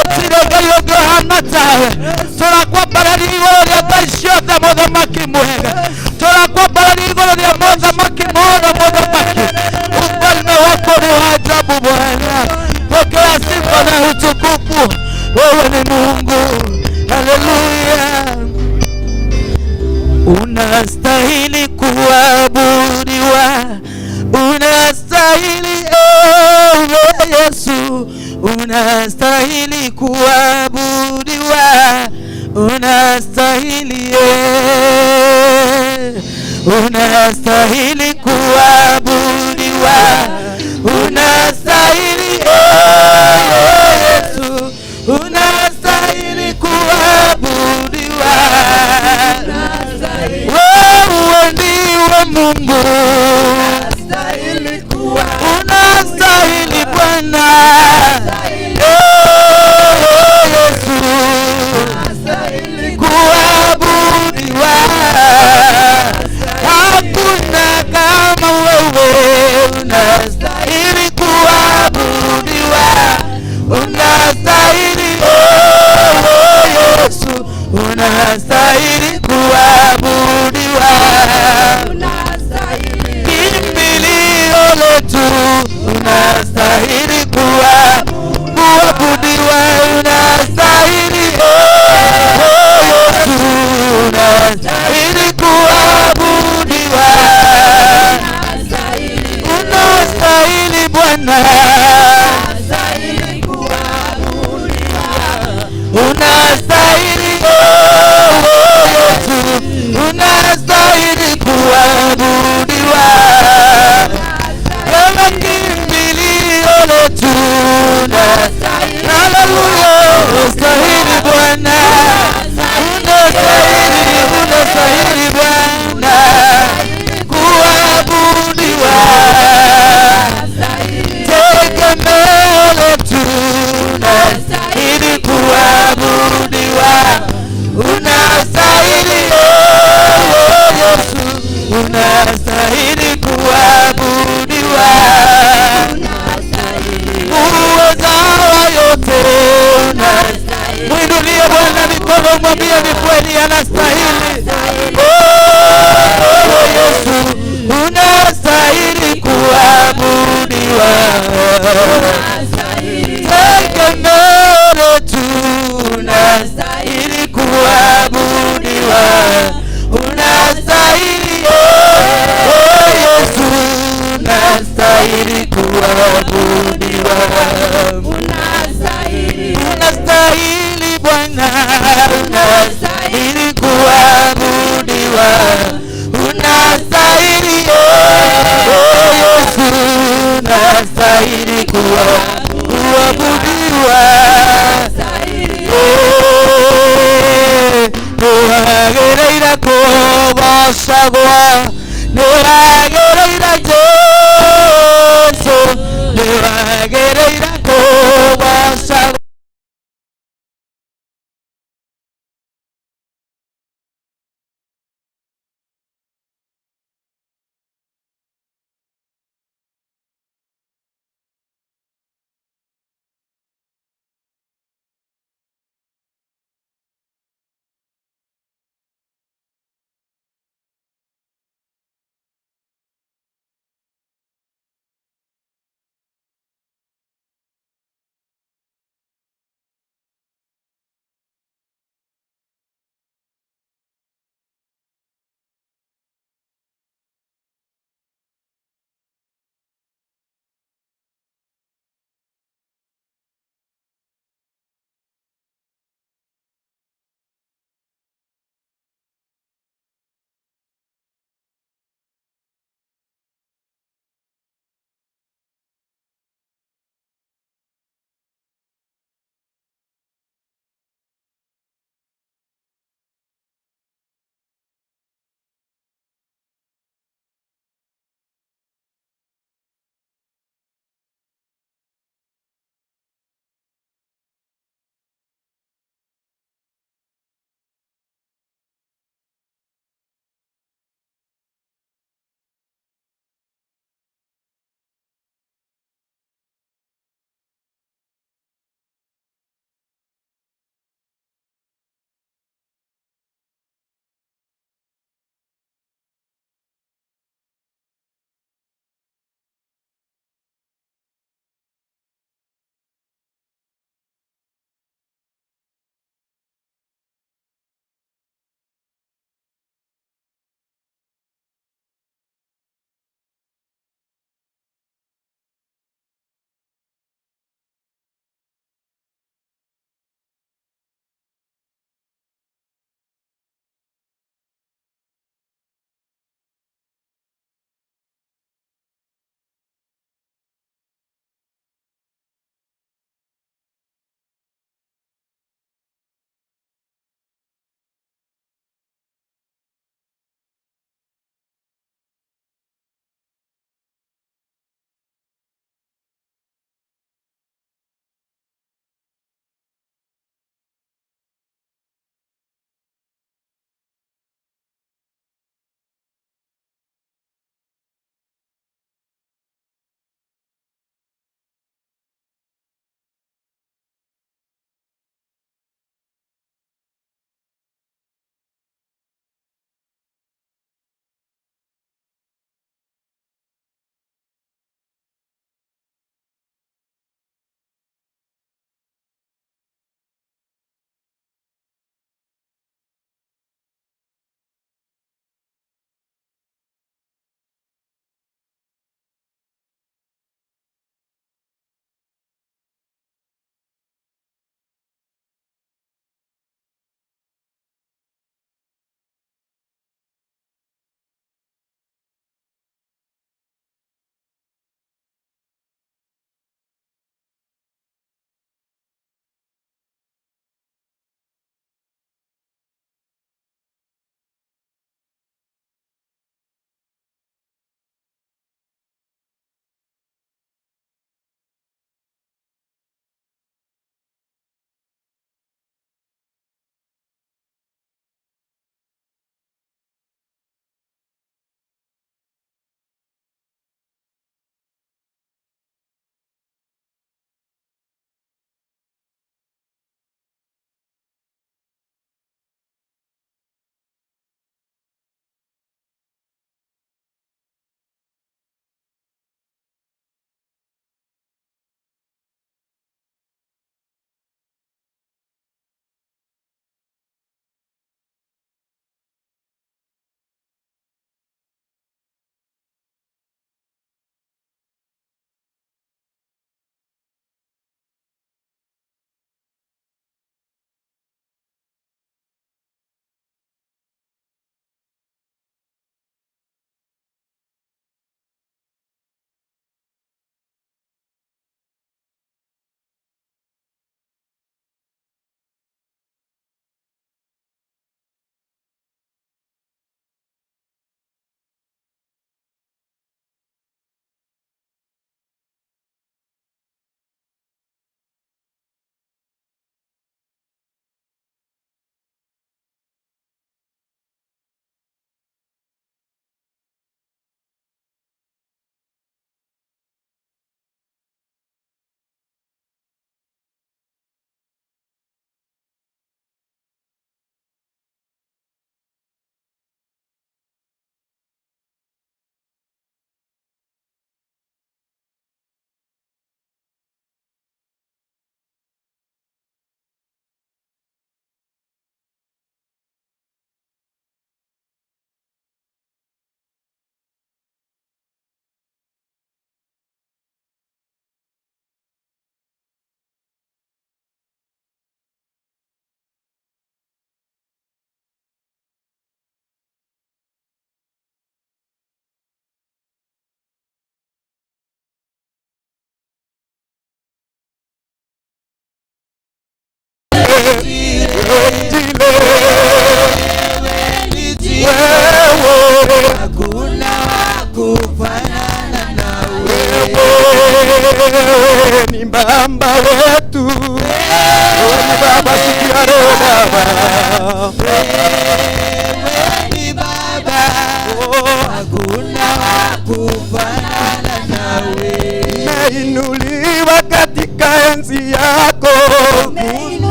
Utirega yohanata. Torakwa bararigo ya bashota moda makimwega. Torakwa bararigo ya moda makimoda moda maki. Ufalme wako ni wa ajabu Bwana. Pokea sifa na utukufu. Wewe ni Mungu. Haleluya. Unastahili kuabudiwa. Unastahili Yesu. Unastahili kuabudiwa. Unastahili unastahili kuabudiwa. Unastahili Yesu. Unastahili kuabudiwa. Wewe ndiwe Mungu. Unastahili kuabudiwa. Unastahili Bwana. Yesu. Unastahili kuabudiwa. Hakuna kama wewe. Unastahili kuabudiwa. Unastahili Yesu. Unastahili kuabudiwa. Kimbilio letu. Unastahili kuabudiwa. Unastahili Yesu. Unastahili kuabudiwa. Unastahili Bwana. Unastahili Yesu. Unastahili kuabudiwa. Kama kimbilio letu. Haleluya. Unastahili Bwana. Unastahili Bwana kuabudiwa. Tegemeo letu. Unastahili kuabudiwa. Unastahili Yesu. Unastahili kuabudiwa. Uweza yote. Mwinulie Bwana mikono, mwambie ni kweli anastahili. Yesu. Unastahili kuabudiwa. Tegemeo letu. Unastahili kuabudiwa. Unastahili Yesu. Unastahili kuabudiwa. Unastahili Bwana. Unastahili kuabudiwa. Unastahili Yesu. Unastahili kuabudiwa. Nuragereira kubashagwa. Nuragereira Yesu. Nuragereira kubashagwa.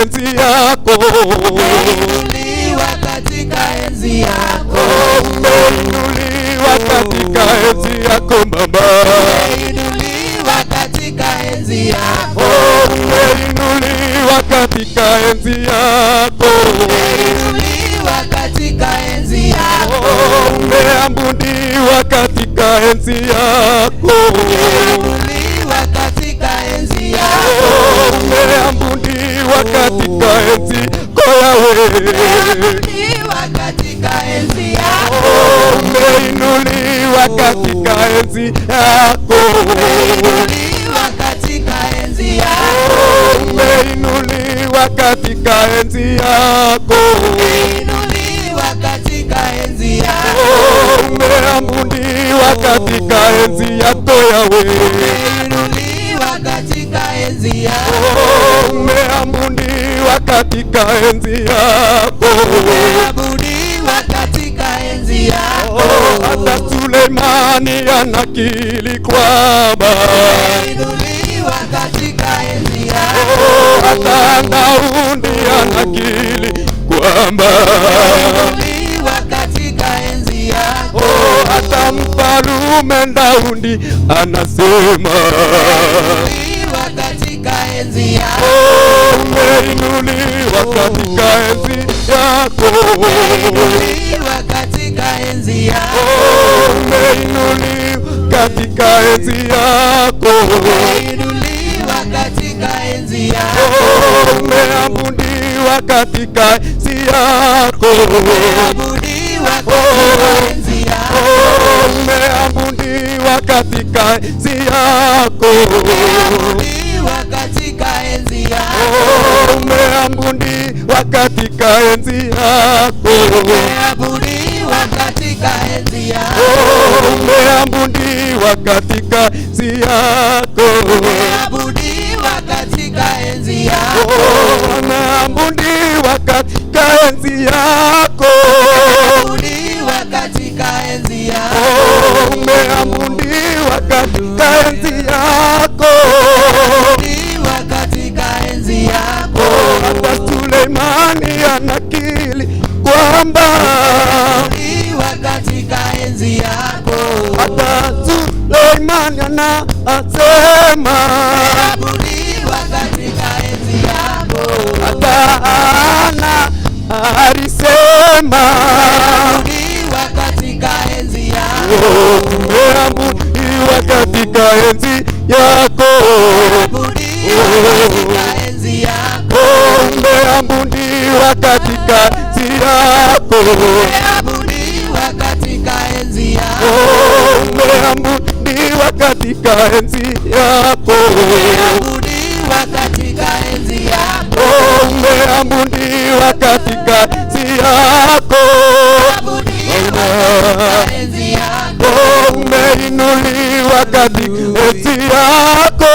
enzi yako, umeinuliwa katika enzi yako, umeinuliwa katika enzi yako Baba, umeinuliwa katika enzi yako, umeinuliwa katika enzi yako, umeinuliwa katika enzi yako, umeabudiwa katika enzi yako, umeinuliwa katika enzi yako, umeabudiwa katika enzi Yawe, umeinuliwa katika enzi yako, umeinuliwa katika enzi yako, umeinuliwa katika enzi yako, umeinuliwa katika enzi yako, umeinuliwa katika enzi yako, umeabudiwa katika enzi yako Yawe, umeinuliwa katika enzi yako, umeabudiwa katika enzi yako, umeabudiwa katika enzi yako, hata Sulemani anakiri kwamba, umeinuliwa katika enzi yako, hata Daudi anakiri kwamba, umeinuliwa katika enzi yako, hata mfalume Daudi anasema, umeinuliwa katika enzi yako, umeinuliwa katika enzi yako, umeinuliwa katika enzi yako, umeinuliwa katika enzi yako, umeinuliwa katika enzi yako, umeabudiwa katika enzi yako, umeabudiwa katika enzi yako, umeabudiwa katika enzi yako, umeabudiwa katika enzi yako, umeabudiwa katika enzi yako, umeabudiwa katika enzi yako, umeabudiwa katika enzi yako, umeabudiwa katika enzi yako, umeabudiwa katika enzi yako, umeabudiwa katika enzi yako, umeabudiwa katika enzi yako, umeabudiwa katika enzi yako, hata Sulemani anakiri kwamba, umeabudiwa katika enzi yako, hata Sulemani anasema, umeabudiwa katika enzi yako, hata Ana alisema, umeabudiwa katika enzi yako, umeabudiwa katika enzi yako, umeabudiwa katika enzi yako, umeabudiwa katika enzi yako, umeabudiwa katika enzi yako, umeabudiwa katika enzi yako, umeabudiwa katika enzi yako, umeabudiwa katika enzi yako, umeabudiwa katika enzi yako, umeinuliwa katika enzi yako,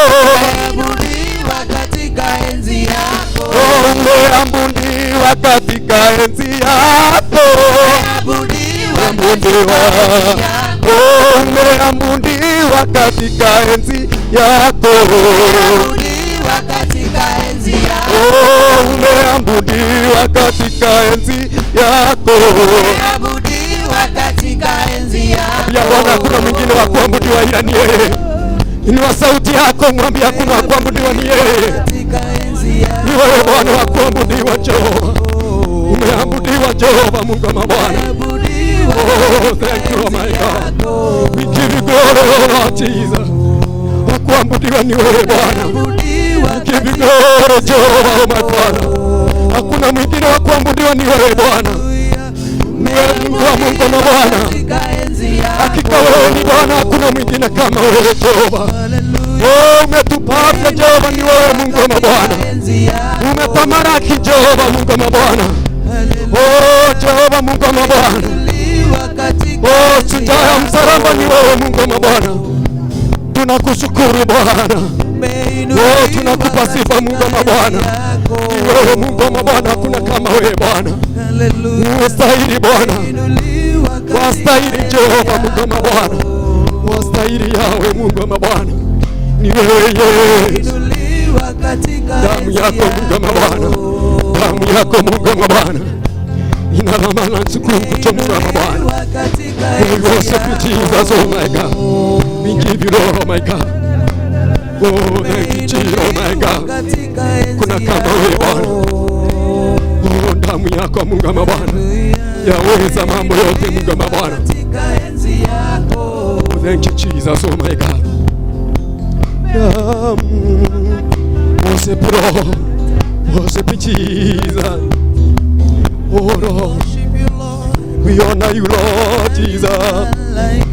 umeabudiwa katika enzi yako, umeabudiwa katika enzi yako, umeabudiwa katika enzi yako, umeabudiwa katika enzi yako, umeabudiwa katika enzi yako, umeabudiwa katika enzi yako. umeabudiwa katika enzi yako. Ya Bwana, hakuna mwingine wa kuabudiwa ila ni yeye. Inua sauti yako, mwambie hakuna wa kuabudiwa ni yeye. Ni wewe Bwana wa kuabudiwa Jehova. Umeabudiwa Jehova, Mungu wa mabwana. Oh, thank you, oh my God. We give you glory, oh Lord Jesus. Wa kuabudiwa ni wewe Bwana. We give you glory Jehova, oh my Father. Hakuna mwingine wa kuabudiwa ni wewe Bwana. Ni wewe Mungu wa Mungu wa mabwana. Hakika wewe ni Bwana, hakuna mwingine kama wewe Jehova. Oh, umetupata Jehova, ni wewe Mungu wa mabwana. Umetamaraki Jehova, Mungu wa mabwana. Oh, Jehova Mungu wa mabwana. Oh, shujaa msalaba ni wewe Mungu wa mabwana. Tunakushukuru Bwana. Oh, tunakupa sifa Mungu wa mabwana. Ni wewe Mungu wa mabwana, hakuna kama wewe Bwana. Unastahili Bwana. Wastahili Jehova Mungu wa mabwana. Wastahili yawe Mungu wa mabwana. Ni wewe Yesu. Damu yako Mungu wa mabwana. damu yako Mungu wa Bwana inalama na nsukuku Mungu wa Bwana. We worship you Jesus, oh my God. We give you all, oh my God. Oh, thank you Jesus, oh my God. Kuna kama wewe Bwana. Oh, damu yako Mungu wa Bwana yaweza mambo yote Mungu wa Bwana. Oh, thank you Jesus, oh my God. Worship Lord, worship Jesus. Oh Lord, we honor you Lord Jesus.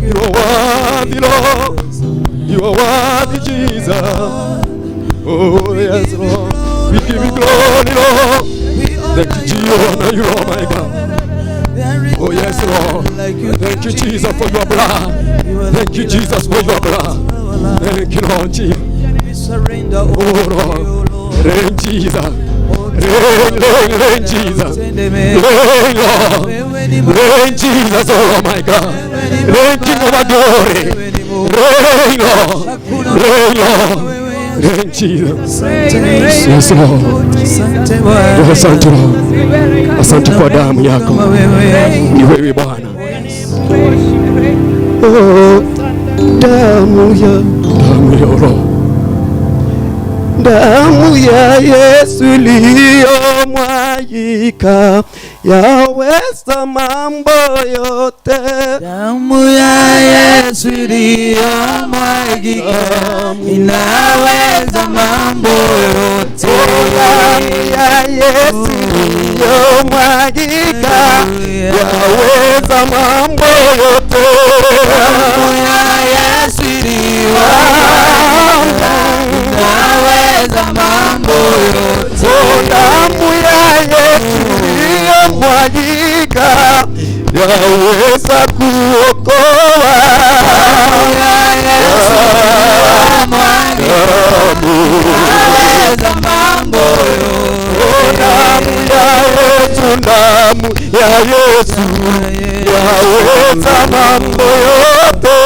You are worthy Lord, you are worthy Jesus. Oh yes Lord, we give you glory Lord. Thank you Jesus, honor you oh my God. Oh yes Lord, thank you Jesus for your blood. Thank you Jesus for your blood. Thank you Lord Jesus. Oh Lord, reign Jesus. Reign Jesus. Reign Lord. Reign Jesus, oh my God. Reign King of glory. Reign Lord. Reign Lord. Reign Jesus. Yes Lord. Asante Lord. Asante kwa damu yako. Ni wewe Bwana. Oh, damu ya Lord. Damu ya Yesu iliyomwagika yaweza mambo yote. Damu ya Yesu iliyomwagika inaweza mambo yote. Damu ya Yesu iliyomwagika yaweza mambo yote. Damu ya Yesu iliyomwagika inaweza mambo yote. Damu ya Yesu iliyomwagika yaweza kuokoa. Damu ya Yesu iliyomwagika inaweza mambo yote. Damu ya Yesu yaweza mambo yote.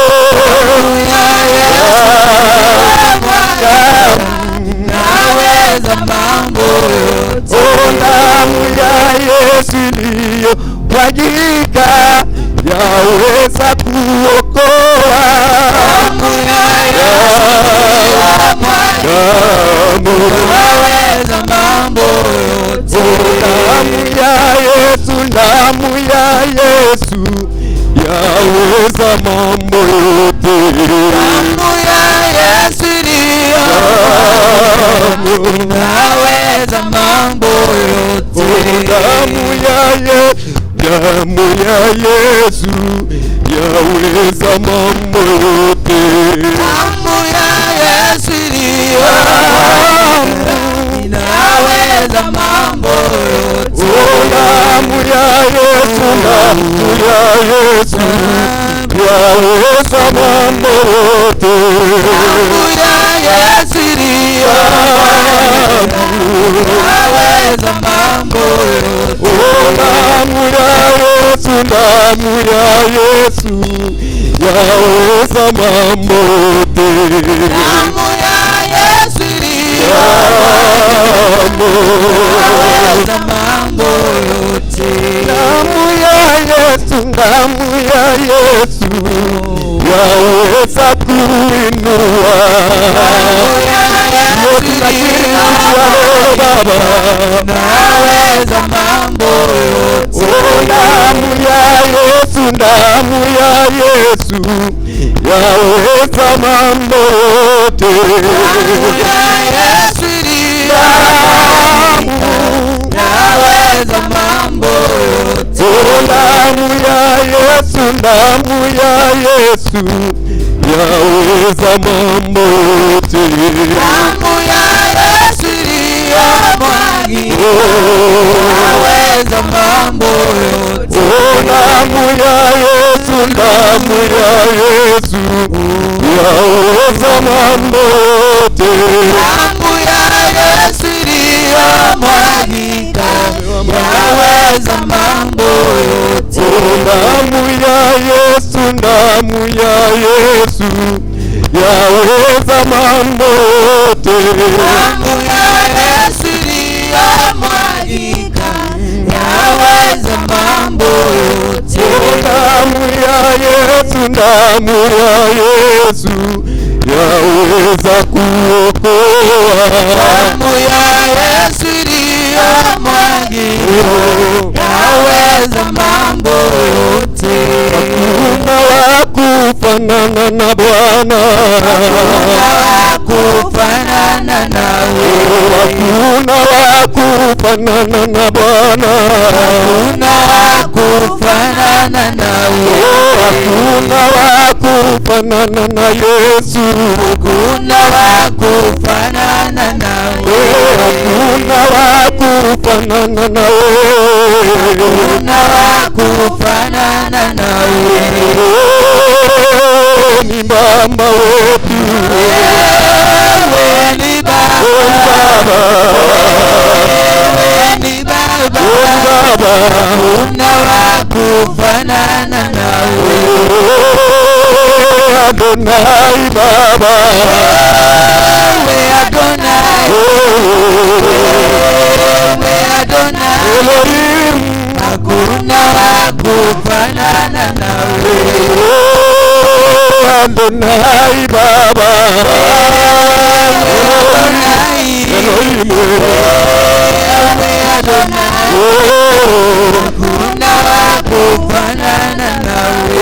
Naweza mambo yote. Oh, damu ya Yesu iliyomwagika yaweza kuokoa. Damu ya Yesu iliyomwagika yaweza mambo yote. Damu ya Yesu, damu ya Yesu yaweza mambo yote. Damu ya Yesu inaweza mambo yote. Damu ya Yesu yaweza mambo yote. Damu ya Yesu inaweza mambo yote. Damu ya Yesu, damu ya Yesu yaweza mambo yote. Damu ya Yesu inaweza mambo yote. Damu ya Yesu, damu ya Yesu yaweza mambo yote. Damu ya Yesu inaweza mambo yote. Damu ya Yesu, damu ya Yesu yaweza kuinua. Naweza mambo yote. Damu ya Yesu, damu ya Yesu yaweza mambo yote. Damu ya Yesu naweza mambo yote. Damu ya Yesu, damu ya Yesu yaweza mambo yote. Damu ya Yesu iliyomwagika yaweza mambo yote. Damu ya Yesu, damu ya Yesu yaweza mambo yote. Damu ya Yesu iliyomwagika yaweza mambo yote. Damu ya Yesu, damu ya Yesu yaweza mambo yote. Damu ya Yesu iliyomwagika yaweza mambo yote. Damu ya Yesu, damu ya Yesu yaweza kuokoa. Damu ya Yesu iliyomwagika yaweza mambo yote. Hakuna wa kufanana na Bwana, hakuna wa kufanana nawe. Hakuna wa kufanana na Bwana, hakuna wa kufanana nawe. Hakuna wa kufanana na Yesu, hakuna wa kufanana nawe. Hakuna wa kufanana nawe, hakuna wa kufanana nawe. Ni Baba wetu, wewe ni Baba, wewe ni Baba, hakuna wa kufanana nawe. Adonai Baba, wewe Adonai, wewe Adonai, Elohim, hakuna wa kufanana nawe. Adonai Baba, Adonai, Elohim, wewe Adonai, hakuna wa kufanana nawe.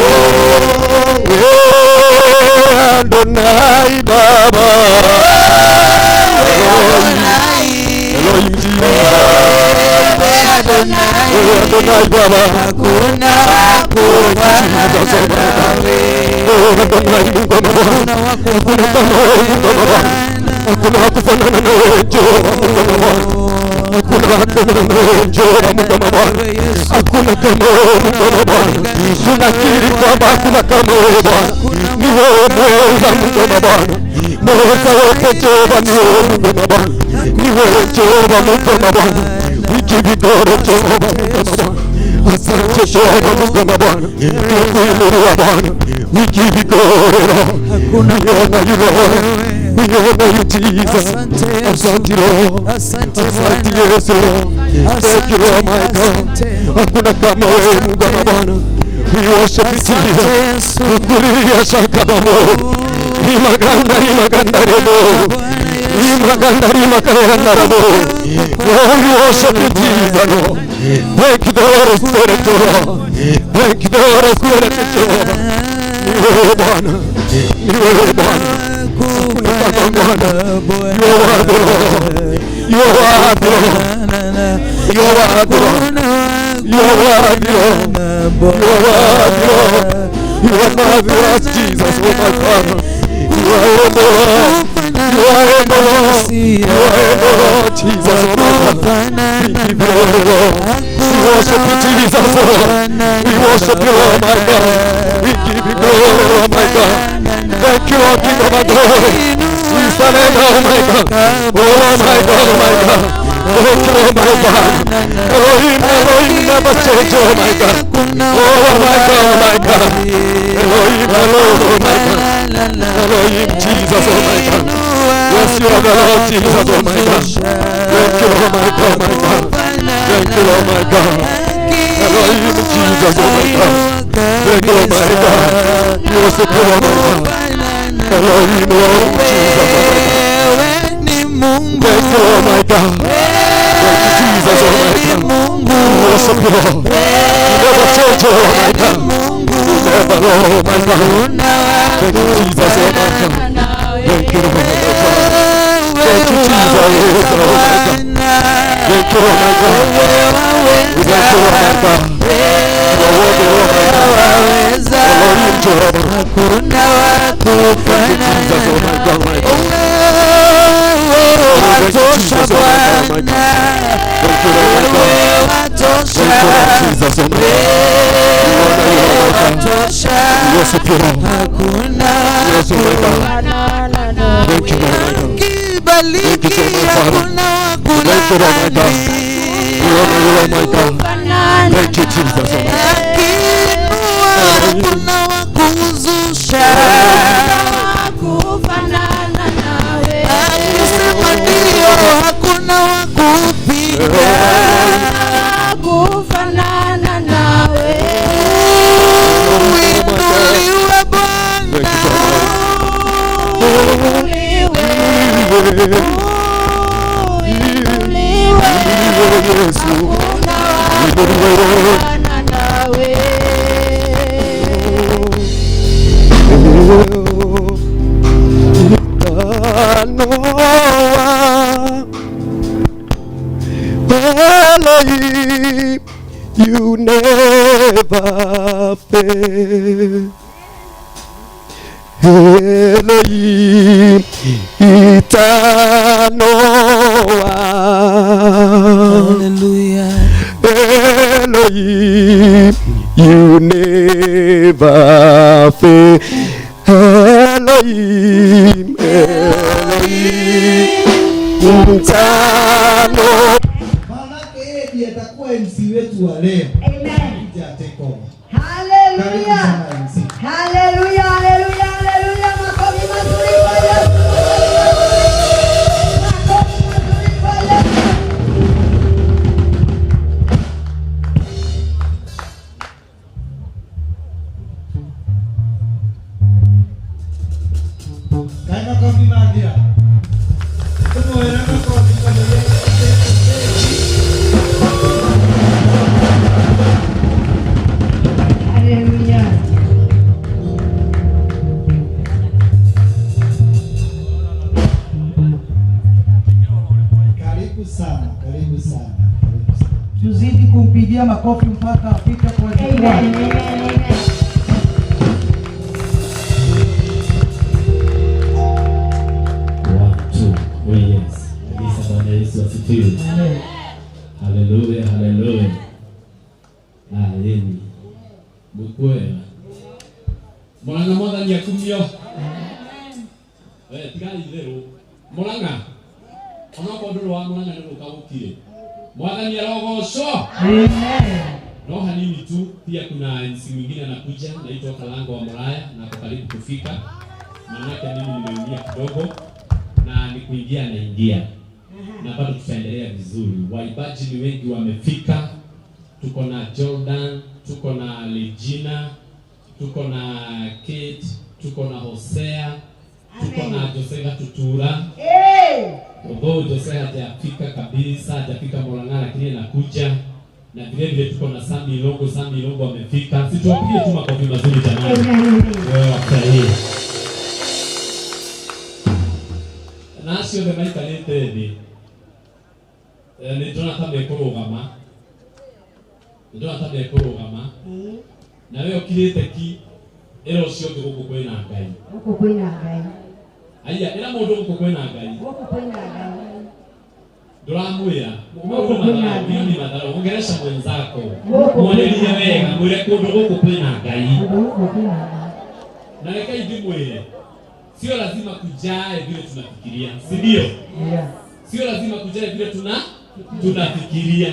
Adonai Baba, Adonai, Elohim Jesus, Adonai, Adonai Baba, hakuna wa kufanana nawe. Adonai Mungu wa Bwana, hakuna kama wewe Mungu wa Bwana, hakuna wa kufanana na wewe Jehova Mungu wa Bwana, hakuna wa kufanana na wewe Jehova Mungu wa Bwana, hakuna kama wewe Mungu wa Bwana. Tunakiri kwamba hakuna kama wewe Bwana, ni wewe mweza Mungu wa Bwana, mweza wote Jehova, ni wewe Mungu wa Bwana, ni wewe Jehova Mungu wa Bwana. We give you glory Jehova Mungu wa Bwana. Asante Jehova Mungu wa Bwana, tukuinuliwa Bwana. We give you glory Lord. We honor you Lord. We honor you Jesus. Asante Lord. Asante Yesu Lord. Thank you Lord my God. Hakuna kama wewe Mungu wa Bwana. We worship you Jesus. Tukulilia shaka babo. Imaganda rebo. Imaganda rebo. Oh, we worship you Jesus Lord. Thank you Holy Spirit Lord. Thank you Holy Spirit Lord. Ni wewe Bwana. Ni wewe Bwana. Hakuna kama Bwana. You are worthy Lord. You are worthy Lord. You are worthy Lord. You are worthy Lord. You are worthy Lord. You are marvelous Jesus, oh my Father. You are able Lord. You are able Lord. You are able Lord Jesus, oh my Father. We give you glory Lord. We worship you Jesus Lord. We worship you Lord my God. We give you glory Lord my God. Thank you Lord King of our glory. We surrender oh my God. Oh my God, oh my God. Thank you oh my God. Elohim, Elohim never change oh my God. Oh my God, oh my God. Elohim alone oh my God. Elohim Jesus oh my God. Yes you are the Lord Jesus oh my God. Thank you oh my God, my God. Thank you oh my God. Elohim Jesus oh my God. Thank you oh my God. You are so good oh my God. Elohim oh Jesus oh my God. Thank you oh my God. Thank you Jesus oh my God. You are so good. You never change oh my God. You never oh my God. Thank you Jesus oh my God. Thank you oh my God. Thank you Jesus oh my God. Thank you oh my God. Thank you oh my God. You are worthy oh my God. Elohim Jehovah. hakuna wako Thank you Jesus oh my God, my God. watosha Bwana, wewe watosha, watosha, hakuna kibaliki, hakuna wakulani. Thank you Jesus. Hakuna wakuzusha, akisema ndio, hakuna wakupinga. Inuliwe Yesu, inuliwe nawe. Elohim, you never fail. Elohim, eternal. Hallelujah. Elohim, you never fail. Elohim, Elohim, eternal. Manake yeye ndiye atakuwa MC wetu wa leo. Amen. Hallelujah. Hallelujah. Hallelujah. Hallelujah. Makofi mazuri kwa Yesu. Makofi mazuri kwa Yesu. Kaima kofi magia. Tumo era kofi kwa Yesu. Hallelujah. Karibu sana. Tuzidi kumpigia makofi mpaka afike kwa jukwaa. Amen. Amen. Oh yes. Kabisa Bwana Yesu asifiwe. Haleluya, haleluya. Yeni. Bukwera. Mwana mwathani akumio. Tigai itherũ. Mũranga. Ona kodoro wa Mũranga nĩ gũkagũkire. Mwathani arogocwo. Amen. No hanini tu, pia kuna nsi mwingine anakuja naitwa Kalango wa Moraya na karibu kufika. Manake mimi nimeingia kidogo na ni kuingia naingia. Na bado tutaendelea vizuri. Waibaji ni wengi wamefika. Tuko na Jordan, tuko na Regina, tuko na Kate, tuko na Hosea, tuko na Josepha Tutura. Although Josepha hajafika kabisa, hajafika Murang'a lakini anakuja. Na vile vile tuko na Sami Ilongo wamefika. Situwapigie tu makofi mazuri jamani. Wewe wafurahie. Na sio the maika lete ni Jonathan Ekorogama. Jonathan Ekorogama. Na wewe ukilete ki era ucio guku kwina Ngai. Guku kwina Ngai. Aya, era mundu guku kwina Ngai. Guku kwina Ngai. Ndũramwĩra ni madhara ongeresha mwenzako mwonerie wega mwĩre kũndũ gũkũ kwĩna Ngai. Na reke ndimwĩre sio lazima kujae vile tunafikiria, si ndio? Sio lazima kujae vile tunafikiria,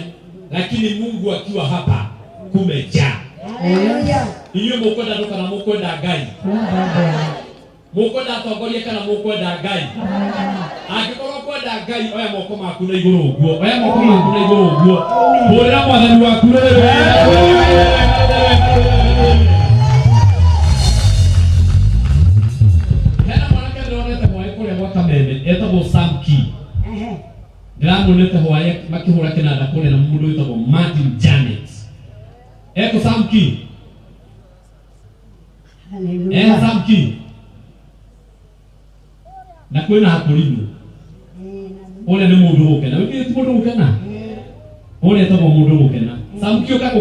lakini Mungu akiwa hapa kumejaa. Haleluya. Inyuĩ mũkwenda ndu kana mũkwenda Ngai? Mũkwenda atongoria kana mũkwenda Ngai? Angĩkorwo kwenda Ngai oya moko maku na igũrũ ũguo, oya moko maku na igũrũ ũguo. Hũrĩra mwathani waku wewe. Hena mwanake ndĩronete hwaĩ kũrĩa gwa Kameme etagwo Samki. Ndĩramuonete hwaĩ makĩhũra kĩnanda kũrĩa na mũndũ wĩtagwo Martin Janet. Eko Samki. Haleluya. Samki. Na kwĩna hakũrinũ. Ole nĩ mũndũ gũkena. Wĩkĩrĩ ti mũndũ gũkena. Ole etagwo mũndũ gũkena. Samki ũka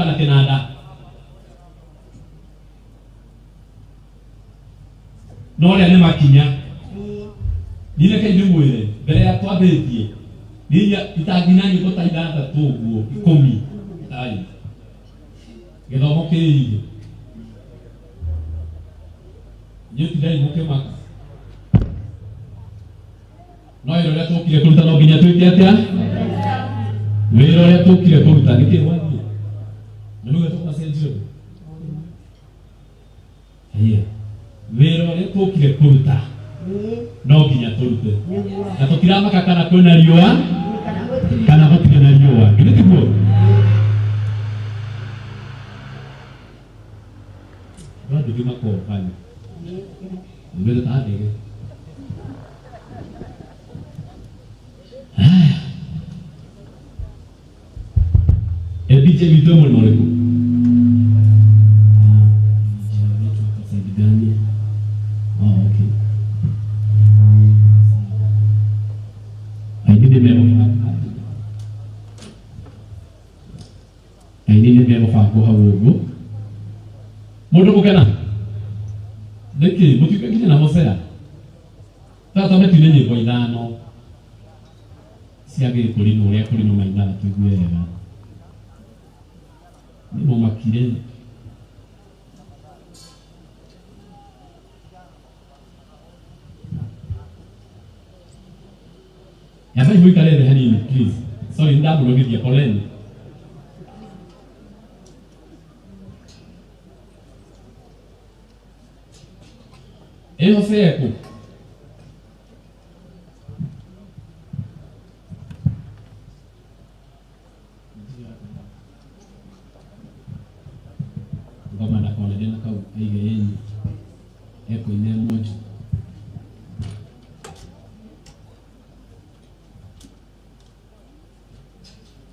na kĩnanda. No ũrĩa nĩ makinya. Ndireke ndĩmwĩre mbere ya twambĩtie. Ninya itangina nyĩmbo ta ithathatũ ũguo 10. Ai. Gĩthomo kĩrĩire. Nyĩtindai mũkĩmaka. No wĩra ũrĩa tũkire kũruta no nginya twĩke atĩa? Wĩra ũrĩa tũkire kũruta nĩ kĩĩ wathiĩ? Na nĩguo tũkacenjio. Haya. Wĩra ũrĩa tũkire kũruta no nginya tũrute. Na tũtiramaka kana kwĩna riũa kana gũtirĩ na riũa. Githĩ tiguo? Bado gima kwa fanya. Mbele taadege. DJ video mwana mrefu. Okay. I didn't never go how go. Moto kukena. Deki, mutu kekine na mosea. Tata metu nenye kwa idano. Siage kulino ya kulino maindana tuguera. Nimo makire. Yaba hivi kale hani please. Sorry ndabu no video poleni. Eho seko. Ngoma na kona dena kau aiga yeni. Eko ine moja.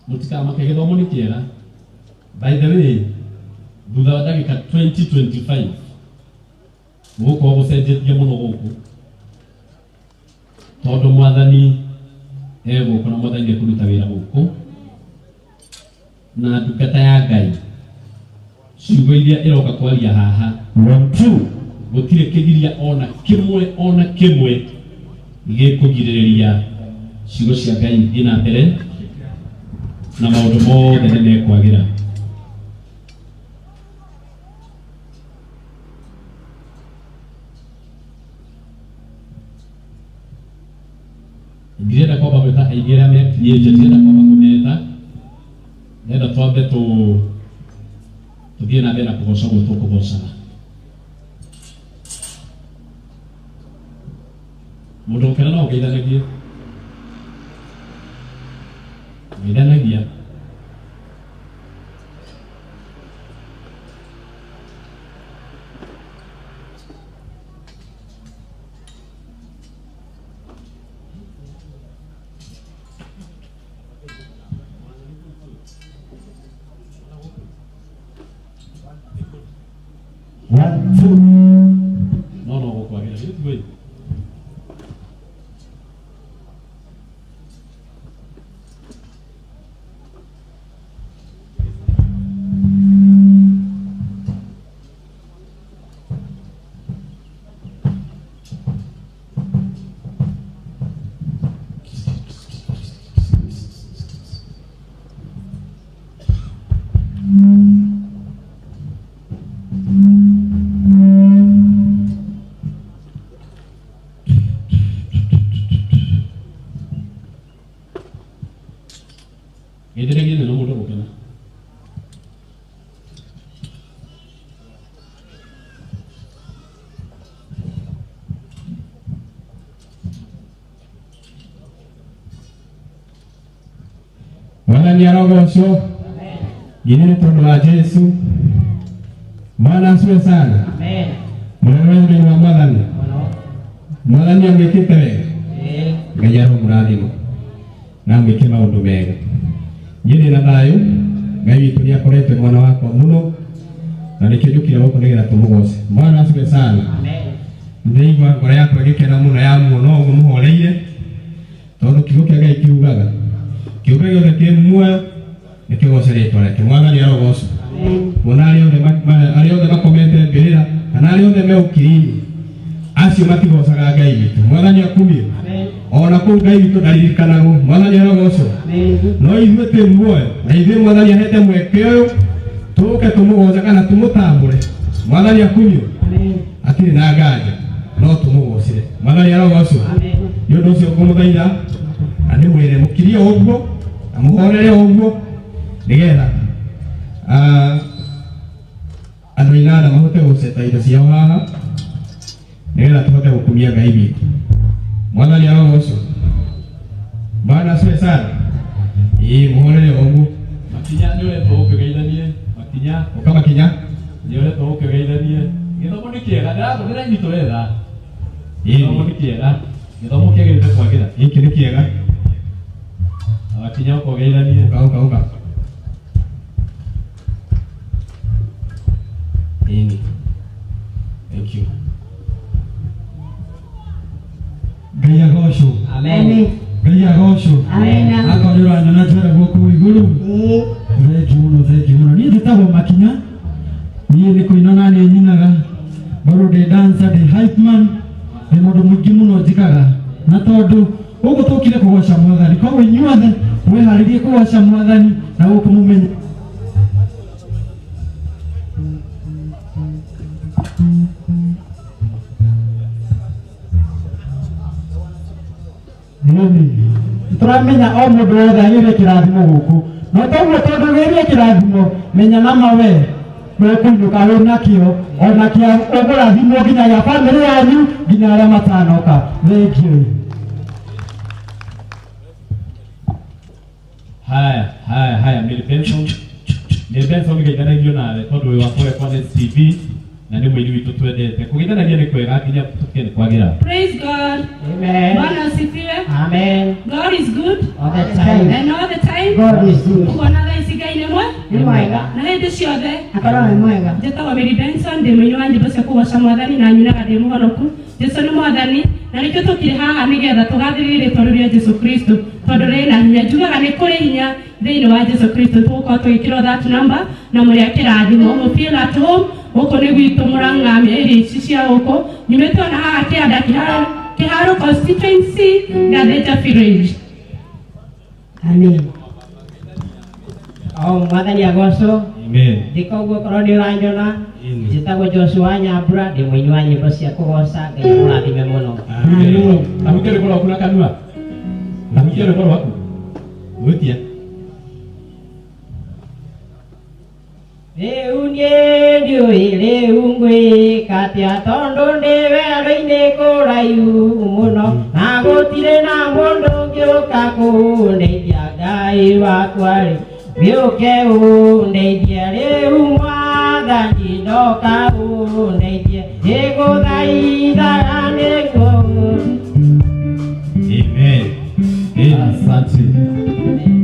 Mutika makege domo ni kiera. By the way, thutha wa ndagika 2025 guko gucenjetie muno guku tondu mwathani guku na mwathani kuruta wira guku na ndungata ya Ngai ciugo iria iroka kwaria haha gutire kigiria ona kimwe gikugiririria ciugo cia Ngai ina mbere na maundu mothe nĩ mekwagira. Ndirenda kwamba kweta aigera me create, ndirenda kwamba kumeta nenda twambe tuthie na mbere kugoca gwitu kugocana. Mundu ukena no ngeithanagie ngeithanagia no gukwagira gitwe Githiregi no mundu gukena. Mwathani arogocwo githire tondu wa Jesu. Mwana asiwe sana. Amen. Mwana wa Mwathani. Mwathani amwikite wega. Ngai aromurathima na mwike maundu mega. Nyiri na thayu Ngai witu ni akorete mwana wako muno na nikijukira guko nigetha tumugoce. Mwana asiwe sana. Amen. Ndeigwa ngoro yakwa gikena muno ya muno umuhoreire tondu kiugo kia Ngai kiugaga kiugo giothe ki muoyo nikigoceretwo reke. Mwathani arogocwo. Mwana ari othe makomete mbirira kana ari othe meukiri acio matigocaga Ngai witu. Mwathani akumie. Ona kuu Ngai witu ndaririkanago. Mwathani arogocwo. No ithuĩ twĩ muoyo na ithuĩ Mwathani ahete mweke ũyũ tũke tũmũgoce kana tũmũtambũre. Mwathani akumio atirĩ na nganja no tũmũgocire. Mwathani arogocwo. Nĩ ũndũ ũcio ngũmũthaitha na ndĩmwĩre mũkirie ũguo na mũhorere ũguo nigetha andũ inana mahote gũceta indo ciao haha nigetha tũhote gũkumia Ngai witũ. Mwathani arogocwo. Bwana asifiwe sana. Muhorere ũguo. Makinya nĩ ũretwo ũkĩgeithanie. Makinya ũkamakinya nĩ ũretwo ũkĩgeithanie. Gĩthomo nĩ kĩega. Ndĩrathomera nyitũ wega. Gĩthomo nĩ kĩega. Gĩthomo kĩagĩrĩire kwagĩra. Gĩkĩ nĩ kĩega. Makinya ũkũgeithanie. Ũka. Thank you. Gaya gosho. Amen. Gaya gosho. Amen. Akonira na natwara goko iguru. Thank you. Ni nditagwo Makinya. Ni ni kuinana ni nyinaga. Baro de dancer de hype man. Ni mundu mwingi muno njikaga. Na tondu ugu tukire kugoca Mwathani. Koguo inyuothe mwiharirie kugoca Mwathani na ukumumenya. Turamenya o mundu wothe agire kirathimo guku na toguo tondu wirie kirathimo menya na mawe nikuinuka wina kio ona kia ugurathimo nginya ya family yanyu nginya aria matanoka. Thank you. Haya Mary Benson ngeithanagio nawe tondu wi wakore kwa TV na ni mwiri witu twendete kugithanagia ni kwega nginya tukene kwagira. Praise God. Amen. Bwana asifiwe. Amen. God is good. All the time. And all the time. God is good. Kuona thaa ici Ngai nĩ mwega. Na hĩndĩ ciothe Akorwo nĩ mwega. njĩtagwo Mary Benson ndĩ mũini wa nyĩmbo cia kũgoca Mwathani na nyinaga ndĩ mũhonoku. Jesũ nĩ Mwathani na nĩkĩo tũkire haha nĩgetha tũgathĩrĩrie rĩĩtwa rĩu rĩa Jesũ Kristo tondũ rĩna hinya. Njugaga nĩ kũrĩ hinya thĩinĩ wa Jesũ Kristo. Tũgũkorwo tũgĩkĩrwo that number na mũrĩa kĩrathimo mũfeel at home gũkũ nĩ gwitũ Mũrang'a mĩeri ici cia gũkũ. Nyumĩte ona haha Kĩanda Kĩharo constituency Gathĩnja village. Amen. Mwathani agocwo. Amen. Ndikoguo korwo nĩ ũranyona njĩtagwo Joshua Nyambura ndĩ mũini wa nyĩmbo cia kũgoca. Ngai mũrathime mũno. Amen. Ahukere kwa kuna kanua. Ahukere kwa waku. Mutia. Rĩu niĩ ndiũĩ rĩu ngwĩka atĩa tondũ ndĩ werũ-inĩ kũraihu mũno na gũtirĩ na mũndũ ũngĩũka kũndeithia. Ngai wakwa-rĩ gĩũke ũndeithie rĩu Mwathani ndoka ũndeithie ngũthaithaga nĩguo. Amen. Asante.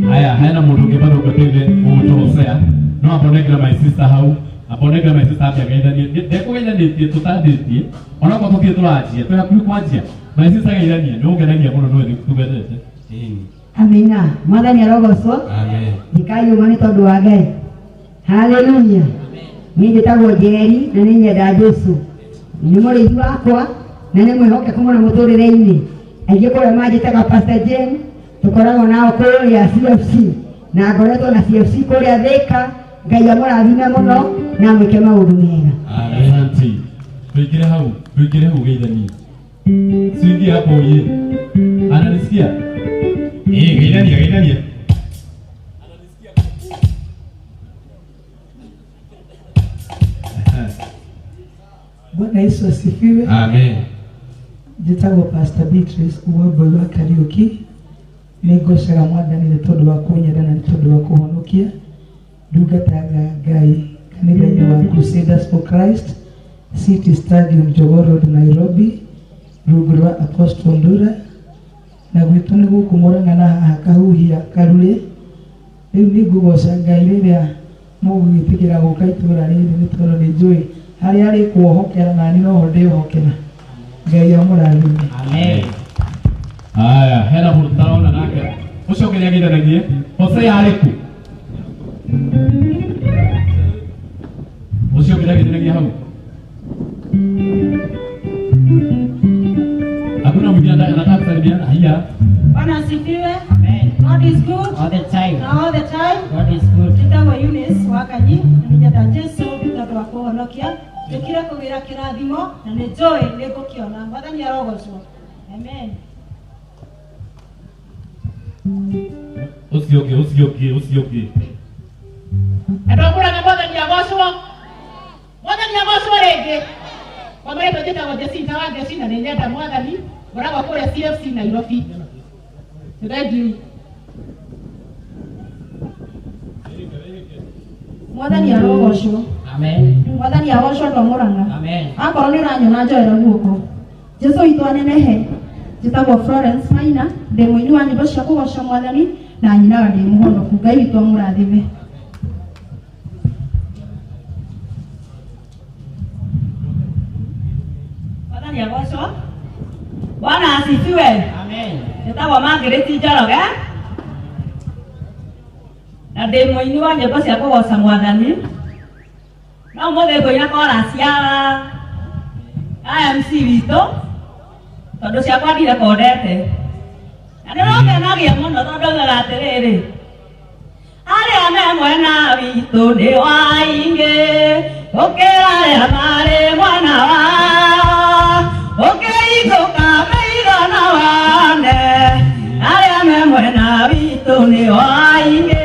Haya hena mundu ungi bado ukoteire ugutohosea no abonekera my sister hau abonekera my sister abia gaithanie ndekugaithanitie tutandĩtie ona kwa tuthie tũranjia twĩ hakuhĩ kwanjia my sister gaithanie nĩ ũngenagia mũno nĩwe tũgendete. Amina. Mwathani arogocwo. Amen. Ndikayũma nĩ tondũ wa Ngai. Haleluya. Niĩ njĩtagwo Njeri na nĩ nyenda Jesũ. Nĩ mũrĩithi wakwa na nĩ mwĩhokeku mũno mũtũrĩre-inĩ. Aingĩ kũrĩa manjĩtaga Pastor Jane tũkoragwo nao kũrĩa CFC na ngoretwo na CFC kũrĩa Thĩka. Ngai amũrathime mũno na mwĩke maũndũ mega. Asante. Tuingĩre hau geithanie. Swingi hapo yeye. Ananisikia? Geithania. Bwana Yesu asifiwe. Amen. Njĩtagwo Pastor Beatrice Uwamboi wa Kariuki. Nĩngocaga Mwathani nĩ tondũ wa kũnyenda na nĩ tondũ wa kũhonokia. Ndungataga Ngai kanitha-inĩ wa Crusaders for Christ, City Stadium, Jogoo Road, Nairobi, rungu rwa Apostle Ndura. Na gwitũ nĩ gũkũ Mũrang'a na haha Kahuhia Karure. Rĩu nĩ ngũgoca Ngai rĩrĩa mũgwĩtĩkĩra gũka itũũra rĩrĩ nĩ tondũ nĩ njũĩ harĩa arĩ kuohokera na niĩ noho ndĩohokera. Ngai amũrathime. Amen. Haya, hena mũndũ taraona nake ũcio ũngĩ nĩageithanagie Hosea arĩku ũcio ũngĩ nĩageithanagia hau hakuna mwingine anataka kusalimiana. Haya. Bwana asifiwe. Amen. God is good. All the time. All the time. God is good. Njĩtagwo Eunice Wakanyi na nyenda Jesũ tondũ wa kũhonokia. Njũkire kũgĩra kĩrathimo na nĩ njũĩ nĩ ngũkĩona. Mwathani arogocwo. Amen. Ũcio ũngĩ. Andũ a Mũrang'a Mwathani agocwo. Mwathani agocwo rĩngĩ. Kwa marĩtwa njĩtagwo Jecinta wa Ngeci na nĩ nyenda Mwathani ngoragwo kũrĩa CFC Nairobi. Thank you. Mwathani arogocwo. Amen. Mwathani agocwo andũ a Mũrang'a. Amen. Akorwo nĩ ũranyona njoera guoko. Jesũ witũ anenehe. Njĩtagwo Florence Maina ndĩ mũini wa nyĩmbo cia kũgoca Mwathani na nyinaga ndĩ mũhonoku. Ngai witũ amũrathime. Mwathani agocwo. Bwana asifiwe. Amen. Nitagwo Margaret Njoroge. Na ndĩ mũini wa nyĩmbo cia kũgoca Mwathani. No mũthĩ ngũina chorus ya IMC witũ tondũ ciakwa ndirekondete. Na ndĩrokenagia mũno tondũ oigaga atĩrĩrĩ, arĩa me mwena witũ nĩ waingĩ gũkĩra arĩa marĩ mwena wa ũkĩringũka maigana wane, arĩa me mwena witũ nĩ waingĩ.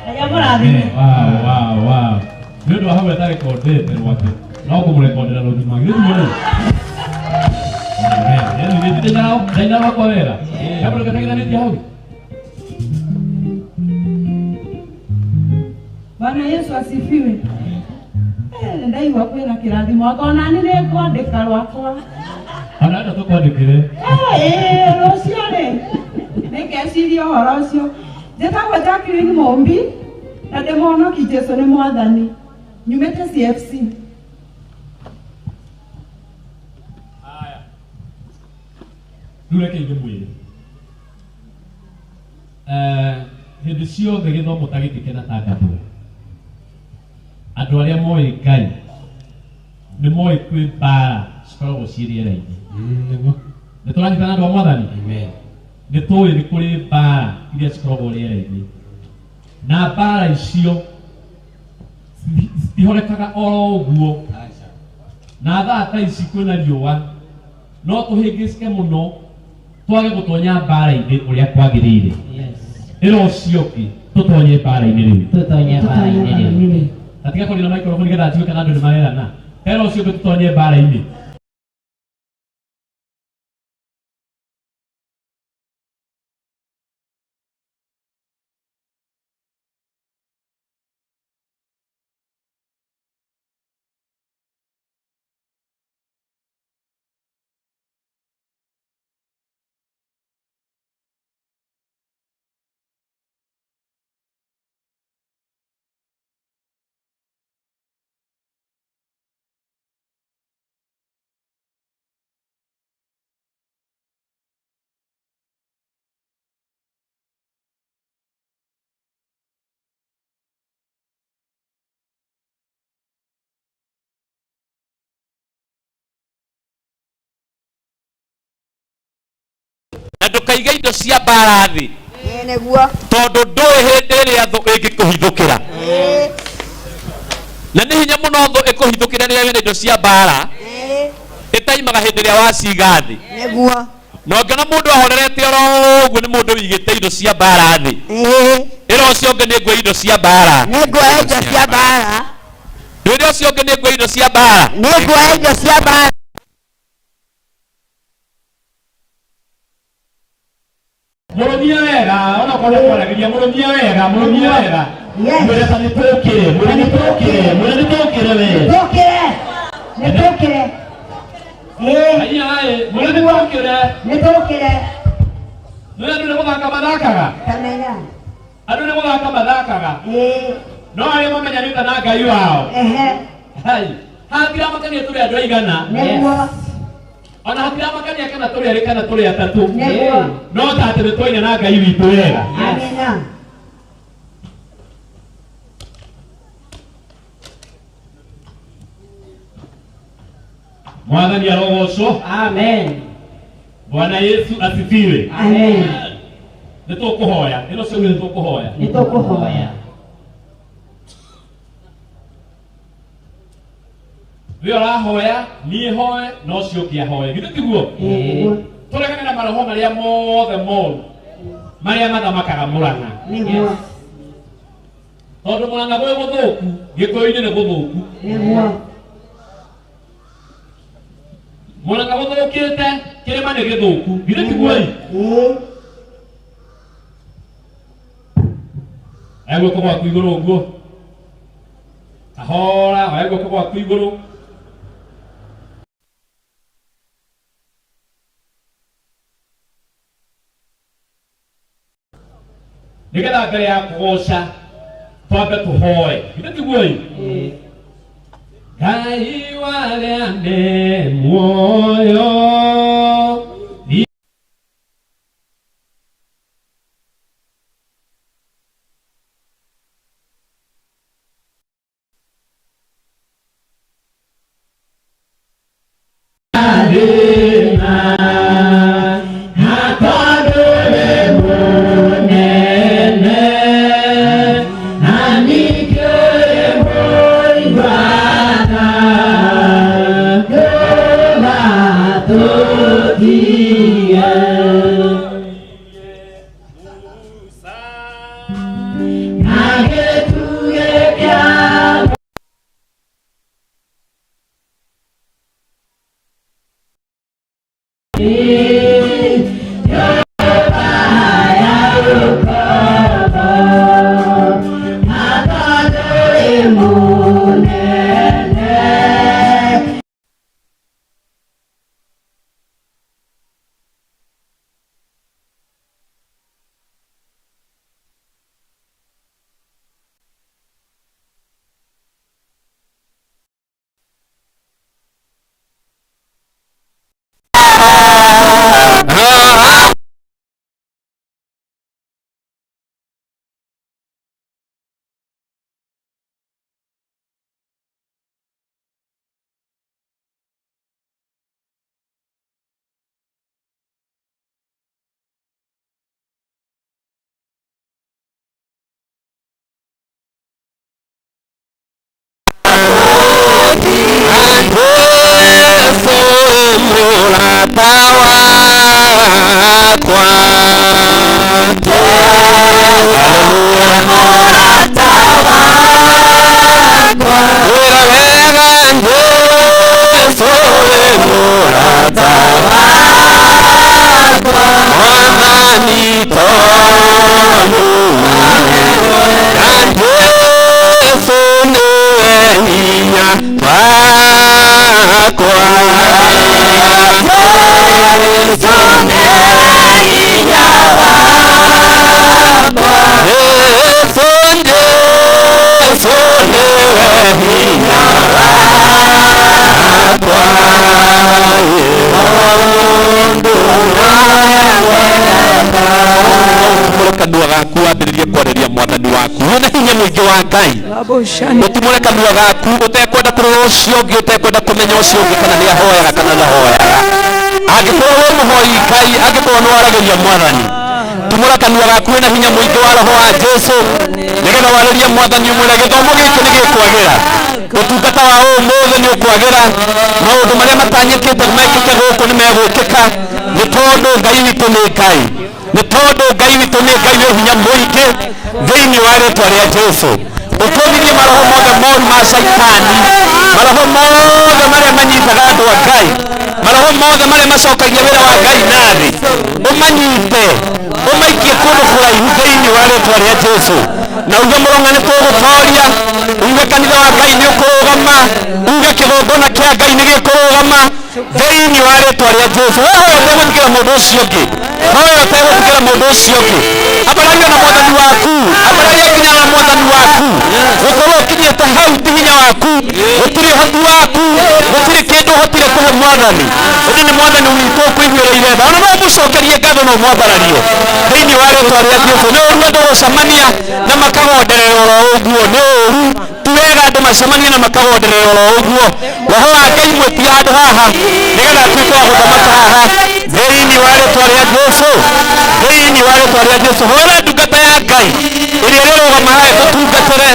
Aya mũrathime. Wow. Nĩ ũndũ wa hau etarĩkondete rwake no kũmũrekondera rũthima gĩthimo. Ndaina wakwa wega yamũreketagithanĩtie hau. Bwana Yesu asifiwe. Ndaigua kwĩna kĩrathimo akona nĩ nĩngwandĩka rwakwa. Ona enda tũkwandĩkĩre. Rũciũ rĩ nĩngeciria ũhoro ũcio. Njĩtagwo Jacqueline Mũmbi na ndĩ mũhonoki Jesũ nĩ Mwathani. Nyumĩte CFC. Haya. Rĩu reke ingĩmwĩre. Hĩndĩ ciothe gĩthomo ta gĩkĩ kĩnatangathwo. Andũ arĩa moĩ Ngai nĩ moĩ kwĩ mbara cikoragwo ciĩ rĩera-inĩ. Nĩ tũranyitana andũ a Mwathani? Nĩ tũĩ nĩ kũrĩ mbara iria cikoragwo rĩera-inĩ. Na mbara icio citihorekaga oro ũguo. Na thaa ta ici kwĩna riũa no tũhĩngĩcike mũno twage gũtonya mbara-inĩ ũrĩa kwagĩrĩire. Ĩro ũcio tũtonye mbara-inĩ rĩu. Tũtonye mbara-inĩ rĩu. Katika kũrĩ na microphone nĩgetha njigue kana andũ nĩ marerana. Ĩro ũcio tũtonye mbara-inĩ. Na ndũkaige indo cia mbara thĩ. Nĩguo. Tondũ ndũĩ hĩndĩ ĩrĩa thũ ĩngĩkũhithũkĩra. Na nĩ hinya mũno thũ ĩkũhithũkĩre rĩrĩa wĩna indo cia mbara. Ĩtaimaga hĩndĩ ĩrĩa waciga thĩ. Nĩguo. Na ũngĩona mũndũ ahorerete oro ũguo nĩ mũndũ wĩigĩte indo cia mbara thĩ. Ĩro ũcio ũngĩ nĩ nguoya indo cia mbara. Nĩnguoya indo cia mbara. Rĩrĩa ũcio ũngĩ nĩ nguoya indo cia mbara. Nĩnguoya indo cia mbara. Mũrũmia wega, ona kwa kwaragĩria mũrũmia wega. Mwĩre ta nĩtũkĩre, mwĩre nĩtũkĩre we. Nĩtũkĩre. Mwĩre nĩtũkĩre. Nĩtũkĩre. Nĩ andũ nĩ gũthaka mathakaga. Kamenya. Andũ nĩ gũthaka mathakaga. No arĩa mamenyanĩte na Ngai wao. Hatiramakania tũrĩ andũ aigana. Nĩguo. Ona hatiramakania kana tũrĩ erĩ kana tũrĩ atatũ. No ta atĩ nĩ twaina na Ngai witũ wega. Amina. Mwathani arogocwo. Amen. Bwana Yesu asifiwe. Amen. Nĩtũkũhoya. Ĩno cio nĩtũkũhoya. Nĩtũkũhoya. Rĩo rahoya, niĩ hoe, no ũcio ũngĩ ahoe. Githĩ tiguo? Tũregane na maroho marĩa mothe moru marĩa mathamakaga Mũrang'a. Nĩguo. Tondũ Mũrang'a gwĩ gũthũku, Gĩkũyũ-inĩ nĩ gũthũku. Nĩguo. Mũrang'a gũthũkĩte, kĩrĩma nĩ gĩthũku. Githĩ tiguo-ĩ? Guoko gwaku igũrũ ũguo. Kahora, wae guoko gwaku igũrũ. Nĩgetha mbere ya kũgoca twambe tũhoe. Githĩ tiguo-ĩ? Ngai wale ande moyo kanua gaku wambiririe kwareria mwathani waku wona hinya mwingi wa Ngai utimure kanua gaku utekwenda kurora ucio ungi utekwenda kumenya ucio ungi kana ni ahoyaga kana ndahoyaga angikorwo wi muhoi Ngai angikorwo ni waragiria mwathani tumura kanua gaku wina hinya mwingi wa roho wa Jesu nigetha waririe mwathani umwire githomo giki ni gikwagira utungata wa umuthi ni ukwagira maundu maria matanyikite mekike guku ni megwikika ni tondu Ngai witu ni Ngai ni tondu Ngai witu ni Ngai wi hinya mwingi thiini wa ritwa ria Jesu utumirie maroho mothe moru ma shaitani maroho mothe maria manyitaga andu a Ngai maroho mothe maria macokagia wira wa Ngai nathi umanyite umaikie kundu kuraihu thiini wa ritwa ria Jesu na uge muronga ni tugutoria uge kanitha wa Ngai ni ukurugama uge kigongona kia Ngai ni gikurugama thiini wa ritwa ria Jesu wewe utegutigira mundu ucio ungi wewe utegutigira mundu ucio ungi abaragia na mwathani waku abaragia kinya na mwathani waku gukorwo ukinyite hau ti hinya waku gutiri uhoti waku gutiri kindu uhotire kuhe mwathani uyu ni mwathani witu kwiguireire tha ona no mucokerie ngatho no mwambarario thiini wa ritwa ria Jesu ni uru andu gucemania na makagonderera oro uguo ni uru tuwega andu macemanie na makagonderera oro uguo roho wa Ngai mwiti andu haha nigetha tuike wa guthamaka haha thiini wa ritwa ria Jesu thiini wa ritwa ria Jesu hora ndungata ya Ngai iria irugama haya tutungatire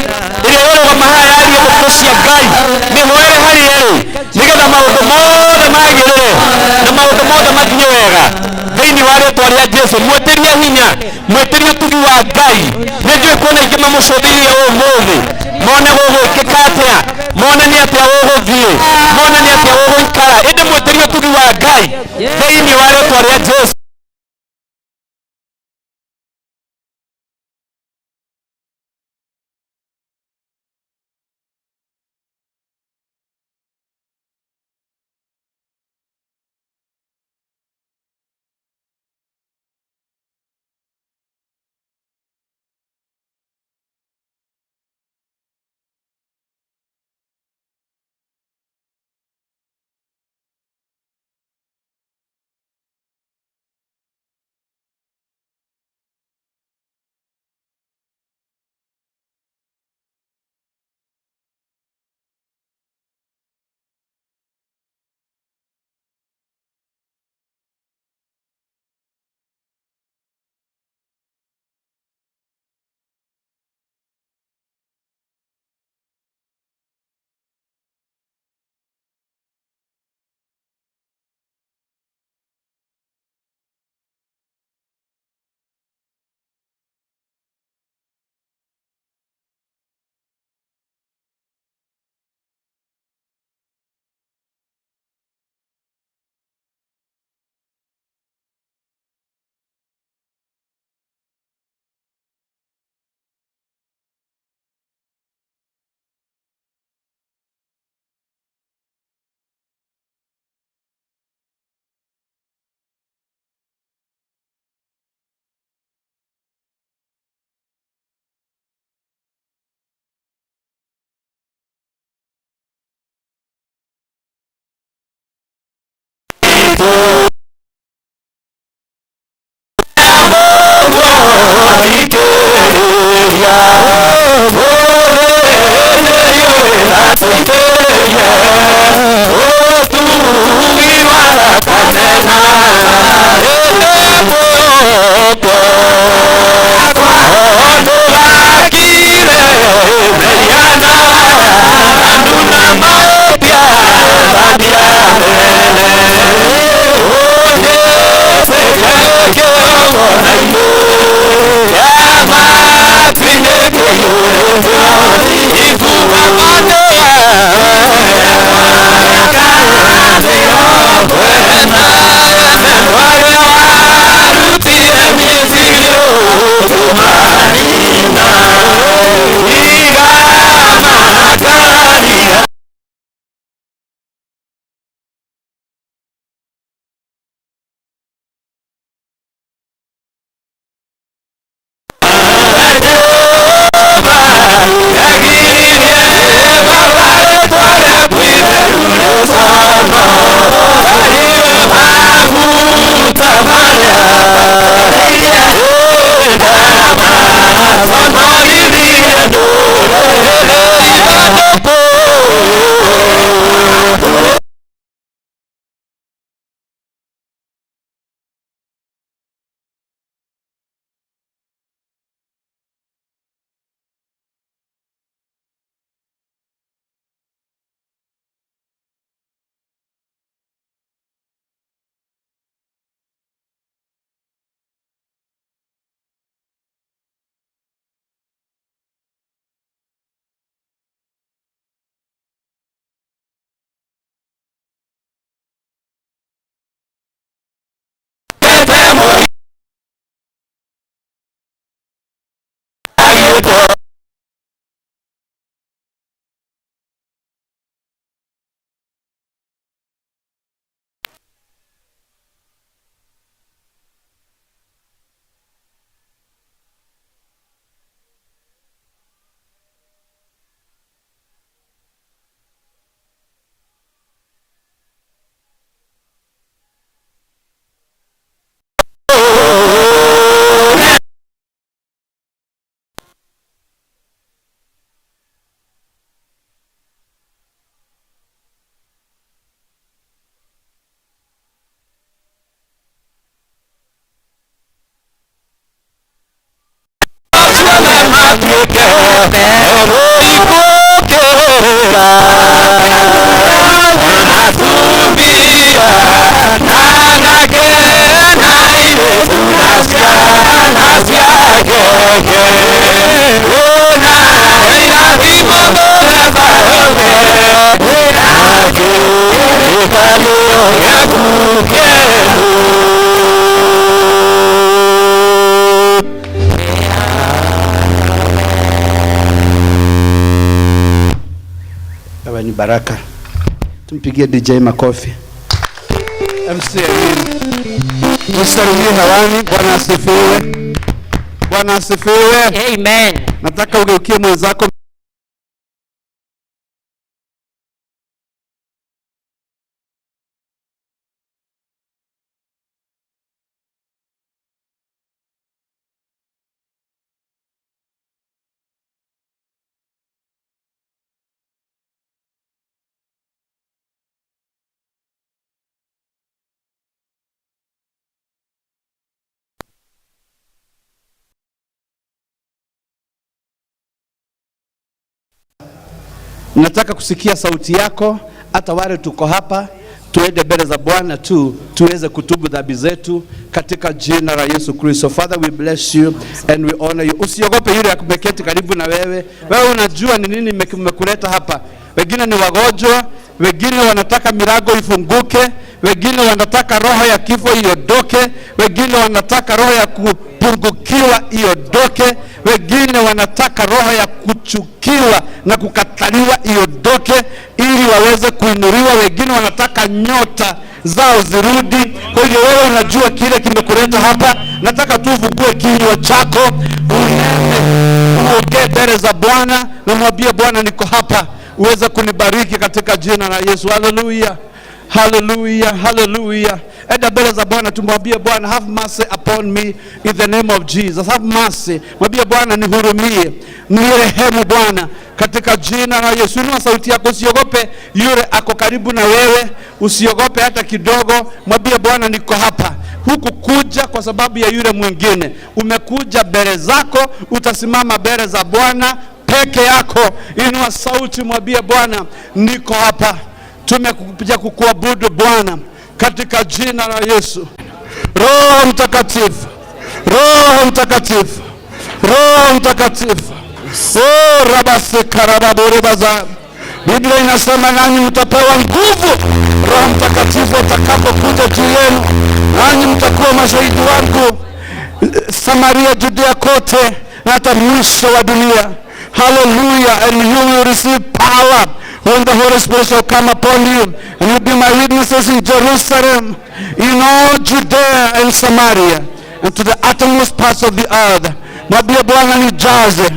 iria irugama haya yarie ndeto cia Ngai ni hoere hari eri nigetha maundu mothe magirire na maundu mothe mathiĩ wega thiini wa ritwa ria Jesu mwitirie hinya mwitirie utugi wa Ngai ni njui kuona ingi mamucuthirie umuthi mone gugwikika atia mone ni atia guguthie mone ni atia guguikara indi mwitirie utugi wa Ngai thiini wa ritwa ria Jesu. Wewe ni baraka. Tumpigie DJ makofi. MC Msalimie hewani. Bwana asifiwe. Bwana asifiwe. Amen. Nataka ugeukie mwenzako. Nataka kusikia sauti yako, hata wale tuko hapa, tuende mbele za Bwana tu, tuweze kutubu dhambi zetu katika jina la Yesu Kristo. Father, we bless you and we honor you. Usiogope yule akumeketi karibu na wewe. Wewe unajua ni nini imekuleta hapa. Wengine ni wagonjwa, wengine wanataka milango ifunguke, wengine wanataka roho ya kifo iondoke, wengine wanataka roho ya kupungukiwa iondoke, wengine wanataka roho ya kuchukiwa na kukataliwa iondoke ili waweze kuinuliwa, wengine wanataka nyota zao zirudi. Kwa hiyo wewe unajua kile kimekuleta hapa. Nataka tu ufungue kinywa chako, uongee mbele za Bwana na mwambie Bwana, niko hapa, uweze kunibariki katika jina la Yesu. Hallelujah. Hallelujah, hallelujah. Enda mbele za Bwana tumwambie Bwana, have mercy upon me in the name of Jesus. Have mercy. Mwambie Bwana, nihurumie, nirehemu Bwana katika jina la Yesu. Inua sauti yako, usiogope yule ako karibu na wewe, usiogope hata kidogo. Mwambie Bwana, niko hapa. Huku kuja kwa sababu ya yule mwingine. Umekuja mbele zako, utasimama mbele za Bwana peke yako. Inua sauti, mwambie Bwana, niko hapa. Tumekuja kukuabudu Bwana katika jina la Yesu. Roho Mtakatifu, Roho Mtakatifu, Roho Mtakatifu. Oh, rabase karababuribaza. Biblia inasema nanyi mtapewa nguvu Roho Mtakatifu atakapokuja juu yenu, nanyi mtakuwa mashahidi wangu Samaria, Judea kote na hata mwisho wa dunia. Hallelujah. And you will receive power when the Holy Spirit shall come upon you, and you'll be my witnesses in Jerusalem, in all Judea and Samaria, and to the uttermost parts of the earth. Mwambie Bwana, nijaze,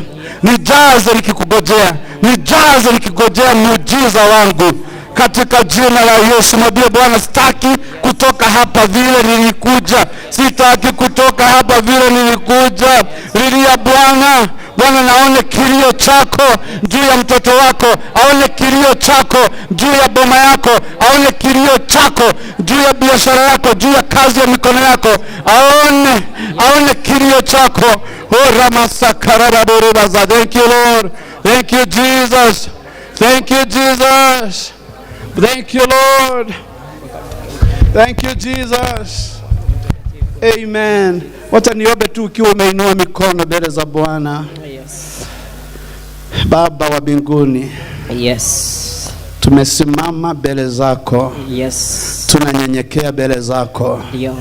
nijaze nikikungojea, nijaze nikikungojea muujiza wangu katika jina la Yesu. Mwambie Bwana, sitaki kutoka hapa vile nilikuja, sitaki kutoka hapa vile nilikuja. Lilia Bwana. Bwana, naone kilio chako juu ya mtoto wako, aone kilio chako juu ya boma yako, aone kilio chako juu ya biashara yako, juu ya kazi ya mikono yako, aone kilio chako. Oh, ramasakaraburibaza. Thank you, Lord. Thank you, Jesus. Thank you, Jesus. Thank you, Lord. Thank you, Jesus. Amen. Wacha niombe tu ukiwa umeinua mikono mbele za Bwana. Yes. Baba wa mbinguni. Yes. Tumesimama mbele zako. Yes. Tunanyenyekea mbele zako. Ndio.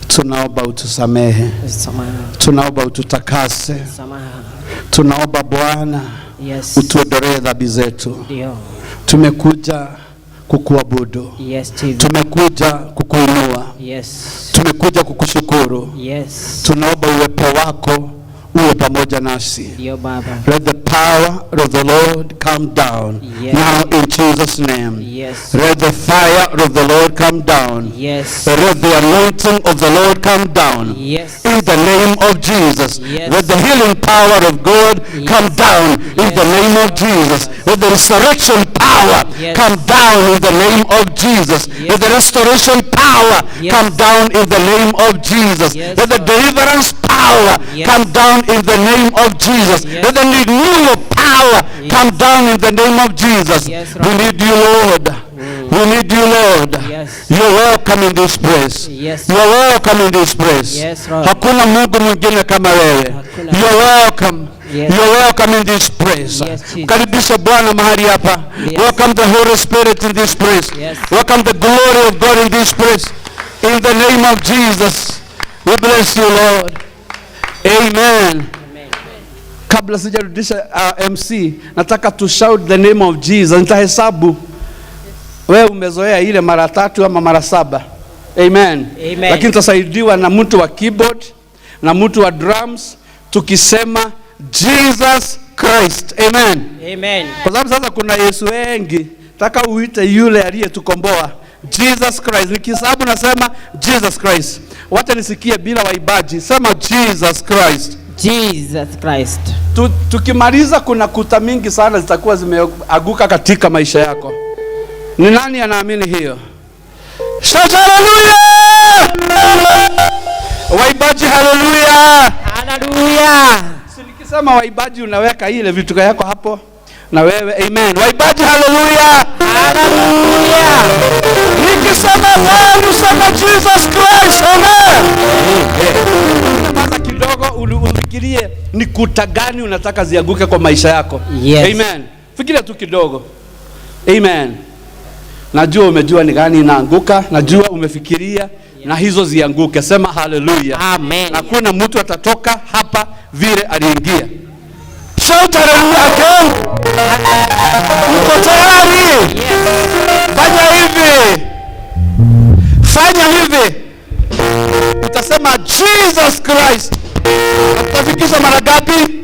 Tunaomba utusamehe. Samaha. Tunaomba ututakase. Samaha. Tunaomba Bwana, Yes. utuondolee dhambi zetu. Ndio. Tumekuja kukuabudu. Yes, Jesus. Tumekuja kukuinua. Yes. Tumekuja kukushukuru. Yes. Tunaomba uwepo wako uwe pamoja nasi. Ndio Baba. Let the power of the Lord come down. Yes. Now in Jesus' name. Yes. Let the fire of the Lord come down. Yes. Let the anointing of the Lord come down. Yes. In the name of Jesus. Yes. Let the healing power of God come down in Yes. the name of Jesus. Let the resurrection power Yes. come down in the name of Jesus. Yes. Let the restoration power Yes. come down in the name of Jesus. Yes, Let the Lord. deliverance power power come down in the name of Jesus. Let the renewing of power come down in the name of Jesus. We need you, Lord. We need you, Lord. You're welcome in this place. You're welcome in this place. Hakuna Mungu mwingine kama wewe. You're welcome. You're welcome in this place. Karibisha Bwana mahali hapa. Welcome the Holy Spirit in this place. Welcome the glory of God in this place. In the name of Jesus. We bless you, Lord. Amen. Kabla sijarudisha MC, nataka to shout the name of Jesus. Nitahesabu. Wewe umezoea ile mara 3 ama mara 7. Amen. Lakini tutasaidiwa na mtu wa keyboard na mtu wa drums tukisema Jesus Christ. Amen. Amen. Kwa sababu sasa kuna Yesu wengi, nataka uite yule aliyetukomboa. Jesus Christ. Nikihesabu nasema Jesus Christ. Wacha nisikie bila waibaji. Sema Jesus Christ. Jesus Christ. Tukimaliza kuna kuta mingi sana zitakuwa zimeaguka katika maisha yako. Ni nani anaamini hiyo? Shout hallelujah! Waibaji hallelujah! Hallelujah! Nikisema waibaji unaweka ile vitu yako hapo na wewe amen. Waibaji hallelujah! Hallelujah! Nikisema wewe usema Jesus Christ amen. Kwanza kidogo ufikirie ni kuta gani unataka zianguke kwa maisha yako. Amen. Fikiria tu kidogo. Amen. Najua umejua ni gani inaanguka, najua umefikiria na hizo zianguke. Sema hallelujah. Amen. Na kuna mtu atatoka hapa vile aliingia. Shout hallelujah again. Uko tayari? Fanya hivi. Fanya hivi. Utasema Jesus Christ. Utafikisha mara ngapi?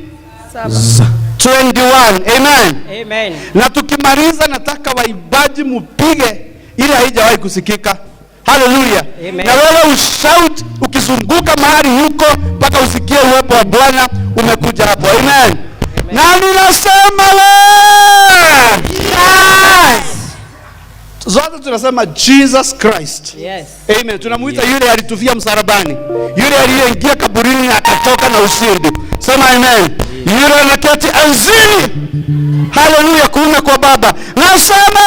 21. Amen. Amen. Na tukimaliza nataka waibaji mupige ili haijawahi kusikika. Hallelujah. Na wewe ushout ukizunguka mahali huko mpaka usikie uwepo wa Bwana umekuja hapo. Amen. Na ninasema zote tunasema Jesus Christ. Amen. Tunamuita yule alitufia msalabani. Yule aliyeingia kaburini na akatoka na ushindi. Sema amen. Yule anaketi enzini. Hallelujah, kuume kwa Baba. Nasema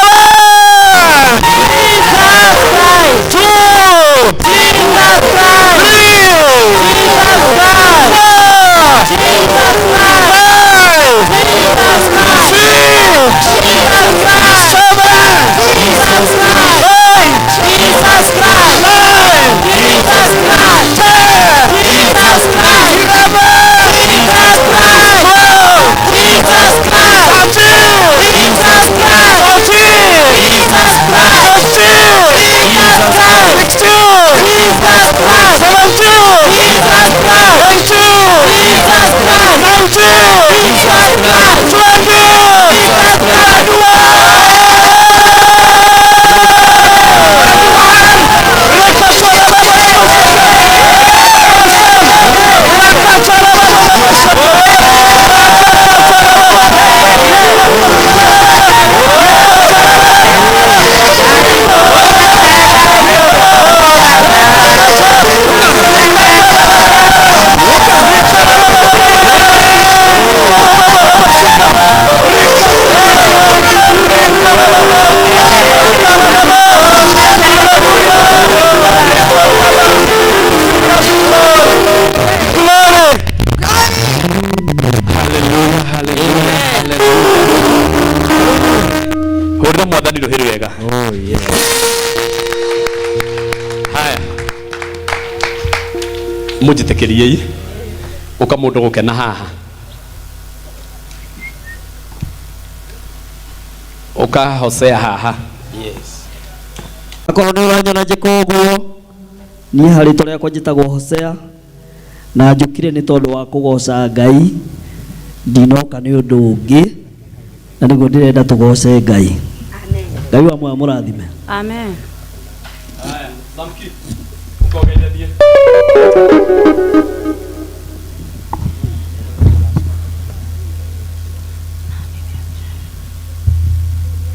mujitekerie ukamundu gukena haha ukahosea haha. Akorwo nĩ ũranyona njĩka ũguo, niĩ harĩtwa rĩakwa njĩtagwo Hosea na njũkire nĩ tondũ wa kũgoca Ngai, ndinoka nĩ ũndũ ũngĩ, na nĩguo ndĩrenda tũgoce Ngai. Ngai wa muoyo mũrathime. Amen. Haya, Samki, ukogeithanie.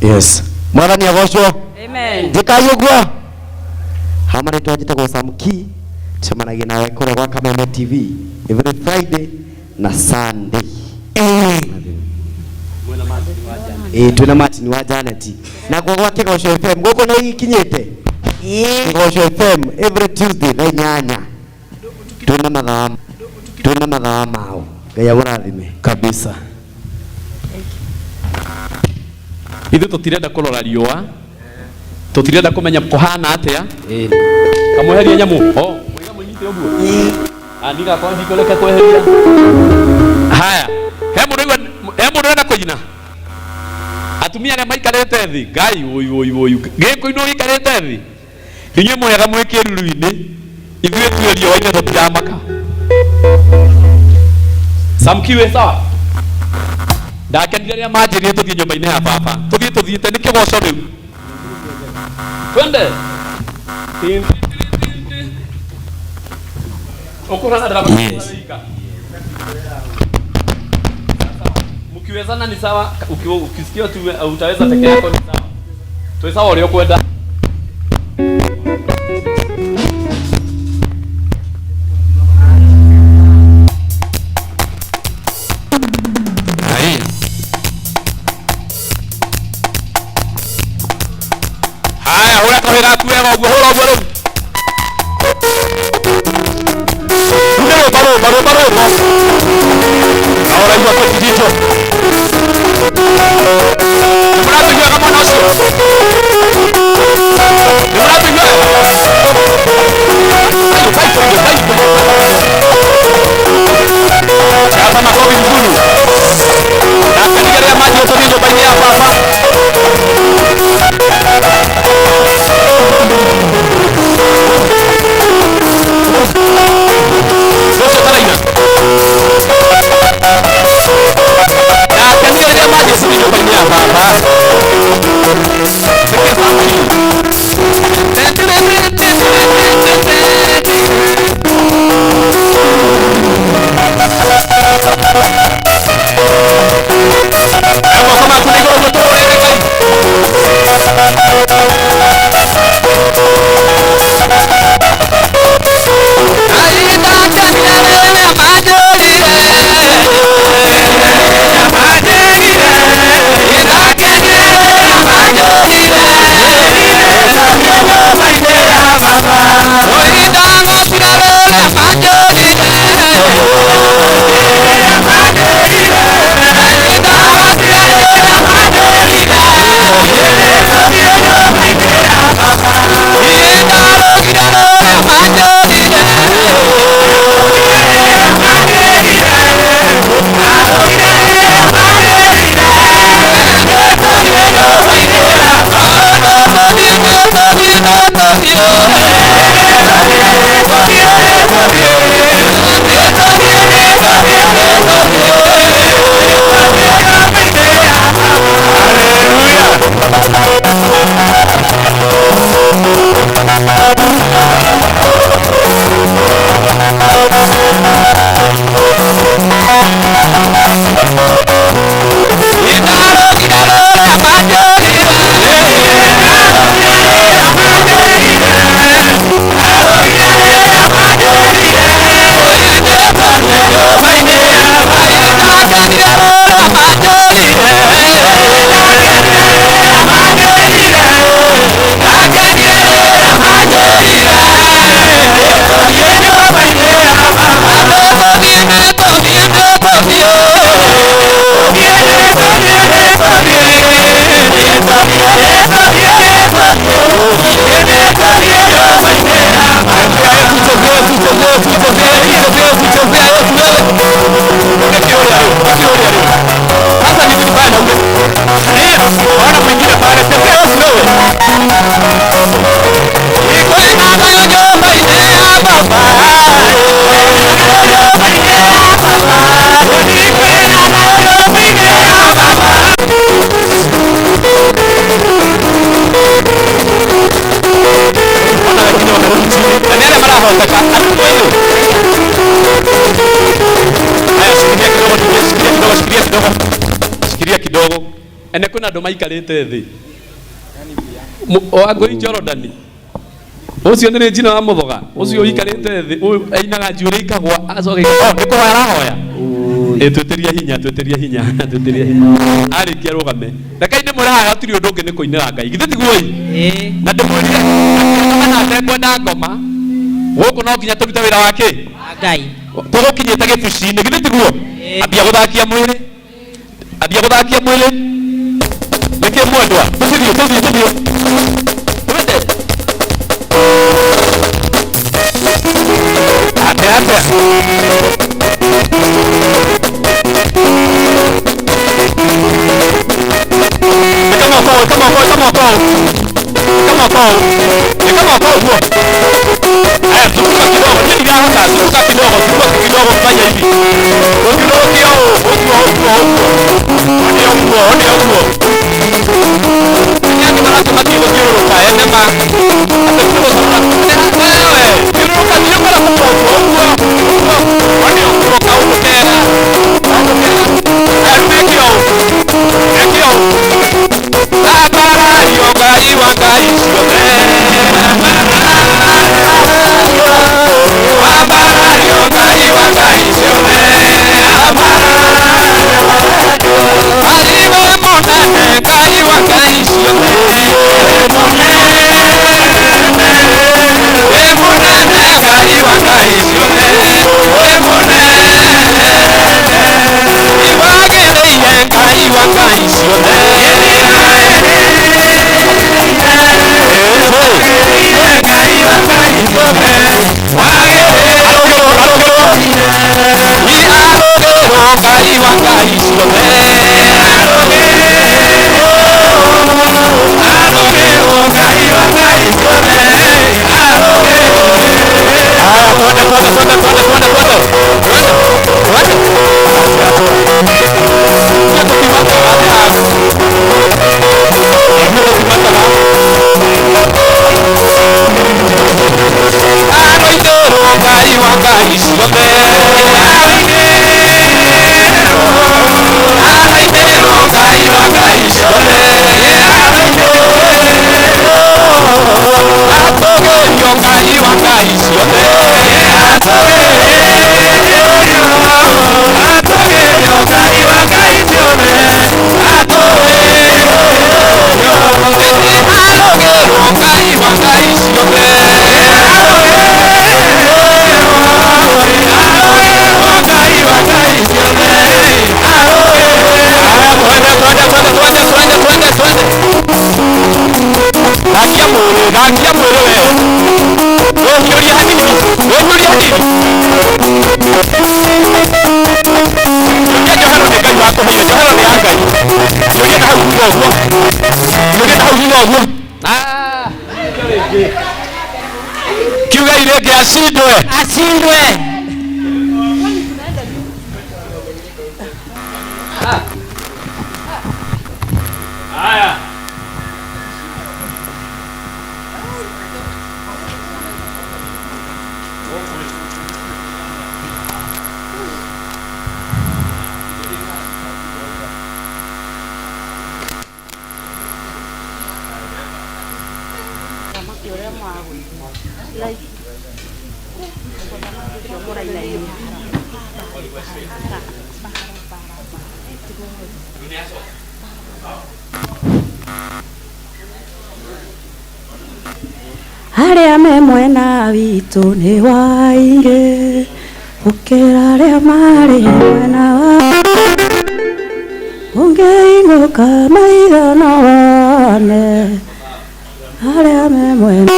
Yes. Mwathani agocwo. Amen. Ndikai ũguo. Hamarĩtwa njĩtagwo Samki Semana nawe kule kwa Kameme TV every Friday na Sunday. Tuna Martin wa Janet. Na kwa Kigosho FM ngoko na hii kinyete. Kigosho FM every Tuesday na nyanya. Tuna madhawa mao. Gaya warathime kabisa. Ithu tutirenda kurora riua. Tutirenda kumenya kuhana atia. Kamuheria nyamu. Mwiga munyite oguo. Andika kwa ndiko leka kweheria. Haya. Hemu rwenda kujina. Atumia na maikarete thi. Ngai oyu. Geko ino ikarete thi. Inye mwega mweke ruru-ini. Ithuĩ tuerio waine tutiramaka. Samkiwe sawa. Ndakenire ria manjirie tuthie nyumba-ini ya baba. Tuthiete ni kigoco riu. Twende. Okurana drama wika. Mkiwezana ni sawa, ukisikia tu utaweza peke yako ni sawa. Tuwe sawa ulio kwenda. Haya, hula kohera kuwega uguo hula uguo. Baro. Ahora iba kwa kijito. Mnapigwa kama nosi. Hapa makofi mkulu. Na katika maji utavizo baina ya baba. Ene kuna ndo maikarite thi. O agoi Jordan. Ucio nĩ njina wa muthoga. Ucio ikarĩte thĩ, ainaga njuĩrĩ ikagwa acoka nĩko arahoya. Tweteria hinya. Arĩkia rũgame. Reke ndĩmwĩre haha hatirĩ ũndũ ũngĩ nĩ kũinĩra Ngai. Githĩ tiguo ĩ? Na ndĩmwĩrire kana atekwenda ngoma. Gũkũ no nginya tũrute wĩra wa kĩ? Ngai. Tũgũkinyĩte gĩbuci-inĩ. Githĩ tiguo? Ambia gũthakia mwĩrĩ. Nĩkĩ mwendwa? Tũthiĩ. Twende. Ate. Come on, Paul. Zunguka kidogo, fanya hivi. Kiuga ireke ashindwe. Haya. Arĩa me mwena witũ nĩ waingĩ gũkĩra arĩa marĩ mwena wa ũngĩinũka maigana wone arĩa me mwena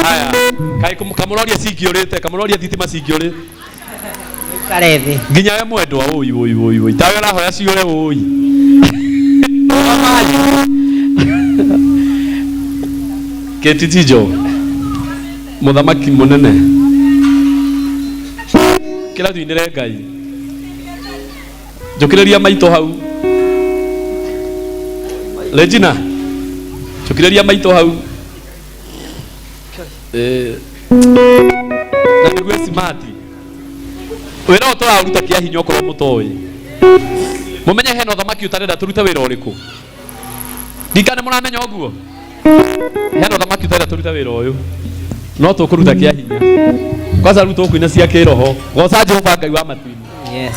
haya kai kamuroria cingiurite kamuroria thitima cingiuri Karethi. Nginya we mwendwa oi. Tawe arahoya ciure oi. Ketitijo. Muthamaki munene. Kila tuinire Ngai. Njukireria maito hau. Regina. Njukireria maito hau. Na niguo smart. wira utora uruta kia hinya okoro mutoi mumenye heno thamaki utarenda turute wira uriku ndikane muramenya oguo heno thamaki utarenda turute wira uyu no tukuruta kia hinya kwanza ruto kuina cia kiroho goca Jehova Ngai wa matuini. Yes.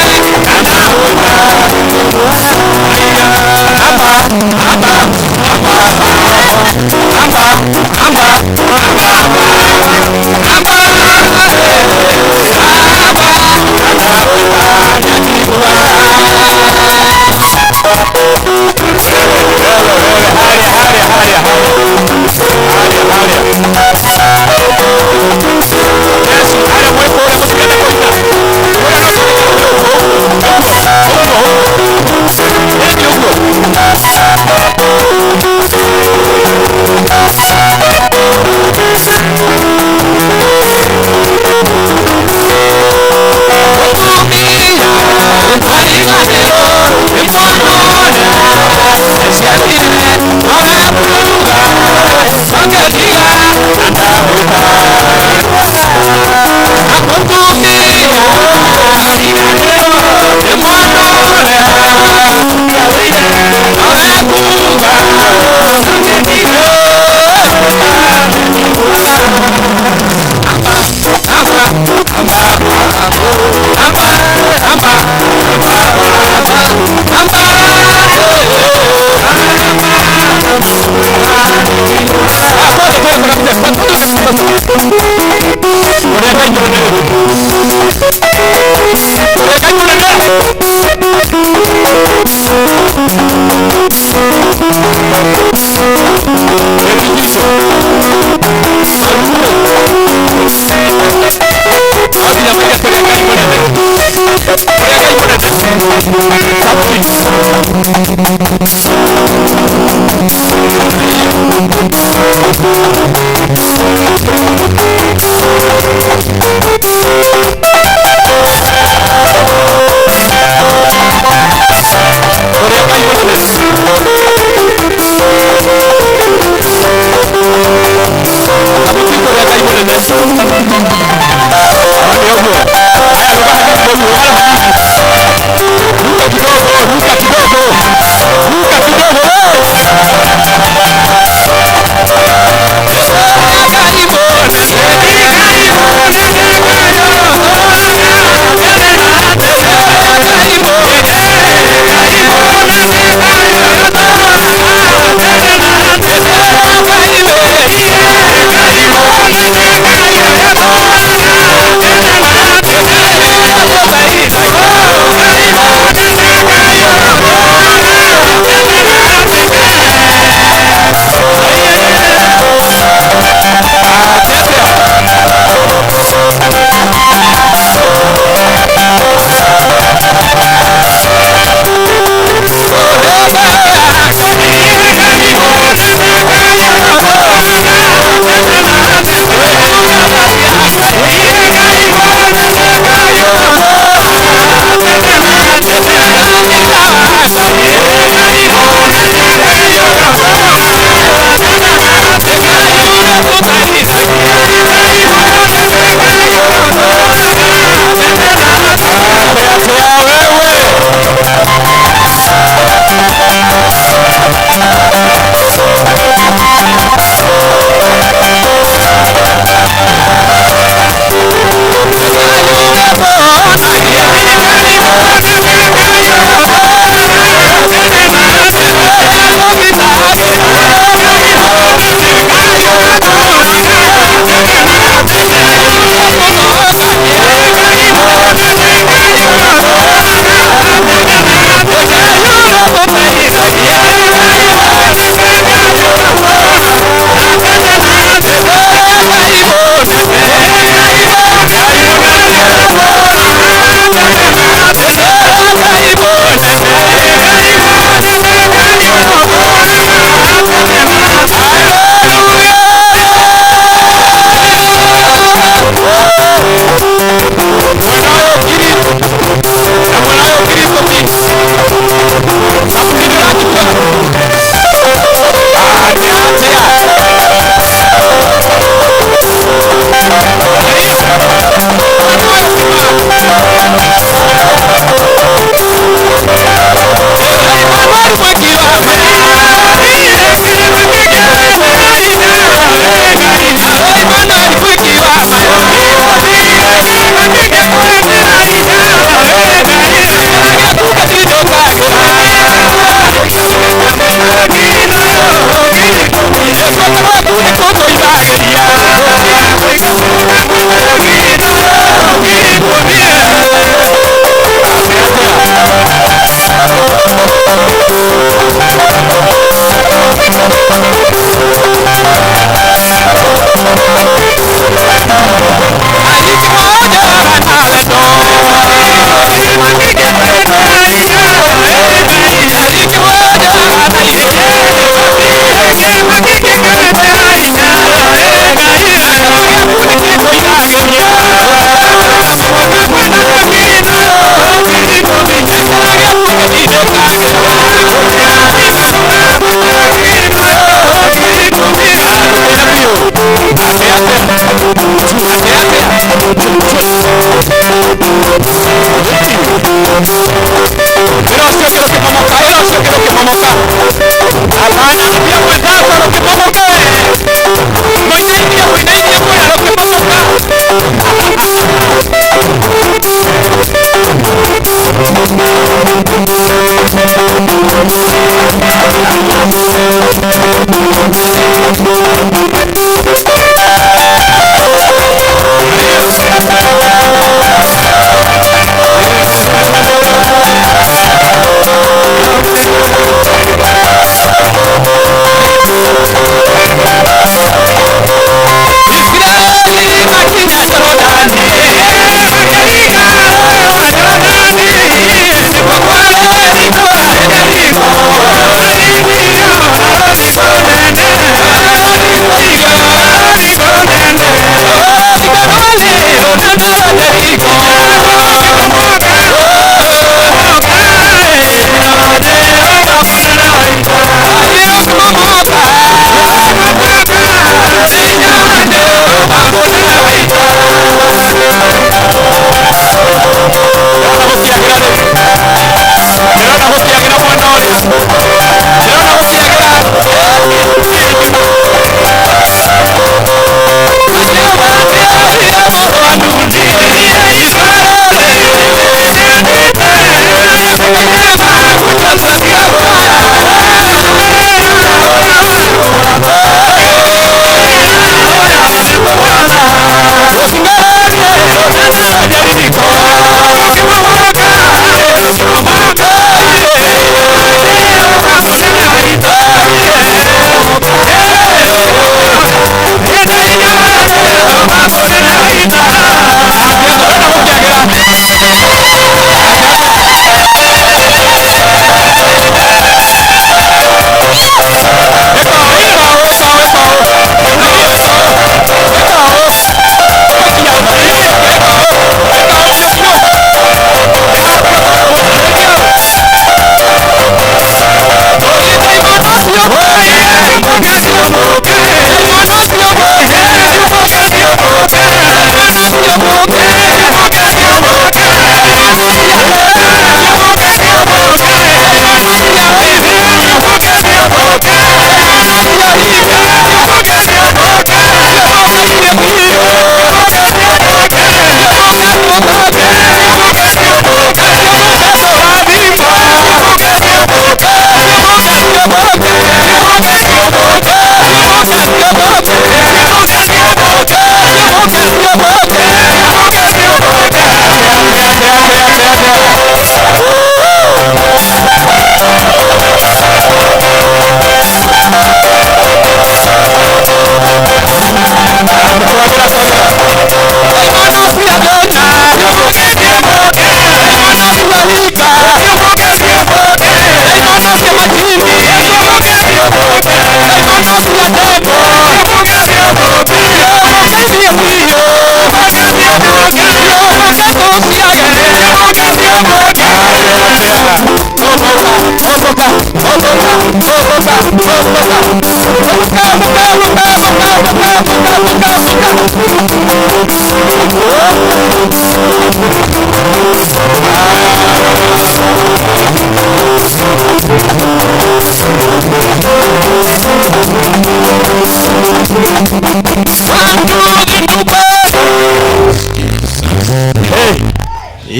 Simona, Gloria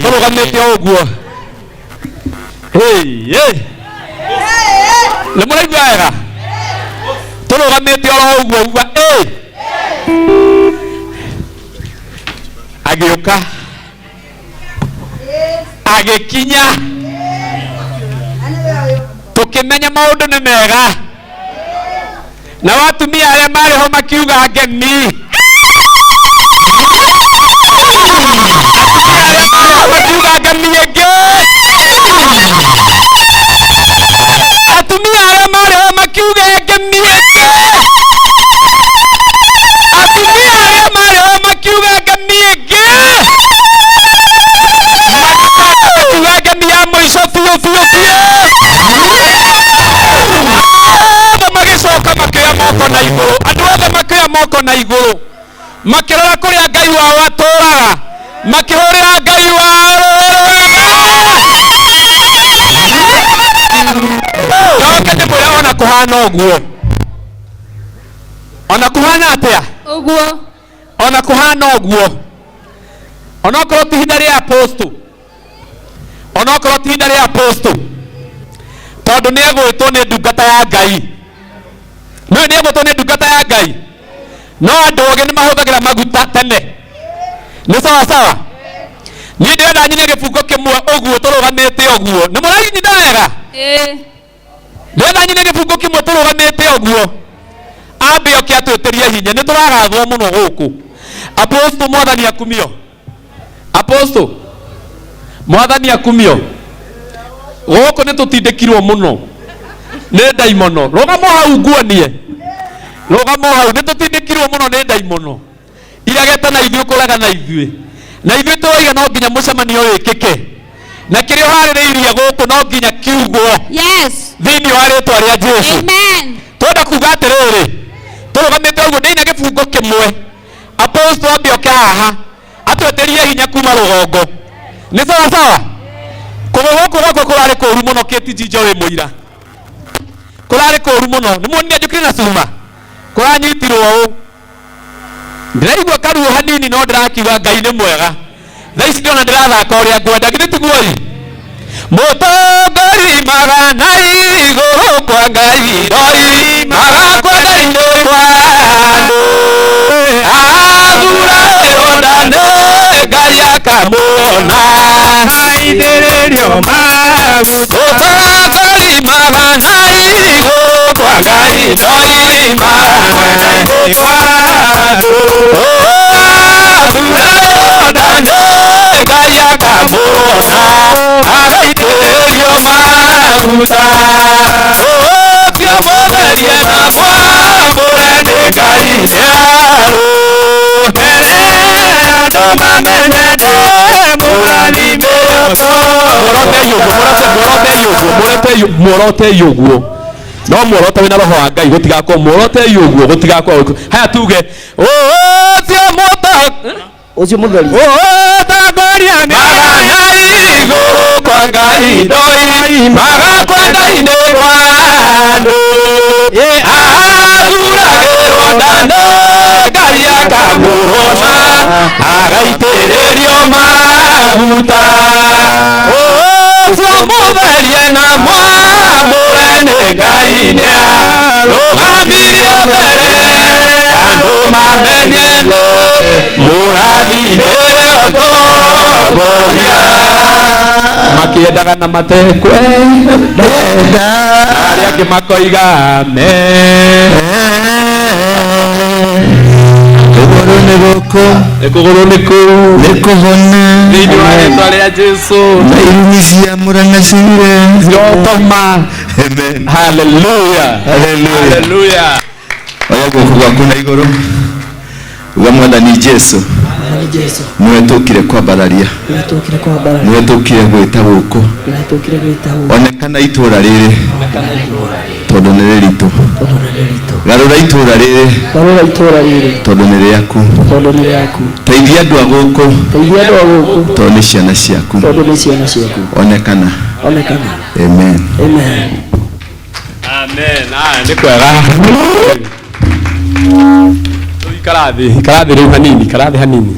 Tũrũgamĩte ũguo. Nĩ mũraigua wega? Tũrũgamĩte oro ũguo uga agĩũka agĩkinya tũkĩmenya maũndũ nĩ mega na watumia arĩa marĩ ho makiuga ngemi makiuga ngemi ĩngĩ atumia arĩa marĩ ho makiuga ngemi ĩngĩ atumia arĩa marĩ ho makiuga ngemi ĩngĩ makiuga ngemi ya mũico biũ magĩcoka makĩoya moko na igũrũ andũ othe makĩoya moko na igũrũ makĩrora kũrĩa Ngai wao atũũraga makĩhũrĩra Ngai wao njoke ndĩmwĩre ona kũhana ũguo ona kũhana atĩa ũguo ona kũhana ũguo onokorwo ti ihinda rĩa aposto onokorwo ti ihinda rĩa aposto tondũ nĩegwĩtwo nĩ ndungata ya Ngai nĩwe nĩegwĩtwo nĩ ndungata ya Ngai no andũ ogĩ nĩmahũthagĩra maguta tene nĩ sawa sawa niĩ ndĩrenda nyine gĩbungo kĩmwe ũguo tũrũgamĩte ũguo nĩ mũraginyita wega ndĩrenda nyine gĩbungo kĩmwe tũrũgamĩte ũguo ambe oke atwĩtĩrie hinya nĩ tũragathwo mũno gũkũ aposto mwathani akumio aposto mwathani akumio gũkũ nĩ tũtindĩkirwo mũno nĩ ndaimono rũgamo hau nguonie rũgamo hau nĩ tũtindĩkirwo mũno nĩ ndaimono irageta na ithuĩ kũrega na ithuĩ tũraiga no nginya mũcemanio wĩkĩke na kĩrĩa ũharĩrĩirie gũkũ no nginya kiugwo thĩinĩ wa rĩĩtwa rĩa Jesũ twenda kuga atĩrĩrĩ tũrũgamĩte ũguo ndĩina gĩbungo kĩmwe aposto ambe oke haha atwĩtĩrie hinya kuma rũgongo nĩ sawa sawa kũgũ gũkũ kũrarĩ kũũru mũno kĩtinjinjo wĩ mũira kũrarĩ kũũru mũno nĩ muonire njũkire na cuma kũranyitirwo ũũ ndĩraigua karuo hanini no ndĩrakiuga Ngai nĩ mwega thaa ici ndĩrona ndĩrathaka ũrĩa ngwenda githĩ tiguo-ĩ mũtongoria na igũrũ kwa Ngai ndoimaga kwa Ngai-inĩ kwa andũ athura yonane Ngai akamuona aithĩrĩrio maguta mũtongoria na igũrũ kwa Ngai ndoimaga kwa andũ athura yonane Ngai akamuona agaitĩrĩrio maguta ũkio mũtherie na mwamũre nĩ Ngai nĩarũ mbere andũ mamenyete mũrathimĩtwo muorote ũguo no muorote wĩna roho wa Ngai gũtigakorwo muorote ũguo gũtigakorwo haya tuge ũcio mũtheri ũtongoria nĩ igũrũ kwa Ngai ndoimaga kwa Ngai-inĩ kwa andũ athuragĩrwo ndano Ngai akamuona agaitĩrĩrio maguta ũcio mũtherie na mwamũre nĩ Ngai nĩarũgamirio mbere andũ mamenye mũrathimĩre ũtongoria makĩendaga na matekwenda arĩa angĩ makoiga kũgũrũ nĩ gũkũ kũgũrũ nĩ kũu nĩ kũhona thĩinĩ wa rĩĩtwa rĩa Jesũ na irumi cia mũrana cire cirotoma amen haleluya haleluya oya guoko gwaku na igũrũ uga mwathani Jesũ niwe tũkire kwambararia niwe tũkire gwĩta gũkũ onekana itũũra rĩrĩ tondu nĩ rĩritũ. Garũra itũũra rĩrĩ tondu nĩ rĩaku. Teithia andũ a gũkũ tondu nĩ ciana ciaku. Onekana. Amen. Nĩ kwega. Ikarathi rĩu hanini.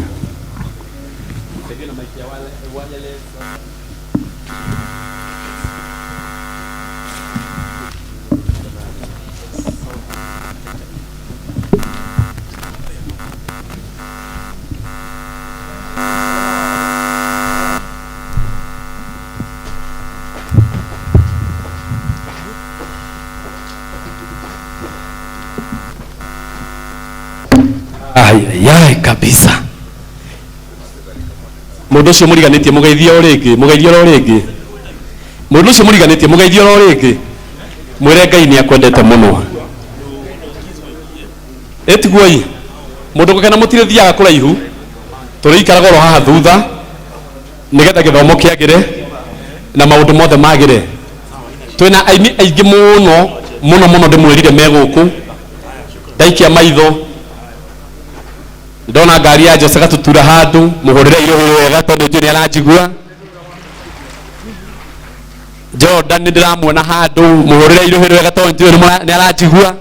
Ai kabisa. Mundu ucio muriganitie mugeithie o ringi. Mundu ucio muriganitie mugeithie o ringi. Mwire Ngai ni akwendete muno. Etiguoi. Mundu gukena mutire thiaga kuraihu. Turikaraga ro haha thutha. Nigetha githomo kiagire na maundu mothe magire. Twina aimi aingi muno ndimwirire meguku. Ndaikia maitho. Ndona ngari ya Jose gatutura handu muhurire irohiro wega tondu njuri aranjigua. Jordan ndiramuona handu muhurire irohiro wega tondu njuri ni aranjigua.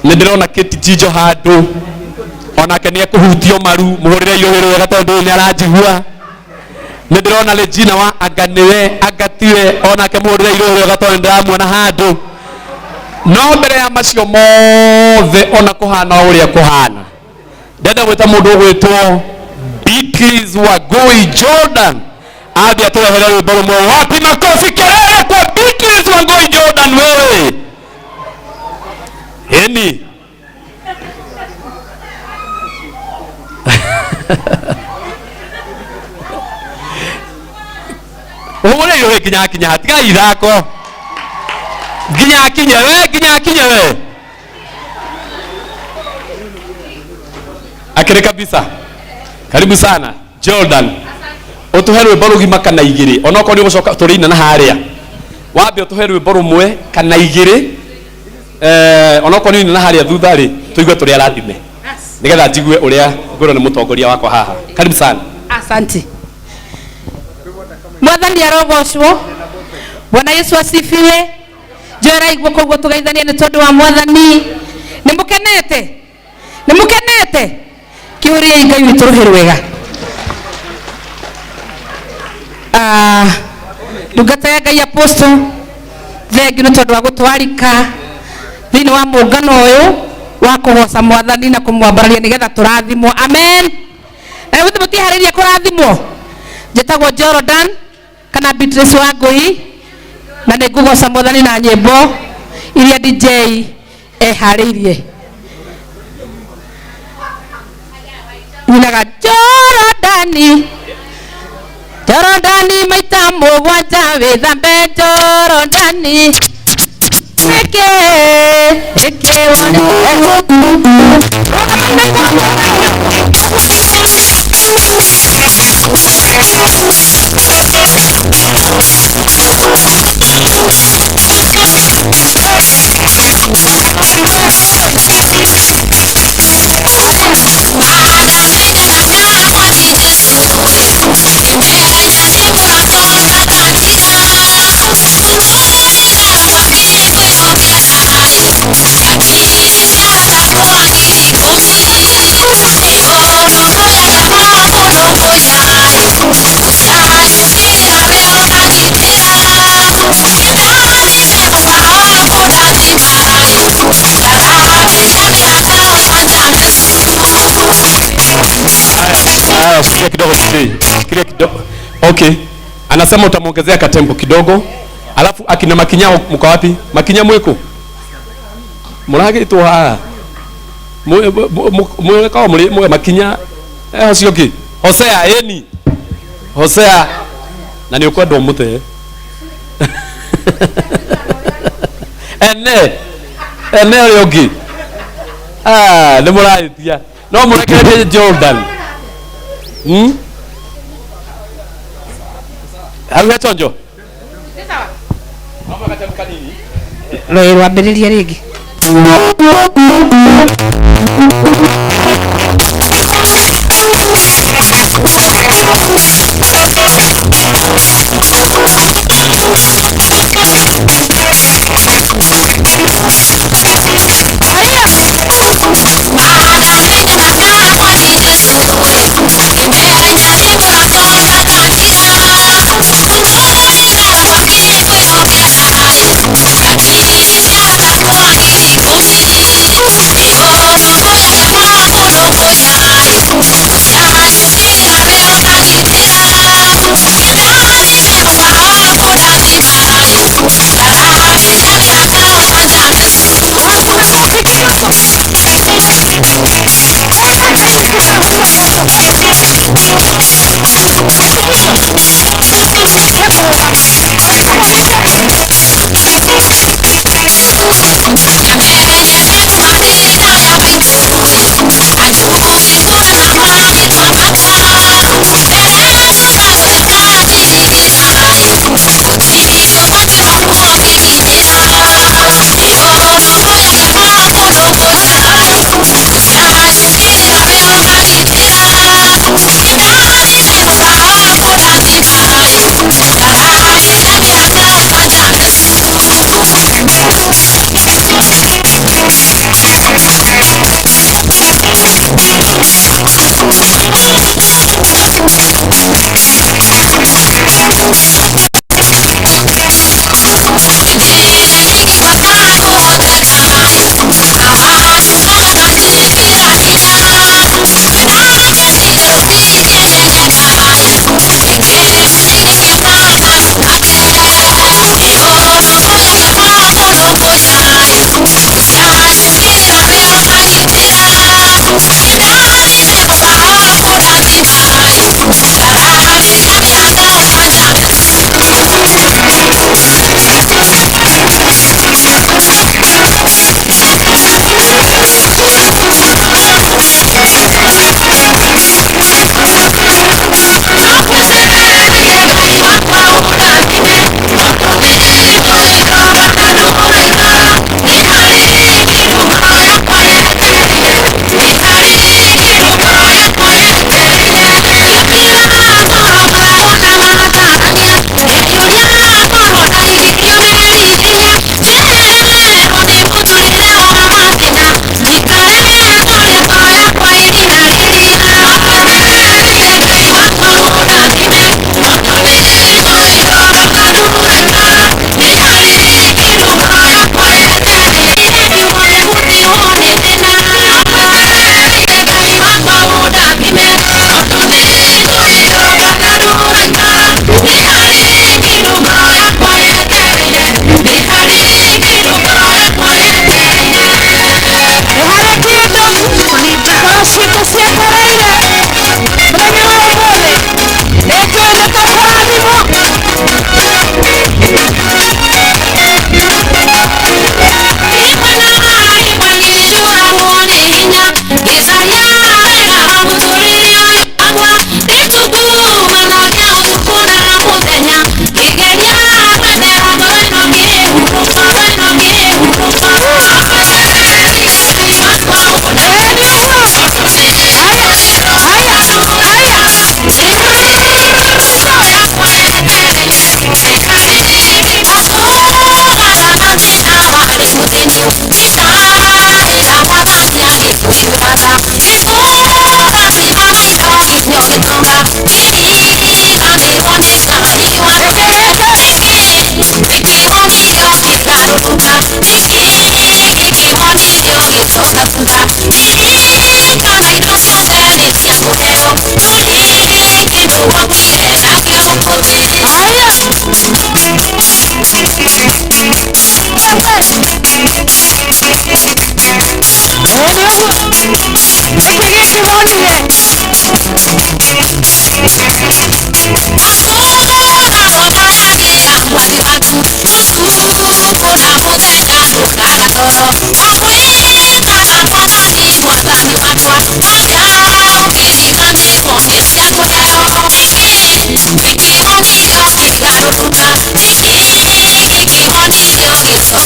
Ndirona Kiti Jijo handu onake ni ekuhutio maru muhurire irohiro wega tondu ni aranjigua. Ndirona Regina wa Aganiwe agatiwe onake muhurire irohiro wega tondu ndiramuona handu. No mbere ya macio mothe ona kuhana uria kuhana. Dada gweta mundu gwetwo Beatrice Wangui Jordan abia tuwehere rwimbo rumwe. Wapi makofi kelele kwa Beatrice Wangui Jordan wewe. Eni Umure yo kinya tiga ithako ginya we akire kabisa. Karibu sana Jordan. Utuherwe borugi makana igiri onoko ni gucoka turina na haria. Wambe utuherwe boru mwe kana igiri onoko ni na haria thutha ri tuigue turi arathime. Nigetha njigue uria ngoro ni mutongoria wako haha. Karibu sana. Asante. Mwathani arogocwo. Bwana Yesu asifiwe. Jera igwo koguo tugeithania ni tondu wa Mwathani. Nimukenete. Kiuria Ngai witu ruhiri wega. Ndungata ya Ngai Apostle thengiũ nĩ tondũ wa gũtwarika thĩinĩ wa mũngano ũyũ wa kũgoca Mwathani na kũmwambararia nĩgetha tũrathimwo. Amen. Na gũtũ mũtiharĩria kũrathimwo. Njĩtagwo Jordan kana Beatrice Wangui na nĩ ngũgoca Mwathani na nyĩmbo iria DJ eharĩirie. Ninaga Jorodani maita mũgwanja wĩthambe Jorodani Kile kidogo. Okay. Anasema utamuongezea katempo kidogo. Alafu akina Makinya mko wapi? Makinya mweko. Murage tu haa. Mwe kwa mwe Makinya. Hosioki. Hosea eni. Hosea na ni ukwa domute. Ene yogi. Ni muraitia. No murekere Jordan. Haruya chonjo. Sawa. Mama katamka nini? Rũĩ rwambĩrĩrie rĩngĩ.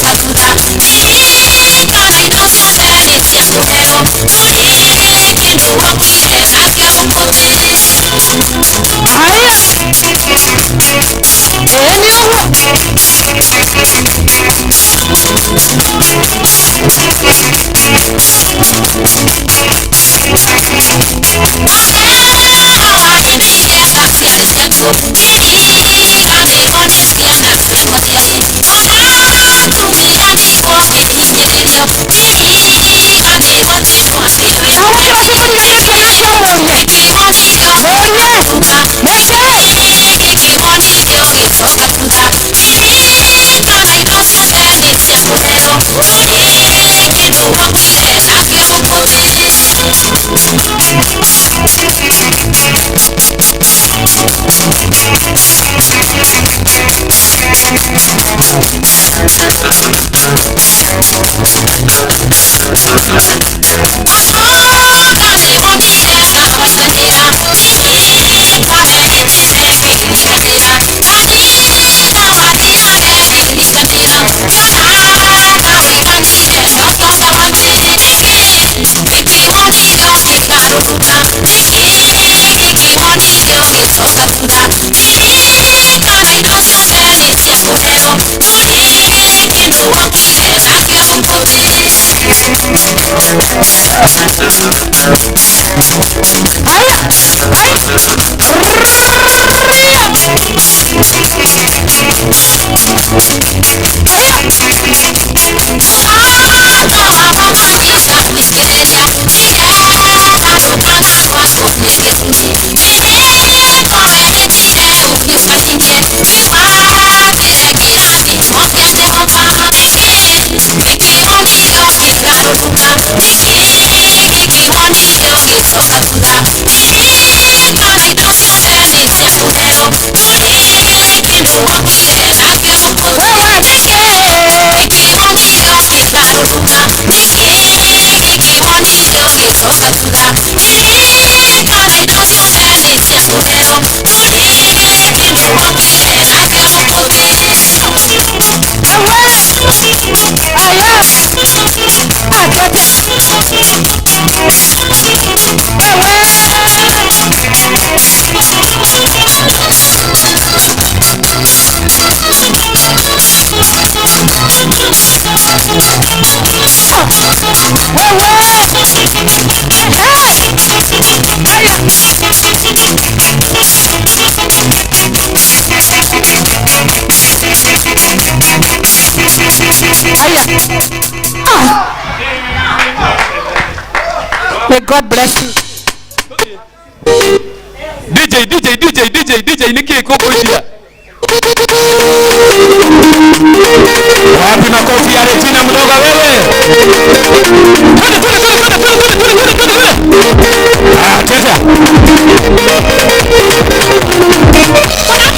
Thank you. May God bless you. DJ niki koko shida. Wapi makofi ya Regina mdoga wewe? Ah, teta. Una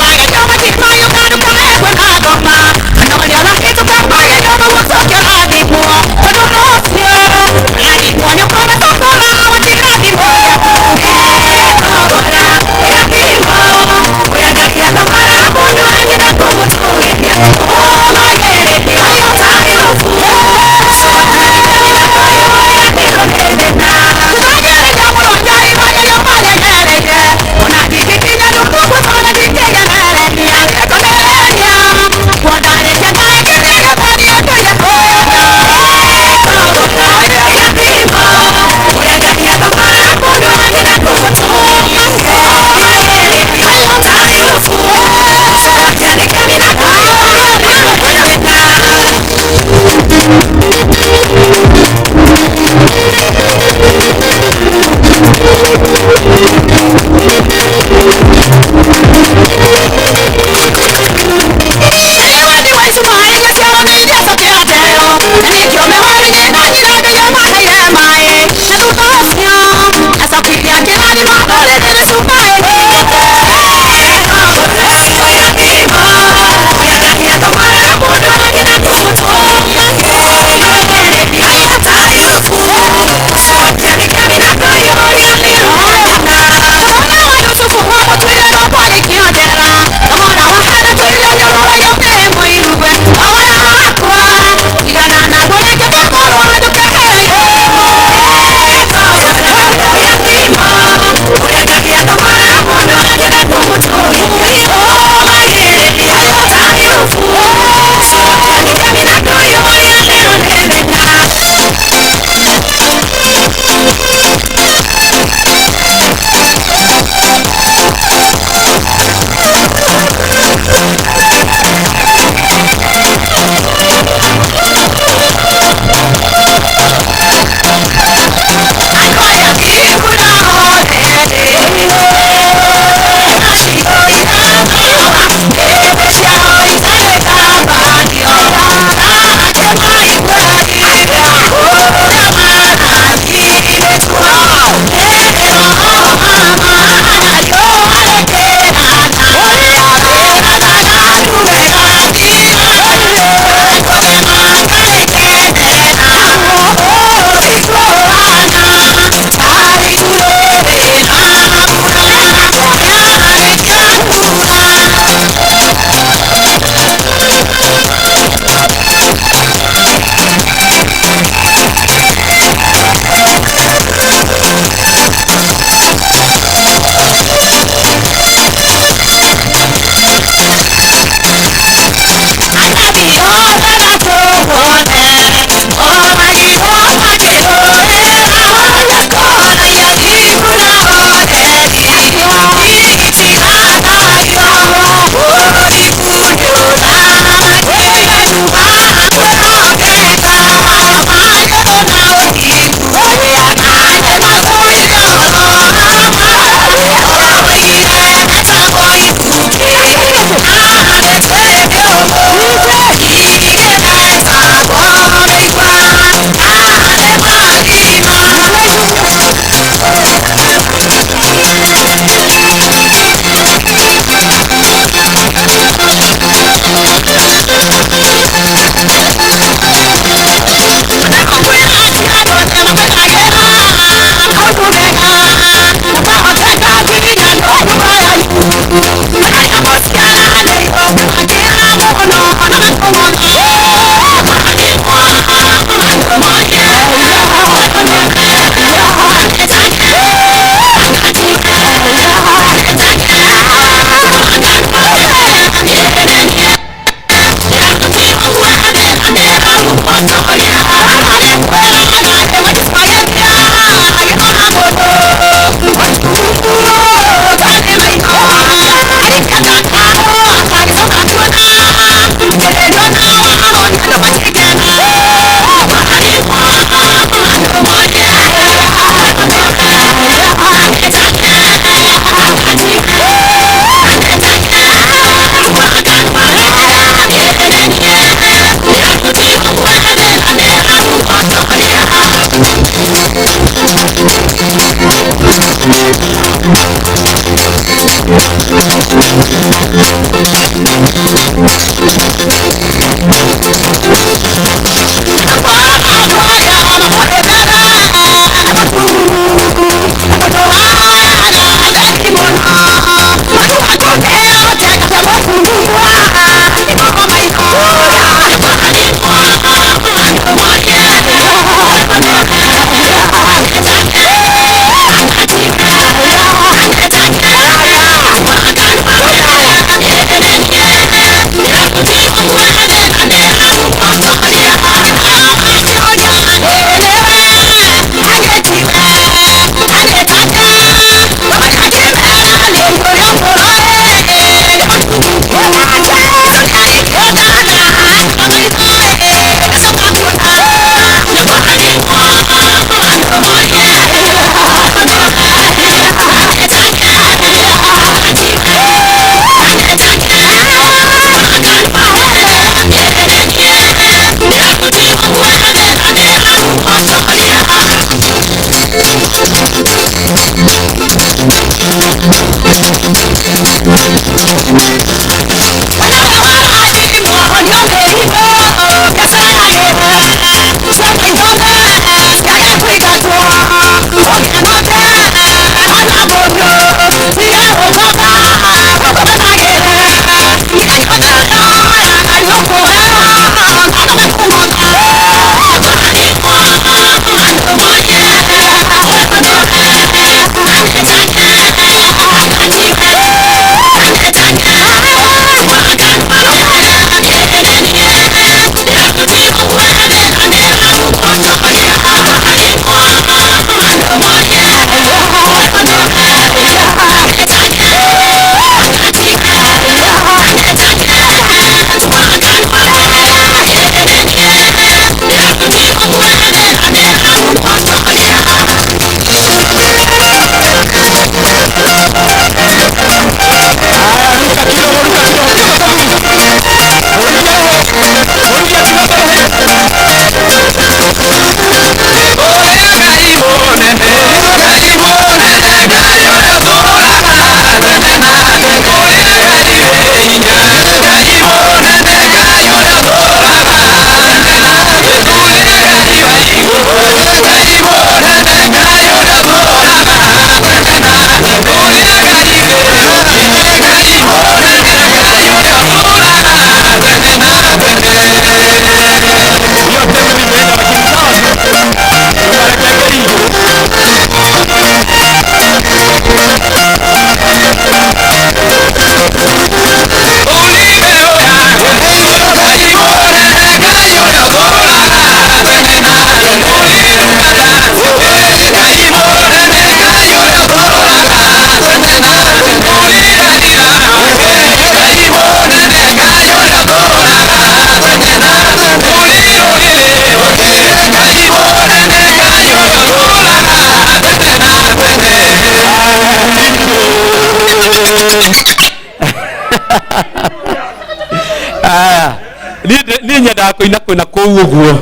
ni nyenda ko ina kwina ko uguo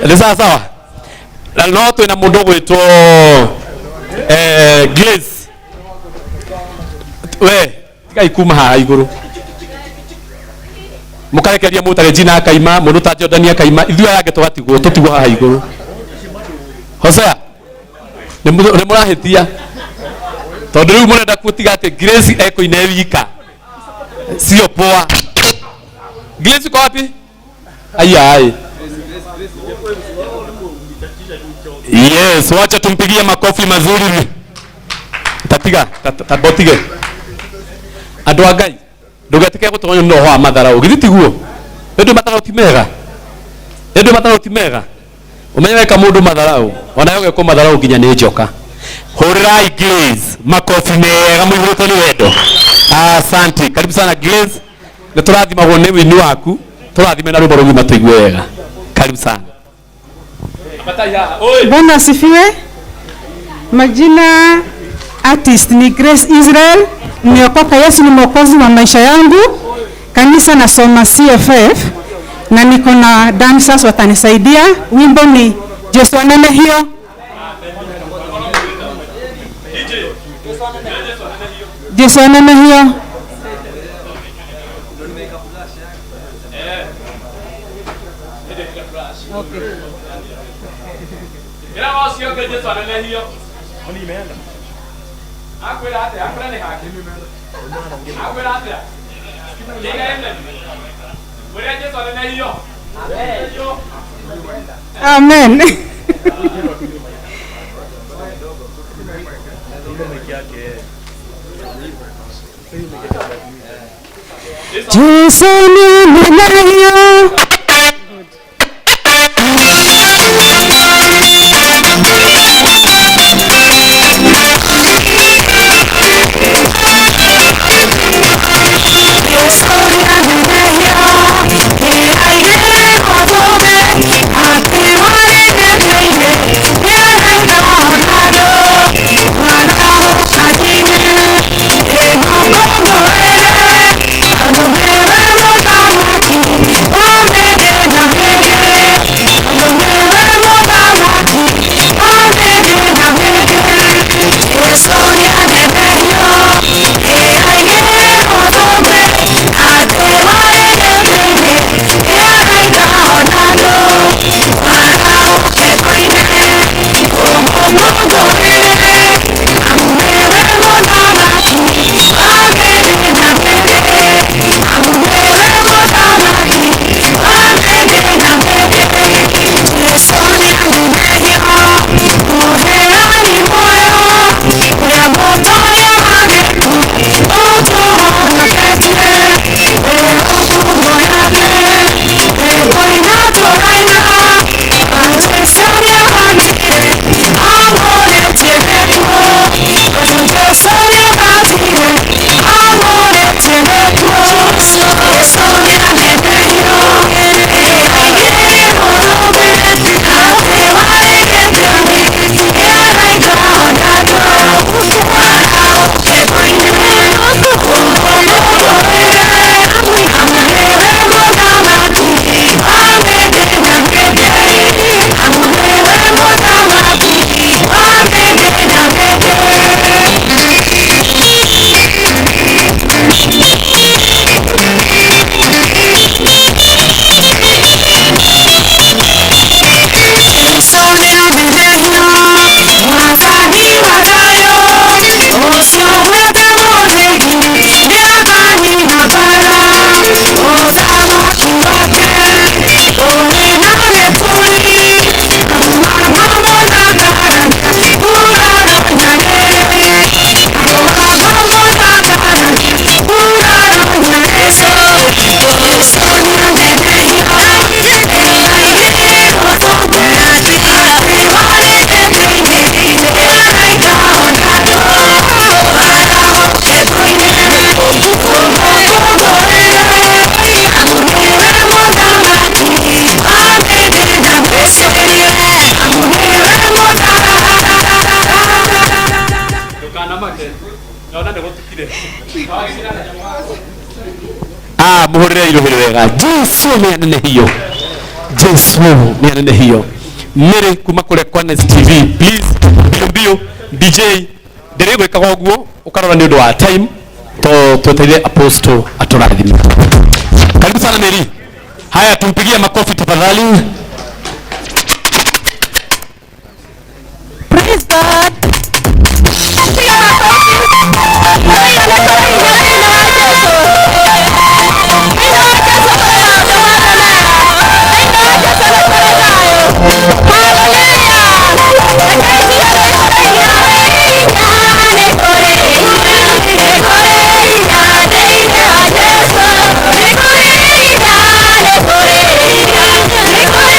ni sawa na no twina mundu gwitwo Grace we tigai kuma haha iguru mukarekeria mutare jina kaima mundu ta Jordania kaima ithuĩ yake tugatigwo tutigwo haha iguru Hosea ni murahitia tondu riu murenda kutiga ati Grace eko ine wika sio poa. Grace kwa wapi? Ayai. Yes, wacha tumpigie makofi mazuri. Tatiga, tabotige. Andu a Ngai, ndugatike gutonyo no ho amathara ugithitiguo. Endu mathara timega. Endu mathara timega. Umenye ka mundu matharau. Ona yoge ko matharau nginya ni njoka. Hurirai Grace, makofi mega muihuto ni wendo. Asante. Karibu sana Grace. Na turathimagwo ni wini waku. Turathime na rubaro ngima tuigue wega. Karibu sana. Bwana asifiwe. Majina artist ni Grace Israel. Niokoka, Yesu ni mwokozi wa maisha yangu. Kanisa nasoma CFF na niko na dancers watanisaidia. Wimbo ni Yesu anene hiyo. Yesu anene hiyo. Okay. Kila wasio kwa Yesu ananehio. Oni imeenda. Akwenda ate, akwenda ni haki. Akwenda ate. Kila ende. Wewe Yesu ananehio. Amen. Yesu ananehio. Muhurira iruhire wega. Jesu ni ananehio. Jesu ni ananehio. Mere kuma kule kwa Nest TV. Please mbio DJ derego ikaga guo ukarora ni undu wa time to tuteithie apostle aturathime. Karibu sana Mary. Haya tumpigie makofi tafadhali. Praise God. Hallelujah.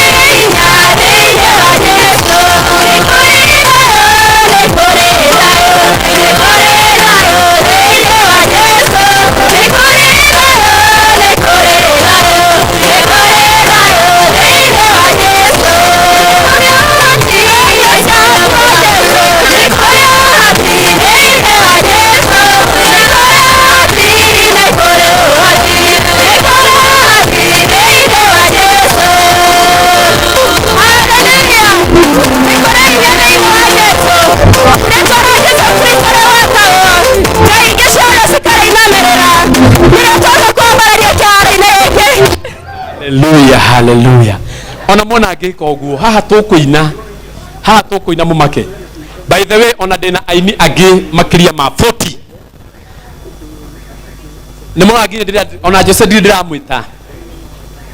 Hallelujah, hallelujah. Ona mona ngika uguo haha tukuina mumake. By the way, ona dena aini agi makiria ma 40. Nimo agi ndira ona Jose ndira mwita.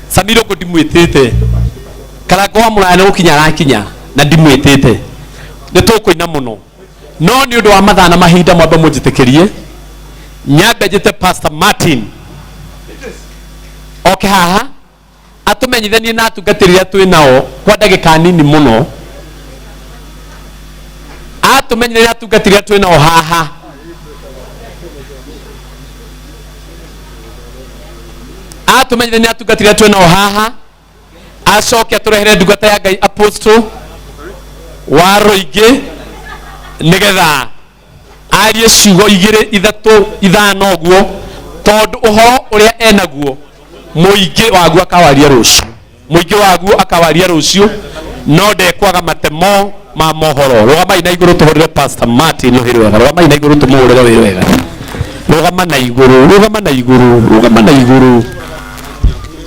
Samiro ko dimwitete. Karago wa murana gukinya rakinya na dimwitete. Ni tukuina muno. No ni undu wa mathana mahinda mwamba mujitekerie. Nyambe jite Pastor Martin. Okay haha atumenyithanie na atungatĩrĩria twĩ nao kwa ndagĩka nini mũno. Atumenyithanie atungatĩrĩria twĩ nao haha. Atumenyithanie atungatĩrĩria twĩ nao haha. Acoke atũrehere ndungata ya Ngai Apostle wa Rũingĩ nĩgetha arie ciugo 2 3 5 ũguo tondũ ũhoro ũrĩa enaguo muingi wagu akawaria rucio. Muingi wagu akawaria rucio no ndekwaga matemo ma mohoro. Rugama ina iguru tuhurire Pastor Martin Ruhiri wega. Rugama ina iguru tumuhurire wega wega. Rugama na iguru, rugama na iguru, rugama na iguru.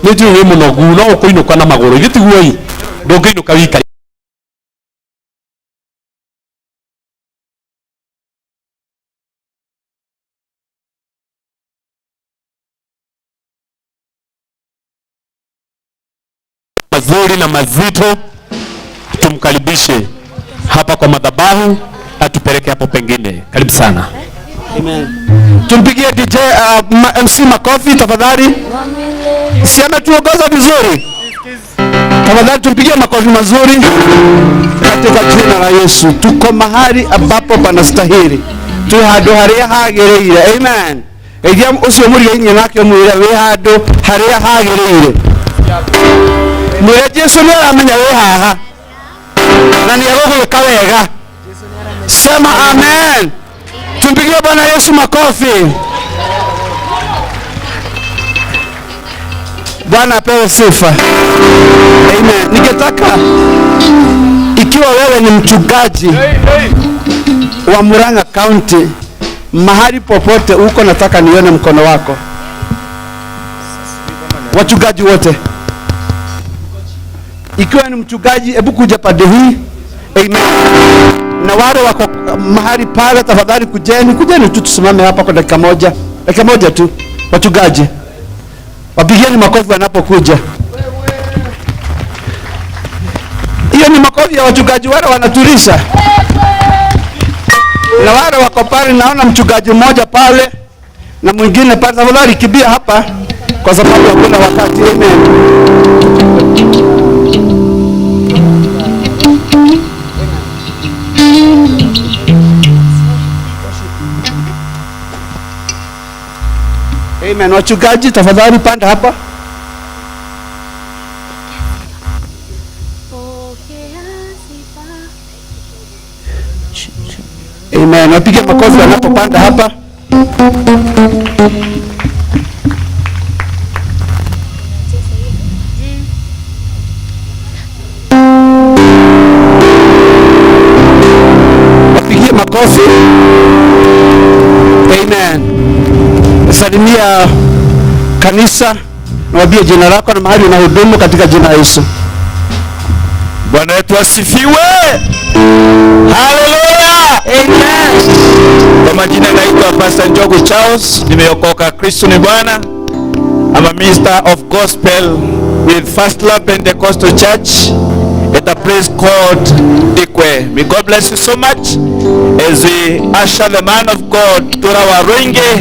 Niju we munogu no ukuinuka na maguru. Igitiguoi ndungiinuka wika. Mazuri na mazito, tumkaribishe hapa kwa madhabahu atupeleke hapo pengine. Karibu sana. Amen. Tumpigie DJ MC makofi tafadhali. Si ametuongoza vizuri? Tafadhali tumpigie makofi mazuri katika jina la Yesu. Tuko mahali ambapo panastahili. Tu handu haria hagiriire. Amen. Egia ucio muri inye nake mwira we handu haria hagiriire. Mwire Jesu ni aramenya we haha na ni agũgwĩka wega. Sema amen. Tumpigie Bwana Yesu makofi. Bwana apewe sifa. Amen. Ningetaka ikiwa wewe ni mchungaji wa Murang'a County, mahali popote uko, nataka nione mkono wako. Wachungaji wote, ikiwa ni mchungaji, hebu kuja pande hii. Amen. Na wale wako mahali pale, tafadhali kujeni tu tusimame hapa kwa dakika moja tu. Wachungaji wapigieni makofi wanapokuja. Hiyo ni makofi ya wachungaji wale wanatulisha. Na wale wako pale, naona mchungaji mmoja pale na mwingine pale, tafadhali kibia hapa kwa sababu hakuna wakati. Amen. Amen. Wachungaji tafadhali panda hapa. Amen. Wapige makofi wanapopanda hapa. Wapige makofi. Amen. Salimia kanisa na wabie jina lako na mahali unahudumu katika jina la Yesu. Bwana wetu asifiwe. Hallelujah. Amen. Kwa majina naitwa Pastor Njogu Charles, nimeokoka. Kristo ni Bwana. I'm a minister of gospel with First Love Pentecostal Church at a place called Ikwe. May God bless you so much as we usher the man of God Tura Waruinge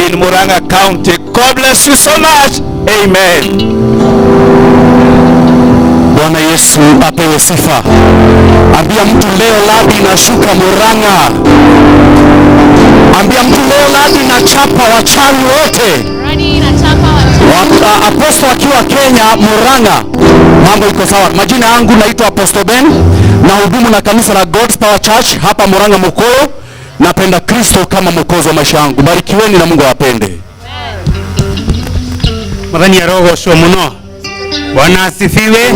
in Murang'a County. God bless you so much. Amen. Bwana Yesu apewe sifa. Ambia mtu leo labi na shuka Murang'a. Ambia mtu leo labi na chapa wachawi wote. Apostle akiwa Kenya Murang'a, mambo iko sawa. Majina yangu naitwa Apostle Ben na hudumu na kanisa la God's Power Church hapa Murang'a Mukolo. Napenda Kristo kama mwokozi wa maisha yangu. Barikiweni na Mungu awapende. Magani ya roho sio muno. Bwana asifiwe.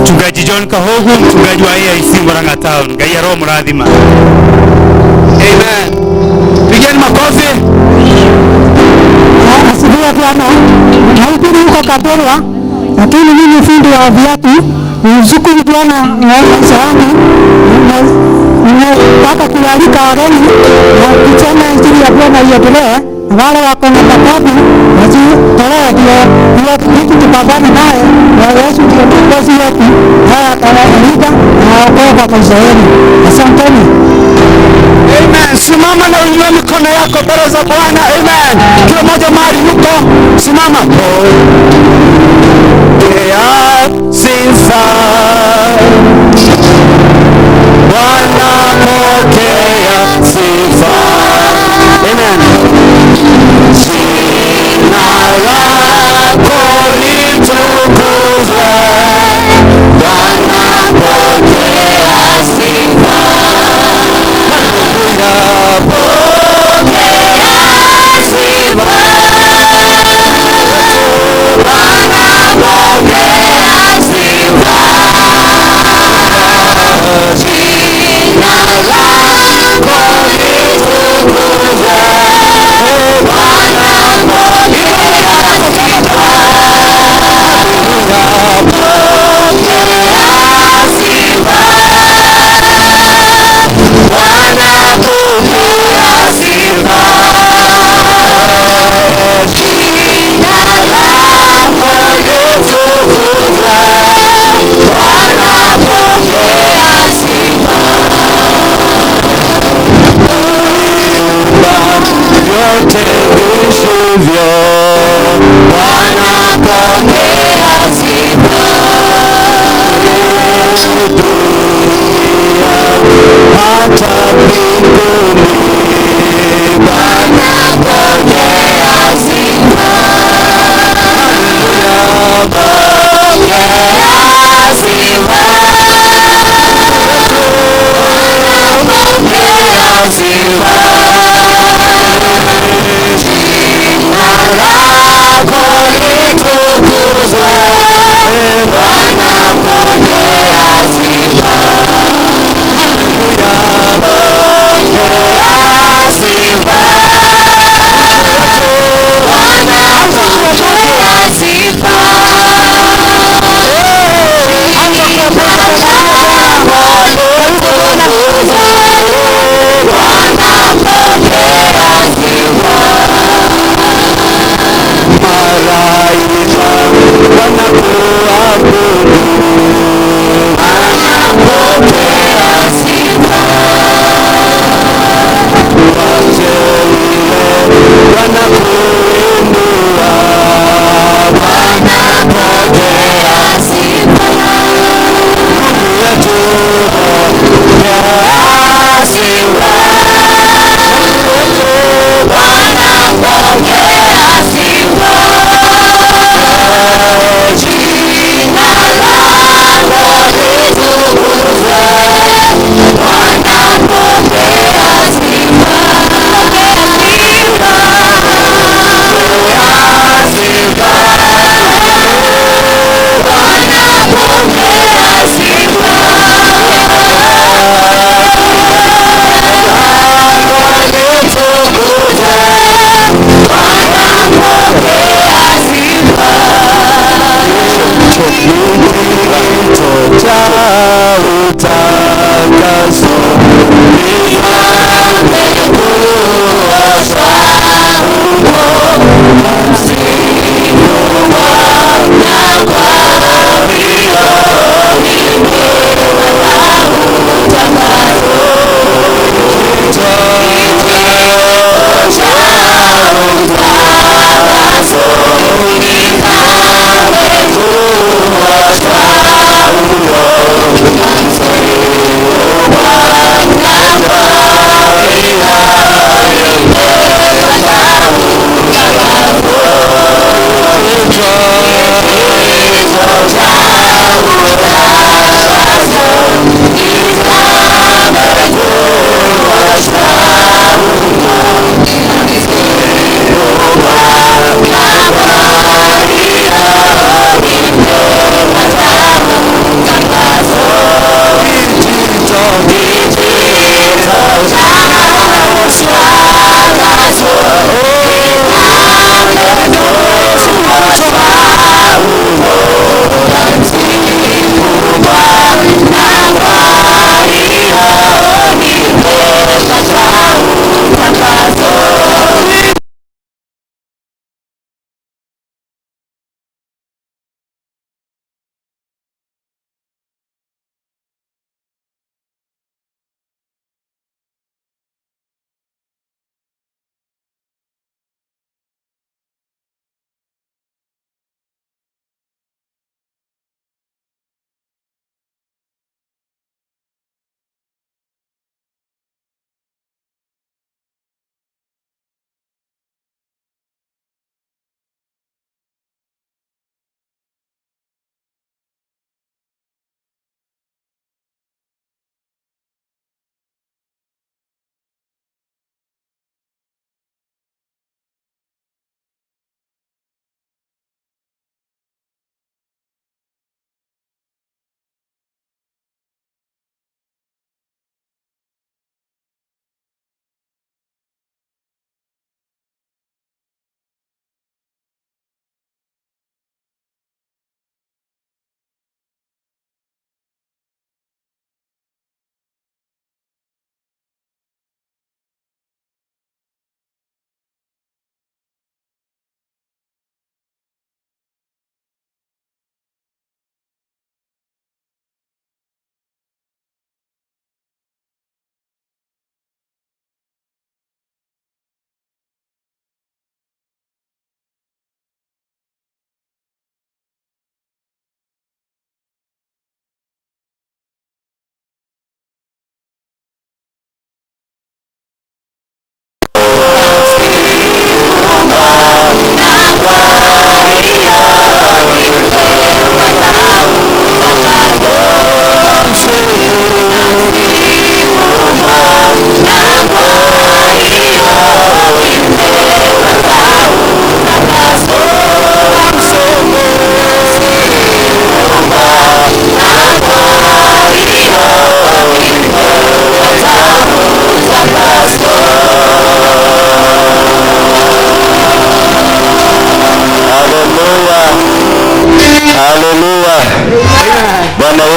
Mchungaji John Kahogu, mchungaji wa AIC Murang'a Town. Ngai ya roho mradhima. Amen. Pigeni makofi. Asifiwe Bwana. Naikiri huko Kaberwa lakini mimi fundi wa viatu shukuru Bwana maisha yangu. Nataka kualika wageni na kusema injili ya Bwana iendelee, na wale wako na mababu wajitolee ndio vitu tupambane naye, na Yesu ndio mwokozi wetu, naye atawalinda na aokoe kwa maisha yenu. Asanteni. Amen. Simama na uinue mikono yako mbele za Bwana. Amen. Kila mmoja mahali yuko, simama. Sifa Bwana, pokea sifa. Amen. Jina lako litukuzwe. Bwana, pokea sifa. Haleluya, pokea sifa. Bwana, pokea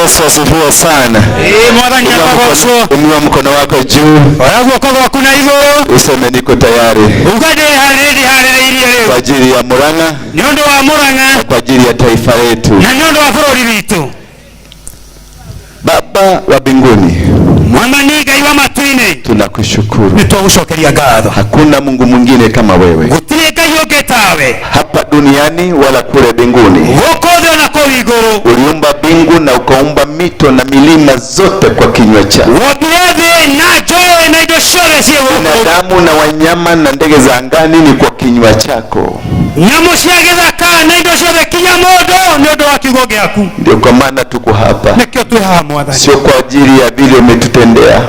Yesu asifiwe sana. Mwathani akagocwo. Inua mkono wako juu. Guoko gwaku na iguru. Useme niko tayari. Ugade harĩirie kwa ajili ya Murang'a. Nĩ ũndũ wa Murang'a. Kwa ajili ya taifa letu. Na nĩ ũndũ wa bũrũri witũ. Baba wa mbinguni, Mwathani Ngai wa matu-inĩ, tunakushukuru. Nĩtũgũcokeria ngatho. Hakuna Mungu mwingine kama wewe. Gũtirĩ Ngai ũngĩ tawe. Hapa duniani wala kule mbinguni. Gũkũ thĩ na kũu igũrũ. Uliumba mbingu na ukaumba mito na milima zote kwa kinywa chako. Wombire thĩ na njũĩ na indo ciothe ciĩ gũkũ. Binadamu na wanyama na ndege za angani ni kwa kinywa chako. Nyamũ cia gĩthaka na indo ciothe kinya mũndũ nĩ ũndũ wa kiugo gĩaku. Ndio kwa maana tuko hapa. Nĩkĩo twĩ haha Mwathani. Sio kwa ajili ya vile umetutendea,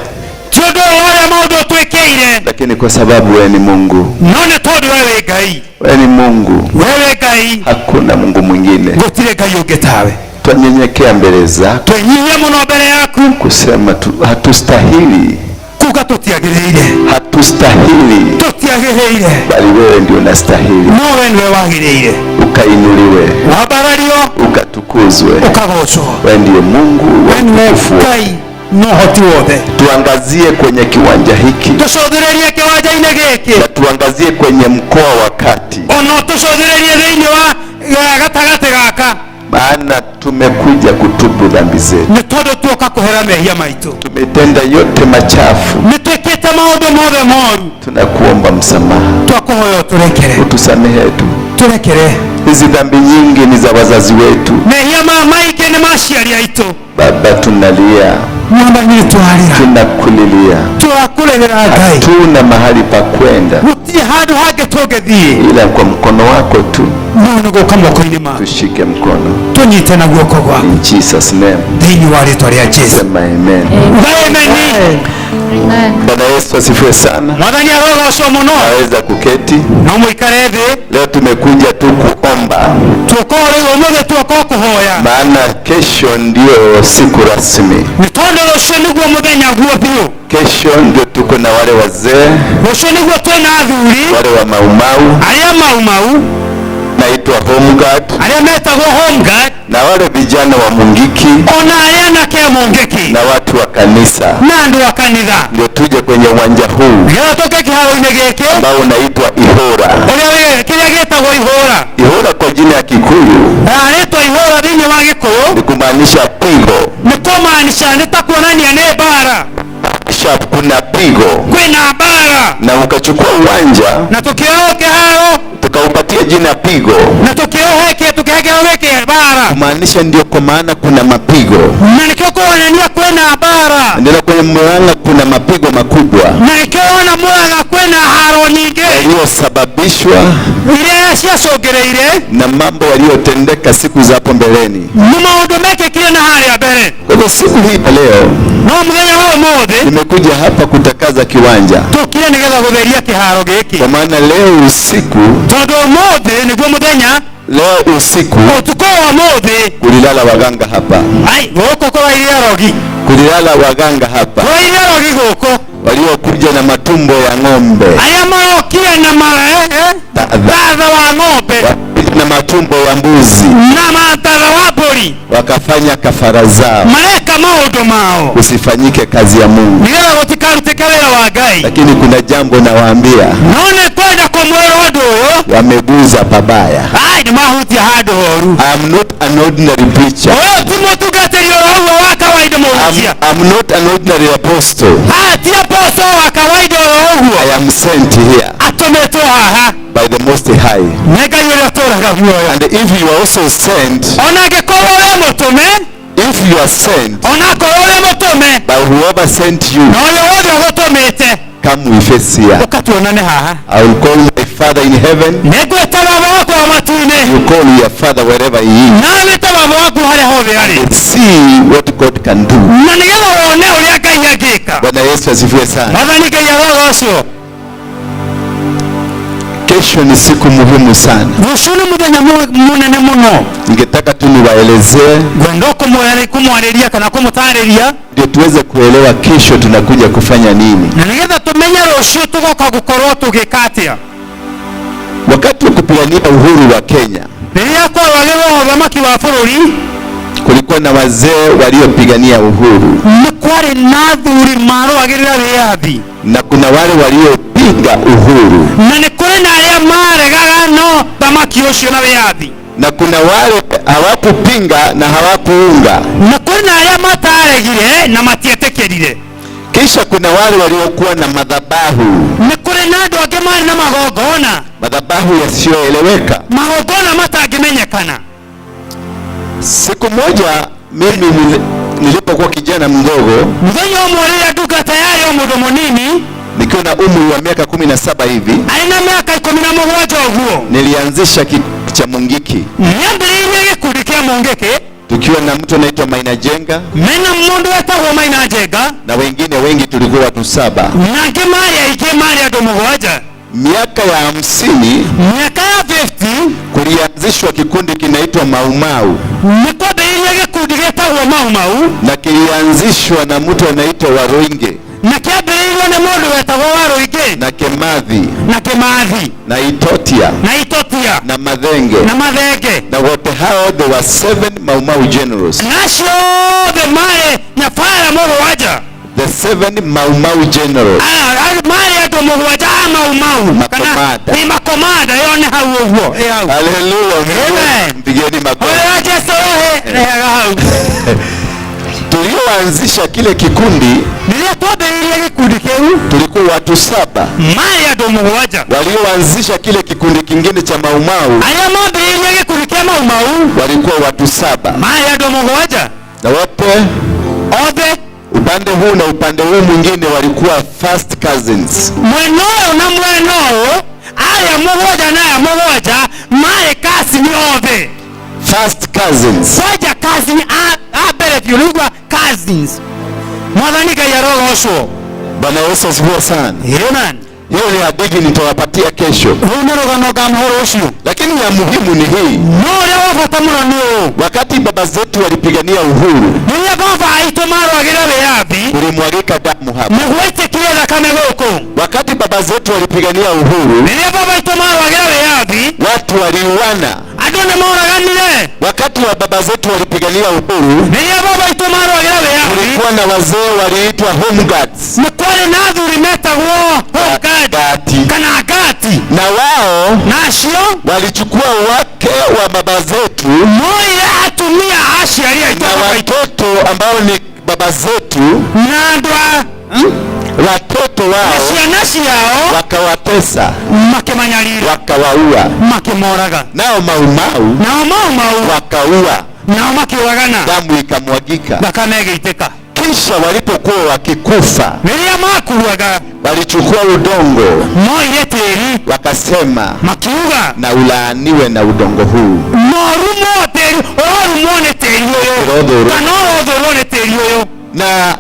ti ũndũ ũrĩa maũndũ twĩkĩire, lakini kwa sababu wewe ni Mungu. No nĩ tondũ wewe Ngai. Wewe ni Mungu. Wewe Ngai. Hakuna Mungu mwingine. Gũtirĩ Ngai ũngĩ tawe. Twanyenyekea mbele zako. Twenyihie mũno mbere yaku. Kusema hatustahili. Kuga tũtiagĩrĩire. Hatustahili. Tũtiagĩrĩire. Bali wewe ndio unastahili. No wewe ndiwe wagĩrĩire. Ukainuliwe. Wambarario. Ukatukuzwe. Ukagocwo. Wewe ndiye Mungu wa utukufu. Ngai no hoti wothe. Tuangazie kwenye kiwanja hiki. Tucũthĩrĩrie kĩwanja-inĩ gĩkĩ. Na tuangazie kwenye mkoa wa Kati. Ono tucũthĩrĩrie thĩinĩ wa gatagatĩ gaka. Maana tumekuja kutubu dhambi zetu. Nĩ tondũ tuoka kũhera mehia maitũ. Tumetenda yote machafu. Nĩ twĩkĩte maũndũ mothe moru. Tunakuomba msamaha. Twakũhoya ũtũrekere. Utusamehe tu. Tũrekere. Hizi dhambi nyingi ni za wazazi wetu. Mehia maingĩ nĩ ma aciari aitũ. Baba, tunalia. Mwathani twarĩra. Tunakulilia. Tũrakũrĩrĩra Ngai. Hatuna mahali pa kwenda. Gũtirĩ handũ hangĩ tũngĩthiĩ. Ila kwa mkono wako tu. No nĩ gũka moko-inĩ maku. Tushike mkono. Tũnyite na guoko gwaku. In Jesus name. Thĩinĩ wa rĩĩtwa rĩa Jesũ. Sema amen. Amen. Bwana Yesu asifiwe sana. Mwathani arogocwo mũno. Naweza kuketi. No mũikare thĩ. Leo tumekuja tu kuomba. Tuokoa rĩu ũmũthĩ tuokoa kũhoya. Maana kesho ndio siku rasmi. Nĩ tondũ rũciũ nĩguo mũthenya guo biũ. Kesho ndio tuko na wale wazee. Rũciũ nĩguo twĩna athuri. Wale wa maumau. Arĩa maumau. Naitwa Home Guard. Arĩa metagwo Home Guard. Na wale vijana wa Mungiki. Ona arĩa anake a Mungiki. Na watu wa kanisa. Na andũ a kanitha. Ndio tuje kwenye uwanja huu. Nĩgetha tũke kĩharo-inĩ gĩkĩ. Ambao unaitwa Ihora. Kĩrĩa gĩtagwo Ihora. Ihora kwa jina ya Kikuyu. Rĩtwa Ihora thĩinĩ wa Gĩkũyũ. Ni kumaanisha pigo. Nĩ kũmaanisha nĩ ta kuonania nĩ mbara. Kuna pigo. Kwĩna mbara. Na ukachukua uwanja. Na tukioa kĩharo. Tukaupatia jina pigo. Na tukiheke bara. Kumaanisha ndio kwa maana kuna mapigo. Na nikikuonania kwena bara. Ndio kwenye Murang'a kuna mapigo makubwa. Na nikiona Murang'a kwena haro nyingi. Yaliyosababishwa. Ile ciacũngĩrĩire. Na mambo yaliyotendeka siku za hapo mbeleni. Maũndũ mekĩkire na harĩa mbere. Kwa hivyo siku hii leo. No mũthenya wa ũmũthĩ. Nimekuja hapa kutakaza kiwanja. Tukire nĩgetha gũtheria kĩharo gĩkĩ. Kwa maana leo usiku. Tondũ ũmũthĩ nĩguo mũthenya. Leo usiku. Ũtukũ wa ũmũthĩ. Kulilala waganga hapa. Ai, gũkũ kũraire arogi. Kulilala waganga hapa. Kũraire arogi gũkũ. Waliokuja na matumbo ya ng'ombe. Aya maokire na tatha wa ng'ombe. Na matumbo ya mbuzi. Na matatha wa mbũri. Wakafanya kafara zao. Mareka maũndũ mao. Usifanyike kazi ya Mungu. Nĩgetha gũtikarutĩke wĩra wa Ngai. Lakini kuna jambo nawaambia. No nĩ kwenda kũmwĩra ũndũ ũyũ. Wameguza pabaya. Ai, nĩ mahutia handũ horu. I am not an ordinary preacher. Ũyũ ti mũtungatĩri ũrĩa wa kawaida mũhunjia. I'm not an ordinary apostle. Ti apostle wa kawaida ũguo. I am sent here. Atũmĩtwo haha. By the Most High. Nĩ Ngai ũrĩa ũtũũraga muoyo. And if you are also sent. Ona angĩkorwo wĩ mũtũme. If you are sent. Ona akorwo wĩ mũtũme. By whoever sent you. Na ũrĩa wothe ũgũtũmĩte. Come we face here. Ũkatuonane haha. I will call my Father in heaven. Nĩngwĩta baba waku wa matu-inĩ. You call your Father wherever he is. Na wĩte baba waku harĩa hothe arĩ. See what God can do. Na nĩgetha wone ũrĩa Ngai angĩka. Bwana Yesu asifiwe sana. Mwathani Ngai arogocwo. Kesho ni siku muhimu sana. Rũciũ nĩ mũthenya mũnene mũno. Ningetaka tu niwaelezee. Ngwenda kũmwarĩria kana kũmũtarĩria. Ndio tuweze kuelewa kesho tunakuja kufanya nini. Na nĩgetha tumenye rũciũ tũgoka gũkorwo tũgĩka atĩa. Wakati wa kupigania uhuru wa Kenya. Rĩrĩa kwaragĩrwo ũthamaki wa bũrũri. kulikuwa na wazee waliopigania uhuru Nikwari nathuri marũagĩrĩra wĩyathi. na kuna wale waliopinga uhuru Na nĩ kũrĩ na arĩa maregaga no thamaki ũcio na wĩyathi. na kuna wale hawakupinga na hawakuunga. Na kũrĩ na arĩa mataregire na matietĩkĩrire. Kisha kuna wale waliokuwa na madhabahu. Nĩ kũrĩ na andũ angĩ marĩ na magongona. Madhabahu yasiyoeleweka. Magongona matangĩmenyekana. Siku moja mimi nilipokuwa kijana mdogo, mũthenya ũmwe rĩrĩa ndungata yarĩ o mũndũ mũnini, nikiwa na umri wa miaka 17 hivi, arĩ na miaka 17 ũguo, nilianzisha kikundi cha Mungiki. Nĩambĩrĩirie gĩkundi kĩa Mungiki tukiwa na mtu anaitwa Maina Jenga, mena mũndũ wetagwo Maina Jenga, na wengine wengi, tulikuwa watu 7. na angĩ marĩ aingĩ marĩ andũ 7. Miaka ya 50, miaka ya 50, kulianzishwa kikundi kinaitwa Mau Mau. Nĩkwambĩrĩirie gĩkundi gĩtagwo Mau Mau, na kilianzishwa na mtu anaitwa Waroinge, na kĩambĩrĩirio nĩ mũndũ wetagwo Waroinge, na Kemathi, na Kemathi, na Itotia, na Mathenge, na wote hao they were 7 Mau Mau generals. nacio othe marĩ nyabara mũgwanja. The 7 Mau Mau generals. Marĩ andũ 7 a Mau Mau. Makomanda. Ni makomanda yo nĩ hau ũguo. Hallelujah. Mpigeni makofi. Oya Jesu rehaga hau. Tulioanzisha kile kikundi, nĩrĩa twambĩrĩirie gĩkundi kĩu, tulikuwa watu 7. marĩ andũ 7. Walioanzisha kile kikundi kingine cha Mau Mau, arĩa mambĩrĩirie gĩkundi kĩa Mau Mau, walikuwa watu 7. marĩ andũ 7. na wote othe upande huu na upande huu mwingine walikuwa first cousins. Mwena ũyũ na mwena ũyũ, aya 7 na aya 7 marĩ cousin othe. First cousins. Soja cousin a mbere biolugwa cousins. Mwathani Ngai arogocwo. Bwana Yesu asifiwe sana. Amen. Hiyo ni hadithi nitawapatia kesho. Rũu nĩ rũgano ngamũhũra ũcio. Lakini ya muhimu ni hii. No ũrĩa wa bata mũno nĩ ũũ. Wakati baba zetu walipigania uhuru, rĩrĩa baba aitũ marũagĩra wĩyathi, kulimwagika damu hapa. nĩgwaitĩkire thakame gũkũ. Wakati baba zetu walipigania uhuru, rĩrĩa baba aitũ marũagĩra wĩyathi, watu waliuana. andũ nĩ moraganire. Wakati wa baba zetu walipigania uhuru, rĩrĩa baba aitũ marũagĩra wĩyathi, kulikuwa na wazee waliitwa home guards. nĩ kwarĩ na athuri metagwo home guards kana gati, na wao nacio walichukua wake wa baba zetu, moire atumia aciari aitũ na watoto ambao ni baba zetu, na andũ a watoto wao, ciana ciao, wakawatesa, makĩmanyarira, wakawaua, makĩmoraga. Nao Mau Mau wakaua, nao makĩũragana, damu ikamwagika, thakame ĩgĩitĩka. Kisha walipokuwa wakikufa, rĩrĩa makuaga, walichukua udongo, moire tĩri, wakasema, makiuga, na ulaaniwe na udongo huu. norumwo tĩri, ũrorumwo nĩ tĩri ũyũ, kana ũrothũrwo nĩ tĩri ũyũ. Na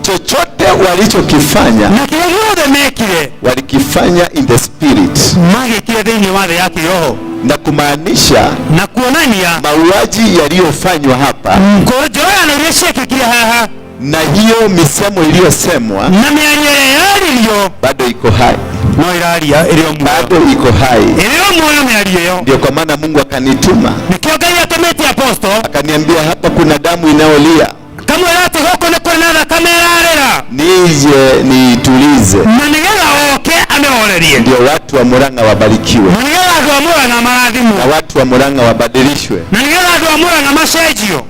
chochote walichokifanya, na kĩrĩa gĩothe mekire, walikifanya in the spirit, magĩkire thĩinĩ wa thĩ ya kĩroho, na kumaanisha na kuonania mauaji yaliyofanywa hapa, njoragano iria ciekĩkire haha, na hiyo misemo iliyosemwa, na mĩario yaririo, bado iko hai, no iraria ĩrĩ o muoyo, bado iko hai, ĩrĩ o muoyo mĩario ĩyo. Ndio kwa maana Mungu akanituma, nĩkĩo Ngai atũmĩte apostle, akaniambia hapa kuna damu inayolia, kamwĩra atĩ gũkũ nĩ kũrĩ na thakame ĩrarĩra, nije niitulize, na nĩgetha oke amĩhorerie, ndio watu wa Murang'a wabarikiwe, na nĩgetha andũ a Murang'a marathimwo, na watu wa Murang'a wabadilishwe, na nĩgetha andũ a Murang'a macenjio.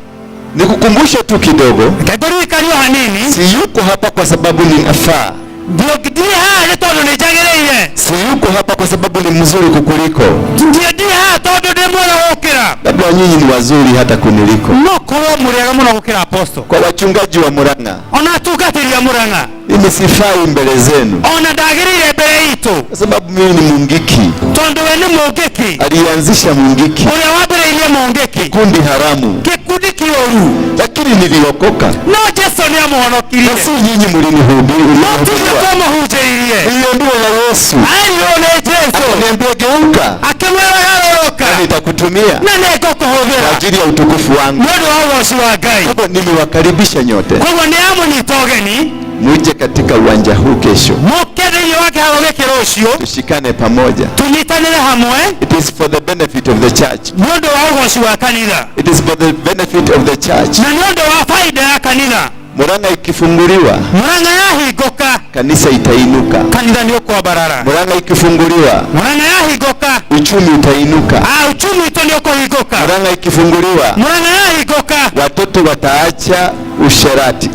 Nikukumbushe tu kidogo, ngatũririkania hanini, si yuko hapa kwa sababu ninafaa, ndirĩ haha nĩ tondũ nĩ njagĩrĩire, si yuko hapa kwa sababu ni mzuri kukuliko, ndirĩ haha tondũ ndĩ mwega gũkĩra, labda nyinyi ni wazuri hata kuniliko, no korwo mũrĩega mũno gũkĩra apostle. Kwa wachungaji wa Murang'a, ona atungatĩri a Murang'a, mimi sifai mbele zenu, ona ndagĩrĩire mbere itũ, kwa sababu mimi ni Mungiki, tondũ we nĩ Mungiki, alianzisha Mungiki, ũrĩa wambĩrĩirie Mungiki, kundi haramu, gĩkundi kĩũru, lakini niliokoka, no Jesu nĩ amũhonokirie, si nyinyi mlinihubiri, no tuge twamũhunjĩirie, niliambiwa na Yesu, aĩrirwo nĩ Jesu, akaniambia geuka, akĩmwĩra garũrũka, na nitakutumia na nĩngũkũhũthĩra kwa ajili ya utukufu wangu. nĩ ũndũ wa ũgooci wa Ngai. Kwa nimewakaribisha nyote, koguo nĩ amũnyita ũgeni, muje katika uwanja huu kesho, mũke thĩinĩ wa kĩharo gĩkĩ rũciũ tushikane pamoja. tunyitanĩre hamwe It is for the benefit of the church. nĩ ũndũ wa ũgoci wa kanitha It is for the benefit of the church. na nĩ ũndũ wa faida ya kanitha. Murang'a ikifunguliwa, Murang'a yahingũka, kanisa itainuka. kanitha nĩ ũkwambarara. Murang'a ikifunguliwa, Murang'a yahingũka, uchumi utainuka. uchumi witũ nĩ ũkũhingũka. Murang'a ikifunguliwa, Murang'a yahingũka, watoto wataacha usherati.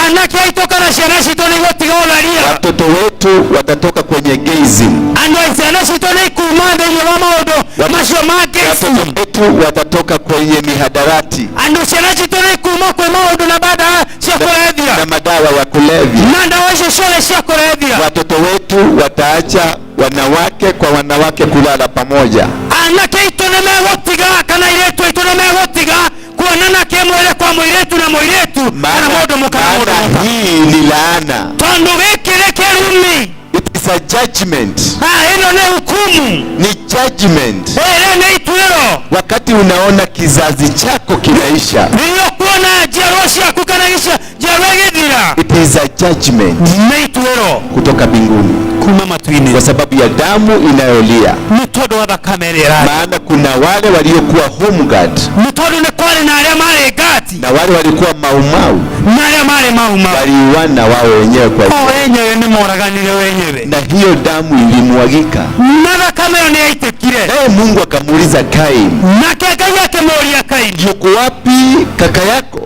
anake aitũ kana ciana citũ nĩ igũtiga ũtharia. Watoto wetu watatoka kwenye gayism. Andũ a ciana citũ nĩ ikuma thĩinĩ wa maũndũ macio ma gayism. Watoto wetu watatoka kwenye mihadarati. Andũ ciana citũ nĩ ikuma kwĩ maũndũ na baada cia kũrevia na madawa ya kulevya. na ndawa icio ciothe cia kũrevia. Watoto wetu wataacha wanawake kwa wanawake kulala pamoja. Anake aitũ nĩ megũtiga kana airĩtu aitũ nĩ megũtiga kuonana kĩmwĩrĩ kwa mũirĩtu na mũirĩtu kana mũndũ mũkana mũndũ. Hii ni laana. Tondũ gĩkĩ nĩ kĩrumi. It is a judgment. Ĩno nĩ hukumu. Ni judgment. Ĩno nĩ ituĩro. Wakati unaona kizazi chako kinaisha, nĩyo kuona njiarwa ciaku kana njiarwa igĩthira. it is a judgment. Nĩ ituĩro kutoka mbinguni, kuma matu-inĩ, kwa sababu ya damu inayolia. Nĩ tondũ wa thakame ĩrĩa ĩrarĩ. Maana kuna wale waliokuwa home guard, nĩ tondũ nĩ kwarĩ na arĩa marĩ ngati, na wale walikuwa maumau, na arĩa marĩ maumau, waliuana wao wenyewe kwa wenyewe nĩ moraganire wenyewe, na hiyo damu ilimwagika, na thakame ĩyo nĩ yaitĩkire. Naye Mungu akamuuliza Kaini, nake Ngai akĩmũũria Kaini, yuko wapi kaka yako?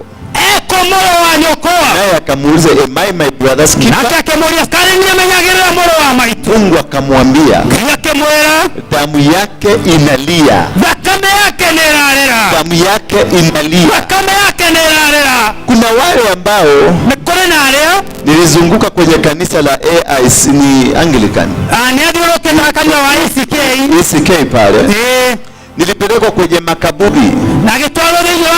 Eko mũrũ wa nyũkwa. Naye akamuuliza, am I my brother's keeper? Nake akĩmũũria, kaĩ niĩ menyagĩrĩra mũrũ wa maitũ? Mungu akamwambia, Ngai akĩmwĩra, damu yake inalia, thakame yake nĩ ĩrarĩra, damu yake inalia. thakame yake nĩ ĩrarĩra. Kuna wale ambao nĩ kũrĩ na arĩa nilizunguka kwenye kanisa la AIC, ni Anglican, nĩ athiũrũkĩte kanitha wa ECK pale, nilipelekwa kwenye makaburi, na gĩtwarwo thĩinĩ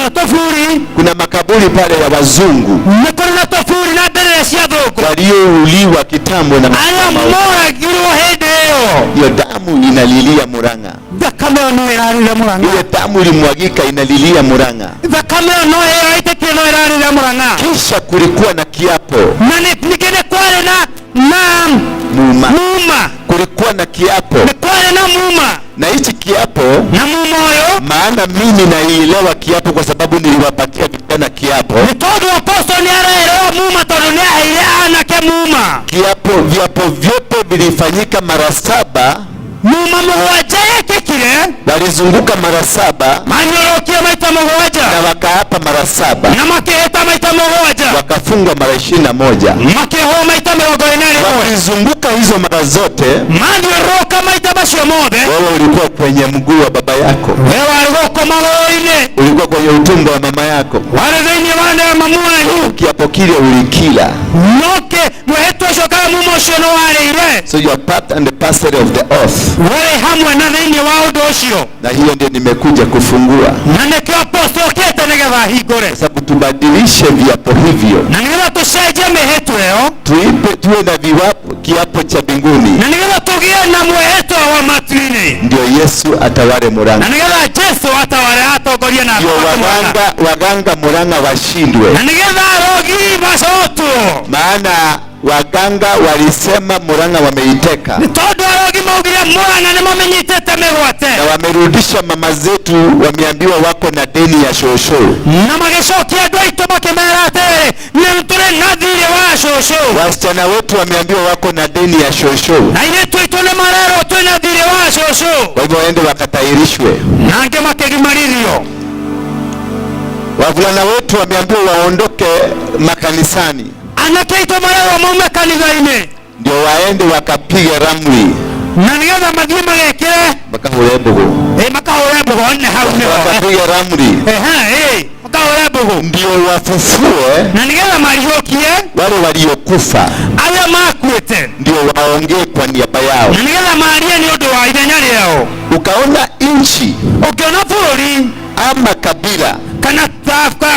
wa tofuri. Kuna makaburi pale ya wazungu, nĩ kũrĩ na tofuri na nderere cia thũngũ waliouliwa kitambo na arĩa moragirwo hĩndĩ ĩyo. hiyo damu inalilia Murang'a. Thakame ĩyo no ĩrarĩra Murang'a. Ile damu ilimwagika inalilia Murang'a. Thakame ĩyo no ĩraitĩkire no ĩrarĩra Murang'a. Kisha kulikuwa na kiapo, na ningĩ nĩ kwarĩ na muma. Kulikuwa na kiapo, nĩ kwarĩ na muma, na hichi kiapo, na muma ũyũ, maana mimi naielewa kiapo kwa sababu niliwapatia vijana kiapo. nĩ tondũ apostle nĩ araelewa muma tondũ nĩ aheire anake muma. Viapo vyote vilifanyika mara 7. Muma mũgwanja yekĩkire, walizunguka mara 7, manyorokie maita mũgwanja, na wakaapa mara 7, na makĩhĩta maita mũgwanja, wakafungwa mara 21, makĩhwo maita 21. Walizunguka hizo mara zote, mathiũrũrũka maita macio mothe. Wewe ulikuwa kwenye mguu wa baba yako, wewe warĩ magũrũ-inĩ, ulikuwa kwenye utumbo wa mama yako, warĩ thĩinĩ wa nda ya mamu wanyu. Kiapo kile ulikila, noke mwĩhĩtwa ũcio kana muma ũcio nĩ warĩire. So you are part and parcel of the oath. Wewe hamwe na thĩinĩ wa ũndũ ũcio. Na hiyo ndio nimekuja kufungua. Na nĩkĩo apostle okĩte nĩgetha hingũre. Sababu tubadilishe viapo hivyo. Na nĩgetha tũcenjie mĩhĩtwa ĩyo. Tuwe na kiapo cha mbinguni. Na nĩgetha tũgĩe na mwĩhĩtwa wa matu-inĩ. Ndio Yesu atawale Murang'a. Na nĩgetha Jesu atawale atongorie na waganga Murang'a washindwe. Na nĩgetha arogi macotwo. Maana waganga walisema Murang'a wameiteka. Nĩ tondũ arogi maugire Murang'a nĩ mamenyitĩte mĩgwate. Na wamerudisha mama zetu, wameambiwa wako na deni ya shosho. Na magĩcokia andũ aitũ makĩmera atĩrĩ nĩ tũrĩ na thirĩ wa shosho. Wasichana wetu wameambiwa wako na deni ya shosho. Na airĩtu aitũ nĩ marerwo twĩ na thirĩ wa shosho. Kwa hivyo waende wakatairishwe. Na angĩ makĩgimarithio. Wavulana wetu wameambiwa waondoke makanisani. Anake aitũ marerwo maume kanitha-inĩ. Ndio waende wakapiga ramli. Na nĩgetha mathiĩ magekĩre makahũre mbũgũ. Makahũre mbũgũ nĩ hau nĩho. Wakapiga ramli. Makahũre mbũgũ. Ndio wafufue. Na nĩgetha mariũkie wale waliokufa. Arĩa makuĩte. Ndio waongee kwa niaba yao. Na nĩgetha maarie nĩ ũndũ wa ithenya rĩao. Ukaona nchi. Ũkĩona bũrũri. Ama kabila. Kana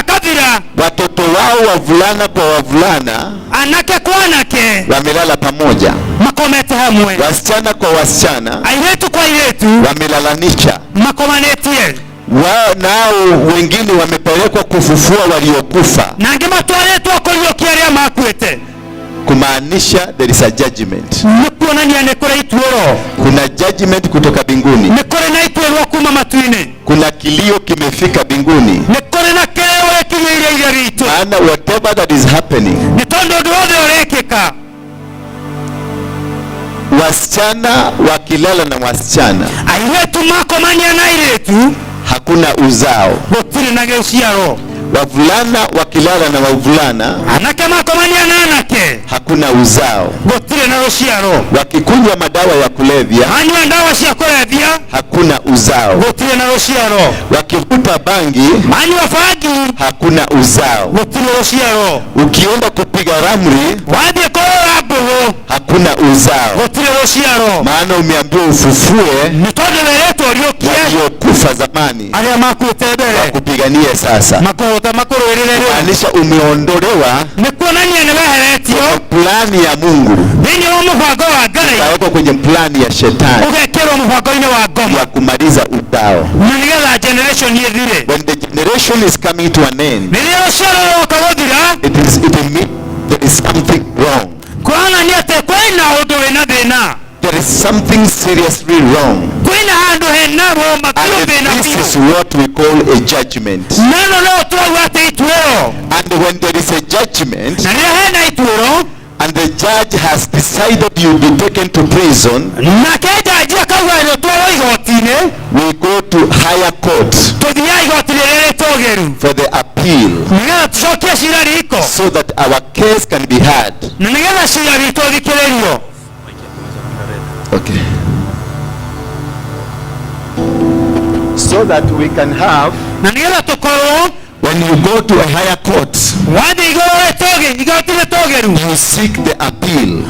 kabila. Watoto wao wavulana kwa wavulana. Anake kwa anake. Wamelala pamoja. Makomete hamwe. Wasichana kwa wasichana. Airĩtu kwa airĩtu. Wamelalanisha. Makomanĩtie. Wao nao wengine wamepelekwa kufufua waliokufa. Na angĩ matwarĩtwo kũriũkia arĩa makuĩte. kumaanisha there is a judgment. Nikuonania nekore ituoro. Kuna judgment kutoka binguni. Nekore na ituoro kuma matuine. Kuna kilio kimefika binguni. Nekore na kelele kimelia rito. Maana whatever that is happening. Nitondo dodo orekeka. Wasichana wakilala na wasichana. Aiwetu mako mania na iletu. Hakuna uzao. Botile na geusiaro. Wavulana wakilala na wavulana. Anake mako mania na anake. Hakuna uzao. Botile na rosiaro. Wakikunywa madawa ya kulevya. Anywa ndawa ya kulevya. Hakuna uzao. Botile na rosiaro. Wakivuta bangi. Anywa fagi. Hakuna uzao. Botile rosiaro. Ukienda kupiga ramli. Wadi kora abugo. Hakuna uzao. Botile rosiaro. Maana umeambiwa ufufue. Nitondo leto oliokie. Waliokufa zamani. Alia makutebele. Wakupiganie sasa. Maanisha umeondolewa plani ya Mungu. Ukawekwa kwenye plani ya shetani ya kumaliza uzao. When the generation is coming to an end, it means there is something wrong. There is something seriously wrong. And this is what we call a judgment. And when there is a judgment, and the judge has decided you be taken to prison, we go to higher court for the appeal, so that our case can be heard. Okay. So that we can have, when you go to a higher court, you seek the appeal.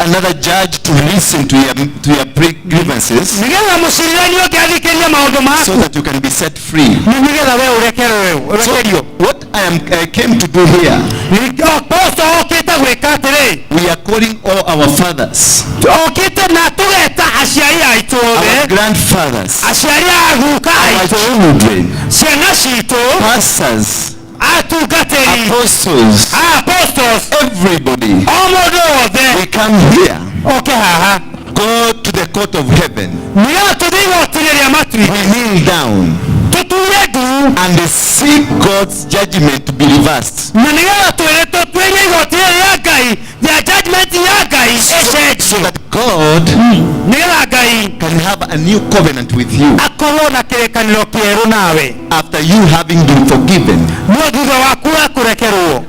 Another judge to listen to your grievances, so that you can be set free. So what I came to do here, we are calling all our fathers, our grandfathers, our children, pastors, apostles, everybody. We come here, go to the court of heaven, we kneel down and seek God's judgment to be reversed, so that God can have a new covenant with you after you having been forgiven.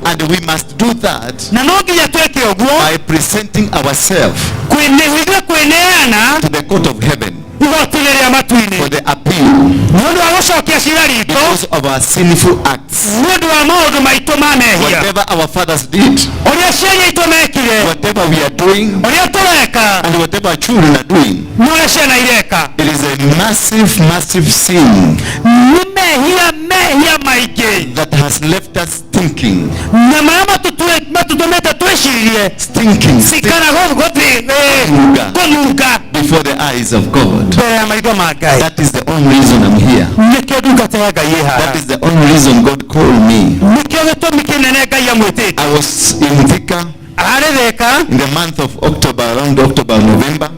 And we must do that by presenting ourselves to the court of heaven for the appeal because of our sinful acts. Whatever our fathers did, whatever we are doing, and whatever our children are doing, it is a massive sin that has left us stinking before the eyes of God. That is the only reason I'm here. That is the only reason God called me. I was in Thika in the month of October, around October, November,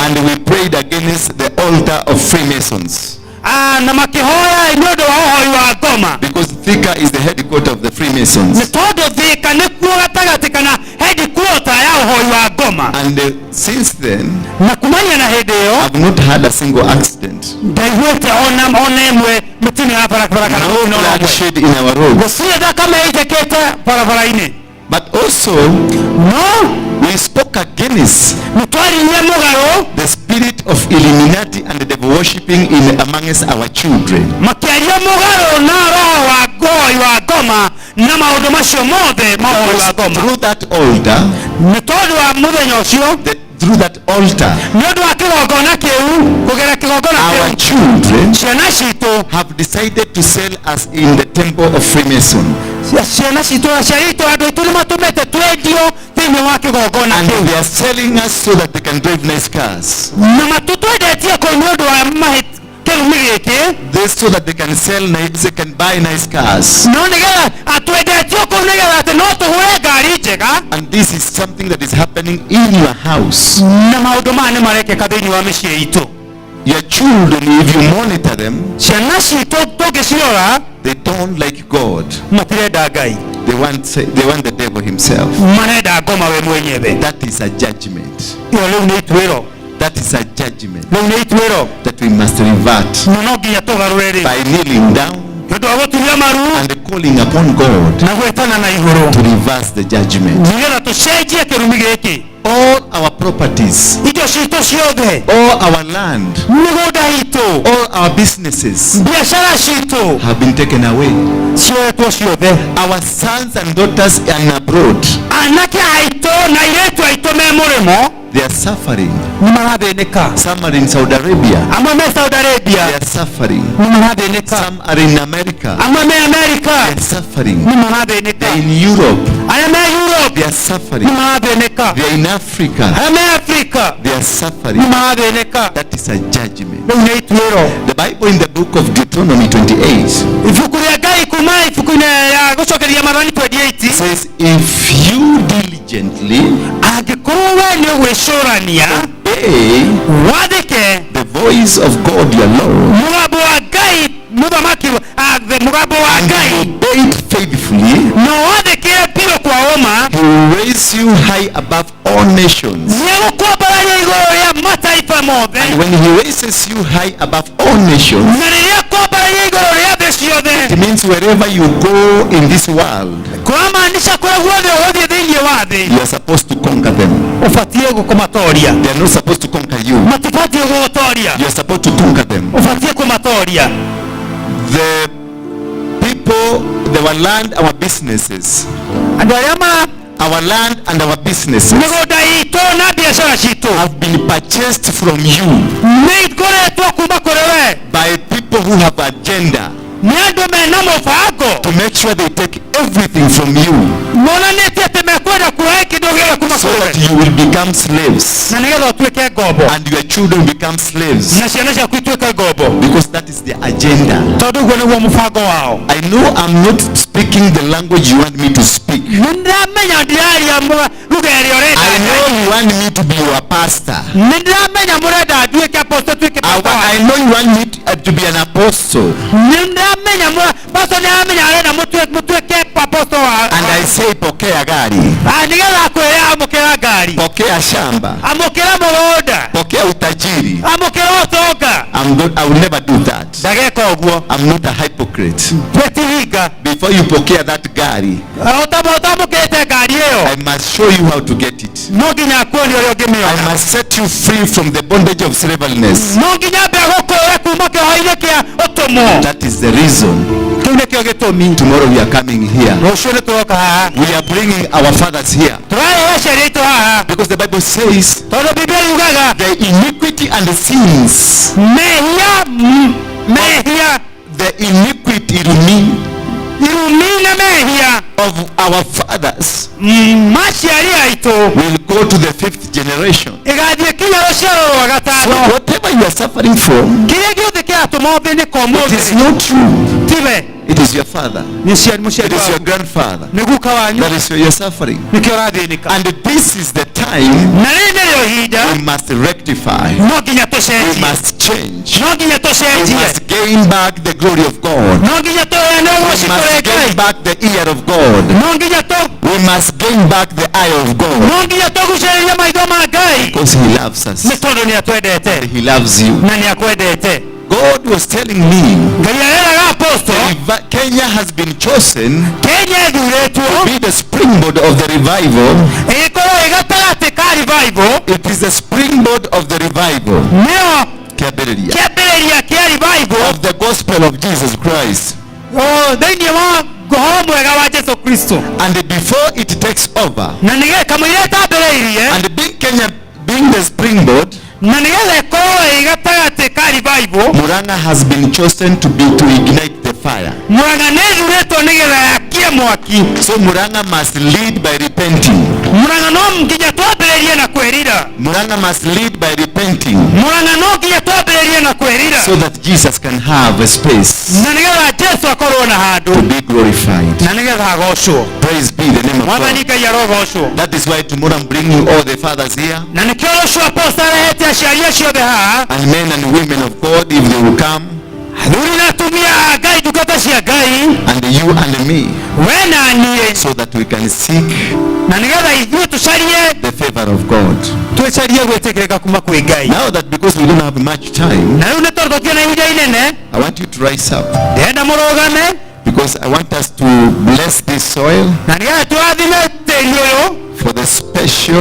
and we prayed against the altar of Freemasons. Because Thika is the headquarters of the Freemasons. And since then, I've not had a single accident. No bloodshed in our roads. But also, we spoke against the spirit of Illuminati and the devil worshipping in amongst our children. Through that altar, through that altar, our children have decided to sell us in the temple of Freemason. And they are selling us so that they can drive nice cars. This so that they can sell nice, they can buy nice cars. And this is something that is happening in your house. Your children, if you monitor them, they don't like God. They want the devil himself. That is a judgment. That is a judgment that we must revert by kneeling down and calling upon God to reverse the judgment. All our properties, all our land, all our businesses have been taken away. Our sons and daughters are abroad. They are suffering. Some are in Saudi Arabia. They are suffering. Some are in America. They are suffering. They are in Europe. They are suffering. They are in Africa. They are suffering. That is a judgment. The Bible in the book of Deuteronomy 28 says, if you diligently obey the voice of God your Lord, and obey it faithfully, He will raise you high above all nations. And when He raises you high above all nations, it means wherever you go in this world, you are supposed to conquer them. They are not supposed to conquer you. You are supposed to conquer them. The people, our land, our businesses, our land and our businesses have been purchased from you by people who have agenda to make sure they take everything from you, so that you will become slaves and your children become slaves, because that is the agenda. I know I'm not speaking the language you want me to speak. I know you want me to be your pastor. I know you want me to be an apostle. And I say pokea gari, pokea shamba, pokea utajiri. I will never do that. I'm not a hypocrite. Before you pokea that gari, I must show you how to get it. I must set you free from the bondage of slaveliness. That is the reason tomorrow we are coming here. We are bringing our fathers here, because the Bible says the iniquity and the sins, the iniquity of our fathers will go to the 5th generation. So whatever you are suffering from, it is not true. It is your father. It is your grandfather. That is where you are suffering. And this is the time we must rectify. We must change. We must gain back the glory of God. We must gain back the ear of God. We must gain back the eye of God. Because He loves us. And He loves you. God was telling me Kenya has been chosen to be the springboard of the revival. It is the springboard of the revival of the gospel of Jesus Christ. And before it takes over, and being Kenya being the springboard, Murang'a has been chosen to ignite the fire. So Murang'a must lead by repenting. Murang'a must lead by repenting. so that Jesus can have a space na nigetha Jesu akorwo na handu to be glorified. na nigetha agocwo. Praise be the name of Mwathani God. Ngai arogocwo. That is why tomorrow I'm bringing all the fathers here, Na nikio rucio aposta arehete aciari acio othe haha, and men and women of God, if they will come, athuri na atumia a Ngai, ndungata cia Ngai, and you and me, we na niĩ, so that we can seek na nigetha ithuĩ tucarie the favor of God. twicarie gwĩtĩkĩrĩka kuma kwĩ Ngai. Now that because we don't have much time, Na rĩu nĩ tondũ tũtiona ihinda inene, I want you to rise up, ndĩrenda mũrũgame, because I want us to bless this soil na nigetha tũrathime tĩri ũyũ for the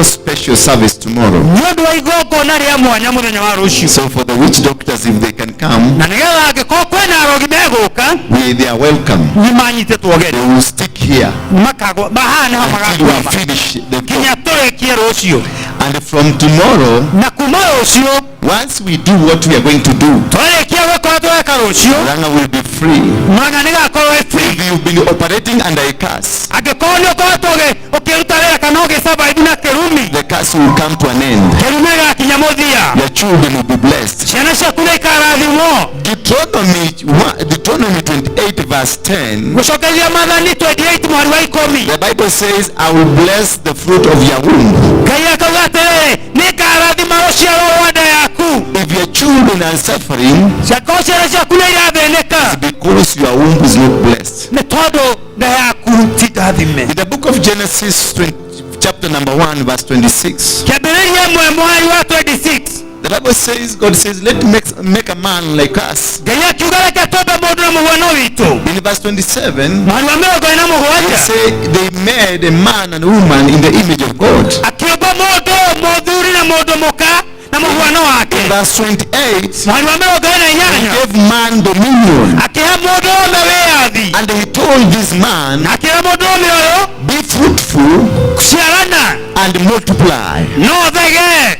special service tomorrow. nĩ ũndũ wa igongona rĩa mwanya mũthenya wa rũciũ. So for the witch doctors, if they can come, Na nigetha angĩkorwo kwĩna arogi megũka, they are welcome. nĩ manyitĩtwo They ũgeni, will stick here makagwa mahana ho until we magakwama finish the kinya tũrĩkie rũciũ. And from tomorrow, Na kuma rũciũ, once we do what we are going to do, twarĩkia gwĩka ũrĩa tũreka rũciũ, Murang'a will be free. Murang'a nĩgakorwo ĩ free. If you've been operating under a curse, Angĩkorwo nĩ ũkoretwo ũkĩruta wĩra kana ũgĩsurvive na kĩrumi, the curse will come to an end. kĩrumi gĩgakinya mũthia, Your children will be blessed. ciana ciaku nĩ ikarathimwo. Deuteronomy 28 verse 10. Gũcokeria Maathani 28 mweri wa 10. The Bible says, I will bless the fruit of your womb. Ngai akauga atĩrĩ, nĩngarathima rũciaro rwa nda yaku. If your children are suffering, Ciakorwo ciana ciaku nĩ irathĩnĩka, it's because your womb is not blessed. nĩ tondũ nda yaku ti ndathime. In the book of Genesis, chapter number 1, verse 26. Kĩambĩrĩria ĩmwe mweri wa 26. The Bible says, God says, let make a man like us. Ngai akiuga reke twambe mũndũ na mũhiano witũ. In verse 27, Mweri wa 27. they say they made a man and woman in the image of God. Akiumba mũndũ mũthuri na mũndũ mũka na mũhiano wake. In verse 28, Mweri wa 28. he gave man dominion. Akĩhe mũndũ ũmwe wĩyathi. And he told this man, Na akĩhe mũndũ ũmwe ũyũ, be fruitful ciarana and multiply. no thege.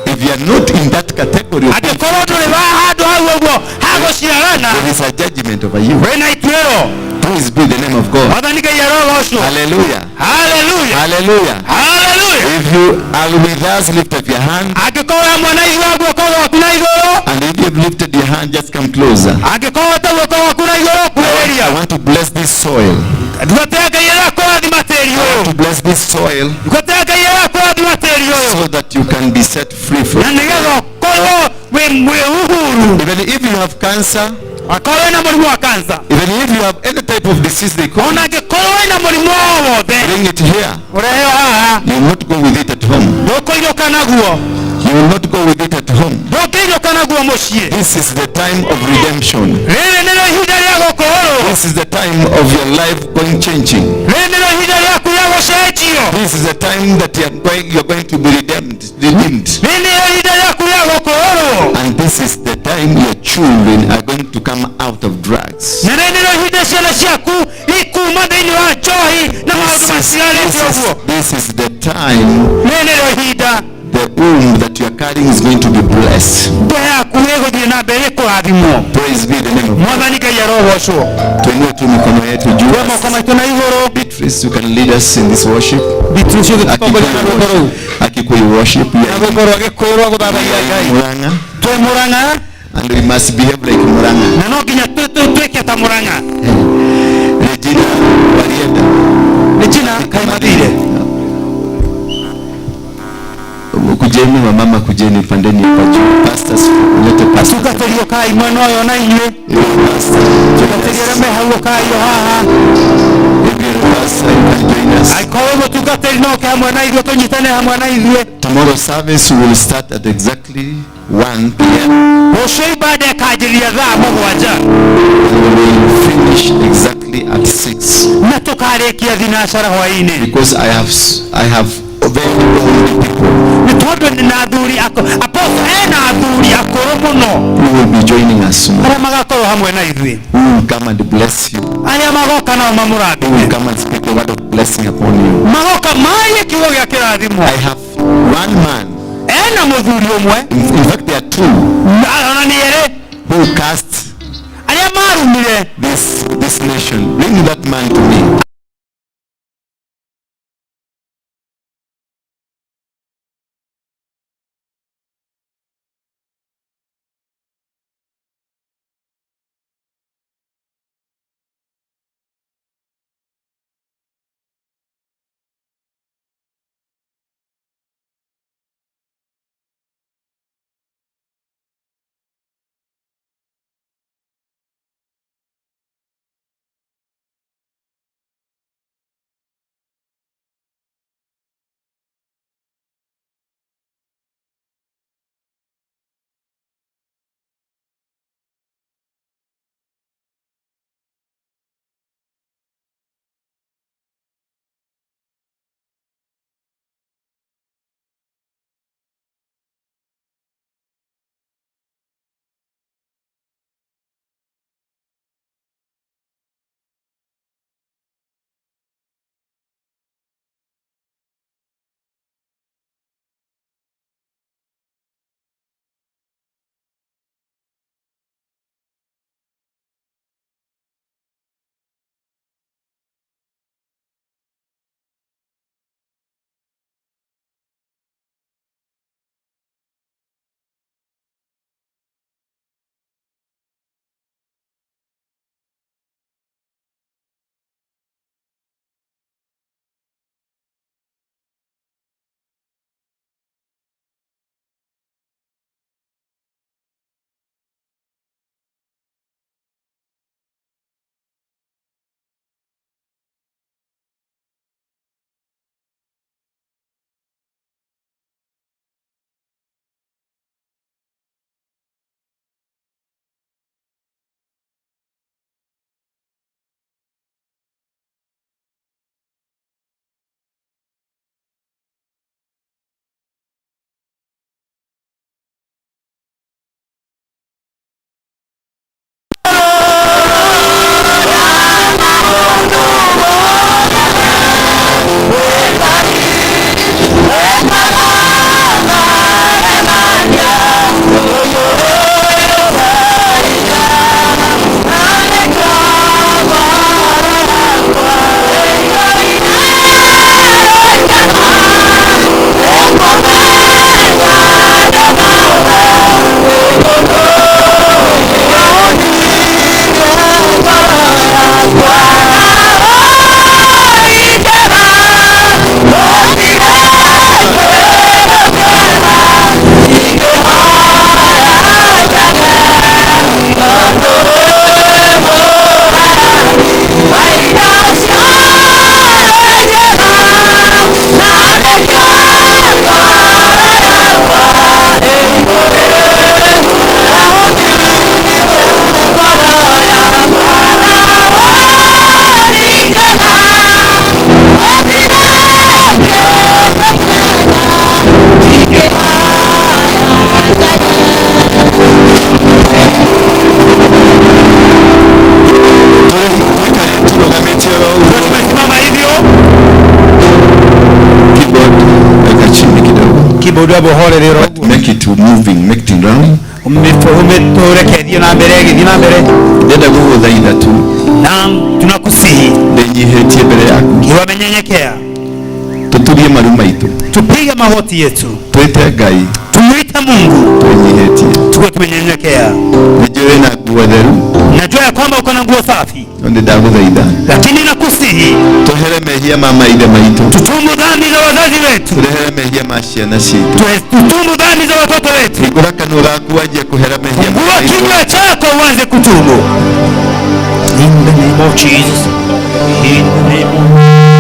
If you are not in that category of Angĩkorwo ndũrĩ handũ hau ũguo ha gũciarana, there is a judgment over you. wĩna ituĩro. Praise be the name of God. Mwathani Ngai arogocwo. Hallelujah. Hallelujah. Hallelujah. Hallelujah. If you are with us, lift up your hand. Angĩkorwo hamwe na ithuĩ guoko gwaku na igũrũ, And if you have lifted your hand, just come closer. angĩkorwo ta guoko gwaku na igũrũ I kuhĩrĩria. want to bless this soil. Ndũgatĩra Ngai arakũrathima tĩri I want to ũyũ. bless this soil Ndũgatĩra Ngai arakũrathima tĩri ũyũ. so that you can be set free from Na nĩgetha ũkorwo wĩ uhuru. even if you have cancer, Akorwo wĩna mũrimũ wa kansa, even if you have any type of disease they call ona angĩkorwo wĩna mũrimũ o wothe, bring it here. ũreheo haha, You will not go with it at home. ndũkũinũka naguo. You will not go with it at home. Ndũngĩinũka naguo mũciĩ. This is the time of redemption. Rĩrĩ nĩrĩo ihinda rĩa gũkũũrwo. This is the time of your life going changing. Rĩrĩ nĩrĩo ihinda rĩaku rĩa gũcenjio. This is the time that you're going to be redeemed. Rĩrĩ nĩrĩo ihinda rĩaku rĩa gũkũũrwo. And this is the time your children are going to come out of drugs. Na rĩrĩ nĩrĩo ihinda ciana ciaku ikuma thĩinĩ wa njohi na maũndũ maciarĩte ũguo. This is the time Rĩrĩ nĩrĩo ihinda the womb that you are carrying is going to be blessed. nda yaku ĩgũthiĩ na mbere kũrathimwo. Praise be the name of God. Mwathani Ngai arogocwo. Tuinue tu mikono yetu juu. Tue moko maitũ na igũrũ. Beatrice, you can lead us in this worship. Beatrice ũgĩtũtongoria na rwĩmbo rũu. Akikuyu worship. Na rwĩmbo rwa gĩkũyũ rwa gũthathaiya Ngai. Murang'a. Twĩ Murang'a, And we must behave like Murang'a. na no nginya twĩke ta Murang'a. Regina walienda. Regina Kaimathire. Kujeni wa mama, kujeni pandeni hapa juu. Pastors, lete pastors. Tugatĩrio kai mwena ũyũ na inyuĩ. Tugatĩrio arĩa me hau ũkaio haha. Angĩkorwo mũtungatĩri no ũke hamwe na ithuĩ, tũnyitane hamwe na ithuĩ. Tomorrow service will start at exactly 1 p.m. Rũciũ ibada ĩkanjĩrĩria thaa 7 and we will finish exactly at 6. na tũkarĩkia thinacara hwaĩ-inĩ. Because I have very old people Nĩ tondũ nĩna athuri apostle ena athuri akũrũ mũno who will be joining us soon. arĩa magakorwo hamwe na ithuĩ, Who will come and bless you. arĩa magoka nao Who mamũrathime, will come and speak the word of blessing upon you. magoka marie kiugo gĩa kĩrathimo. I have one man. Ena mũthuri ũmwe, In fact, there are two ona nĩ erĩ, who cast arĩa marumire this nation. Bring that man to me. keyboard abohore rero make it moving, make it running. Umetore kedio na mbere Ndenda guguthaitha tu na tunakusihi ndenyihetie mbere yaku kiwa menyenyekea tutulie maru maitu tupige mahoti yetu twite Ngai tumuite Mungu twenyihetie tuwe tumenyenyekea nijue na nguo theru najua ya kwamba uko na nguo safi ndio ndaguthaitha lakini nakusihi tuhere mehia mama ile maitu tutumu dhambi za wazazi wetu tuhere mehia maciana citu tutumu dhambi za watoto wetu igura kanua gaku waje kuhera mehia nguo kinywa chako uanze kutubu in the name of Jesus in the name of